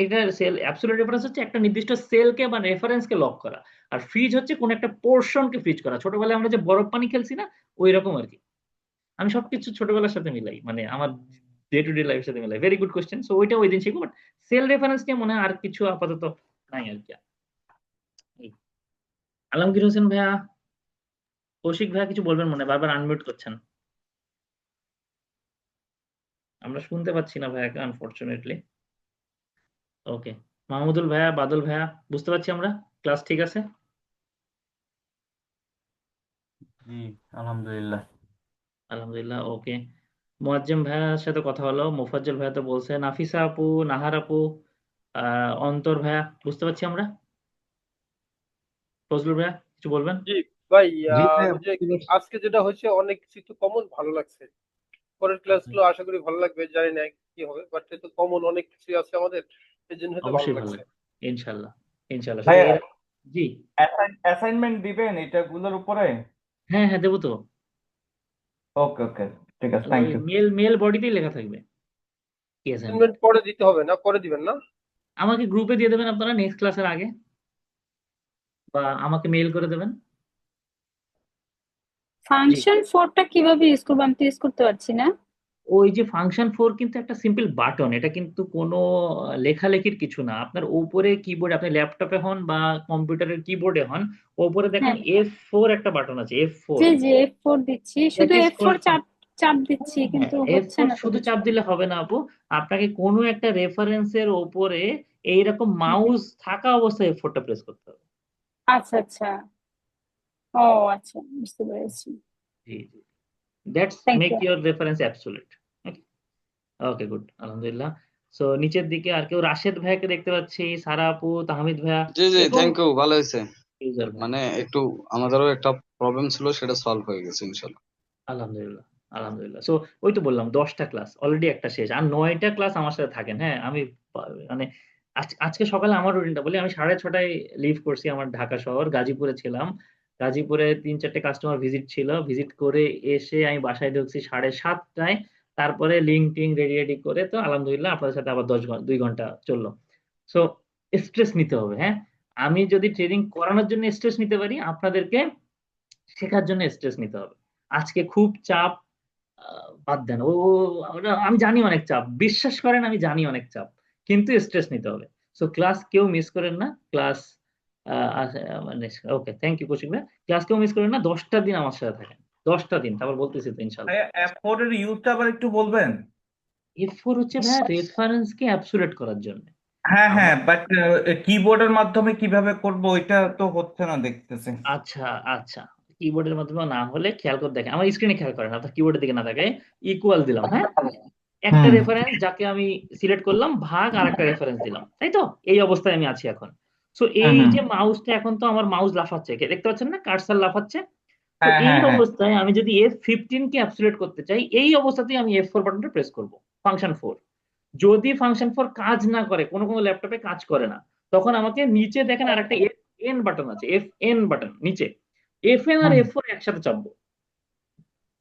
এটা সেল অ্যাবসলিউট রেফারেন্স হচ্ছে একটা নির্দিষ্ট সেলকে বা রেফারেন্সকে লক করা, আর ফ্রিজ হচ্ছে কোন একটা পোর্শনকে ফ্রিজ করা। ছোটবেলায় আমরা যে বরফ পানি খেলছি না, ওই রকম আর কি। আমি সবকিছু ছোটবেলার সাথে মিলাই, মানে আমার ডে টু ডে লাইফের সাথে মিলাই। Very good question. সো ওইটা ওই দিন শিখবো, বাট সেল রেফারেন্স নিয়ে মনে হয় আর কিছু আপাতত নাই আর কি। এই, আলমগীর হোসেন ভাইয়া, কৌশিক ভাইয়া কিছু বলবেন মনে হয়, বারবার আনমিউট করছেন। আমরা শুনতে পাচ্ছি না ভাইয়াকে আনফরচুনেটলি। ওকে, মাহমুদুল ভাইয়া, বাদল ভাইয়া, বুঝতে পারছি আমরা, ক্লাস ঠিক আছে? জি, আলহামদুলিল্লাহ। আলহামদুলিল্লাহ, ওকে। মোয়াজ্জেম ভাইয়ার সাথে কথা হলো, মোফাজ্জল ভাইয়া তো বলছে, নাফিসা আপু, নাহার আপু, অন্তর ভাইয়া, বুঝতে পারছি আমরা। ফজলুর ভাইয়া কিছু বলবেন? জি ভাই, জি ভাইয়া, ওই যে আজকে যেটা হয়েছে অনেক কিছু তো কমন, ভালো লাগছে। পরের ক্লাসগুলো আশা করি ভালো লাগবে, জানি না কি হবে, বাট তো কমন অনেক কিছু আছে আমাদের, এই জন্য হয়তো ভালো অবশ্যই ভালো লাগছে। লাগবে, ইনশাল্লাহ। ইনশাল্লাহ, শুধু ভাইয়া, জি, অ্যাসাইনমেন্ট দিবেন এটাগুলোর উপরে? হ্যাঁ হ্যাঁ দেবো তো। ওকে ওকে, ঠিক আছে, থ্যাংক ওই ইউ। মেল বডিতেই লেখা থাকবে কি অ্যাসাইনমেন্ট। অ্যাসাইনমেন্ট পরে দিতে হবে না, পরে দিবেন না? আমাকে গ্রুপে দিয়ে দেবেন আপনারা নেক্সট ক্লাসের আগে, বা আমাকে মেল করে দেবেন। জি, ফাংশন 4টা কিভাবে ইউজ করবো আমি তো ইউজ করতে পারছি না। ওই যে ফাংশন 4 কিন্তু একটা সিম্পল বাটন, এটা কিন্তু কোনো লেখালেখির কিছু না। আপনার উপরে কিবোর্ড, আপনি ল্যাপটপে হন বা কম্পিউটারের কিবোর্ডে হন, উপরে দেখেন হ্যাঁ, F4 একটা বাটন আছে, F4। জি জি F4 দিচ্ছি, শুধু এটাকে F4 স্ক্রল, চাপ চাপ দিচ্ছি কিন্তু হচ্ছে F4 না তো শুধু কিছু। চাপ দিলে হবে না আপু, আপনাকে কোনো একটা রেফারেন্সের উপরে এইরকম মাউস থাকা অবস্থায় F4টা প্রেস করতে হবে। আচ্ছা আচ্ছা, ও আচ্ছা, বুঝতে পেরেছি। জি জি, that's thank make you. Your reference absolute. Okay, okay, good, আলহামদুলিল্লাহ। সো নিচের দিকে আর কেউ, রাশেদ ভাইকে দেখতে পাচ্ছি, সারা আপু, তাহমিদ ভাইয়া জি জি, এবং থ্যাংক ইউ, ভালো হয়েছে। ইউজার ভাই। মানে একটু আমাদেরও একটা প্রবলেম ছিল, সেটা সলভ হয়ে গেছে ইনশাল্লাহ। আলহামদুলিল্লাহ, আলহামদুলিল্লাহ। সো ওই তো বললাম 10টা ক্লাস অলরেডি, একটা শেষ, আর 9টা ক্লাস আমার সাথে থাকেন। হ্যাঁ, আমি মানে আজকে সকালে আমার রুটিনটা বলি, আমি 6:30টায় লিভ করছি, আমার ঢাকা শহর, গাজীপুরে ছিলাম। গাজীপুরে 3-4টে কাস্টমার ভিজিট ছিল, ভিজিট করে এসে আমি বাসায় ঢুকছি 7:30টায়। তারপরে লিঙ্ক টিং রেডি রেডি করে তো আলহামদুলিল্লাহ আপনাদের সাথে আবার 2 ঘন্টা চললো। সো স্ট্রেস নিতে হবে, হ্যাঁ। আমি যদি ট্রেনিং করানোর জন্য স্ট্রেস নিতে পারি, আপনাদেরকে শেখার জন্য স্ট্রেস নিতে হবে। আজকে খুব চাপ, বাদ দেন আমি জানি অনেক চাপ, বিশ্বাস করেন আমি জানি অনেক চাপ, কিন্তু স্ট্রেস নিতে হবে। সো ক্লাস কেউ মিস করেন না, ক্লাস মানে ওকে, থ্যাংক ইউ কৌশিক ভাই। ক্লাস কেউ মিস করেন না, 10টা দিন আমার সাথে থাকেন, 10টা দিন, তারপর বলতেছি তো ইনশাল্লাহ। ভাইয়া, F4 এর ইউজটা আবার একটু বলবেন? F4 হচ্ছে ভাইয়া রেফারেন্সকে অ্যাবসোলিউট করার জন্য। হ্যাঁ আমার, হ্যাঁ, বাট কিবোর্ডের মাধ্যমে কিভাবে করব ওইটা তো হচ্ছে না দেখতেছি। আচ্ছা আচ্ছা, কিবোর্ডের মাধ্যমে না হলে খেয়াল করে দেখেন, আমার স্ক্রিনে খেয়াল করেন, আপনার কিবোর্ডের দিকে না তাকায়। ইকুয়াল দিলাম, হ্যাঁ, একটা হুম রেফারেন্স যাকে আমি সিলেক্ট করলাম, ভাগ আর একটা রেফারেন্স দিলাম, তাই তো? এই অবস্থায় আমি আছি এখন। সো হুম এই হুম, যে মাউসটা, এখন তো আমার মাউস লাফাচ্ছে, দেখতে পাচ্ছেন না, কার্সার লাফাচ্ছে। তো হ্যাঁ এই হ্যাঁ হ্যাঁ, অবস্থায় আমি যদি F15 কে অ্যাবসলিউট করতে চাই, এই অবস্থাতেই আমি F4 বাটনটা প্রেস করব, ফাংশন 4। যদি ফাংশন 4 কাজ না করে, কোনো কোনো ল্যাপটপে কাজ করে না, তখন আমাকে নিচে দেখেন আর একটা FN বাটন আছে, FN বাটন নিচে, FN আর হুম, F4 একসাথে চাপবো,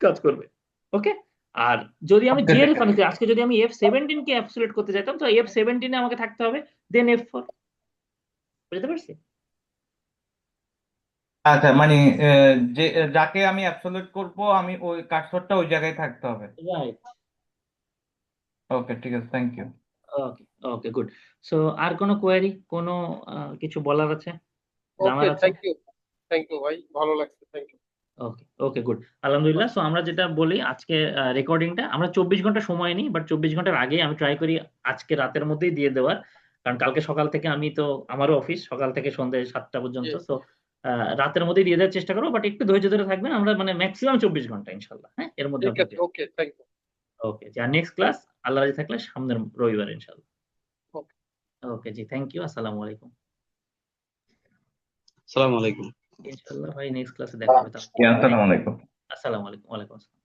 কাজ করবে। ওকে। আর যদি আমি ওকে যে ঠিক আছে। রেফারেন্স, আজকে যদি আমি F17 কে অ্যাবসলিউট করতে চাইতাম, তো F17 এ আমাকে থাকতে হবে, দেন F4। বুঝতে পারছি? আচ্ছা, মানে যে যাকে আমি অ্যাবসলিউট করব আমি ওই কার্সরটা ওই জায়গায় থাকতে হবে। রাইট। ওকে ঠিক আছে, thank you. Okay, okay, good. So আর কোনো কোয়েরি, কোনো কিছু বলার আছে, ওকে, জানার আছে? থ্যাংক ইউ ভাই, ভালো লাগছে, thank you. Okay, okay, good, আলহামদুলিল্লাহ। সো আমরা যেটা বলি, আজকে রেকর্ডিংটা আমরা 24 ঘন্টা সময় নিই, বাট 24 ঘন্টার আগে আমি ট্রাই করি আজকে রাতের মধ্যেই দিয়ে দেওয়ার, কারণ কালকে সকাল থেকে আমি তো, আমারও অফিস সকাল থেকে সন্ধ্যে 7টা পর্যন্ত। সো রাতের মধ্যেই দিয়ে দেওয়ার চেষ্টা করবো, বাট একটু ধৈর্য ধরে থাকবেন, আমরা মানে ম্যাক্সিমাম 24 ঘন্টা ইনশাল্লাহ, হ্যাঁ, এর মধ্যে ঠিক আপনি আছে, ওকে, থ্যাংক ইউ। ওকে। আর নেক্সট ক্লাস আল্লাহ রাজি থাকলে সামনের রবিবার ইনশাল্লাহ। ওকে। ওকে জি, থ্যাংক ইউ, আসসালামু আলাইকুম। আসসালামু আলাইকুম। ইনশাল্লাহ ভাই নেক্সট ক্লাসে দেখা হবে তাহলে। আসসালামু আলাইকুম। আসসালামু আলাইকুম। ওয়ালাইকুম আসসালাম।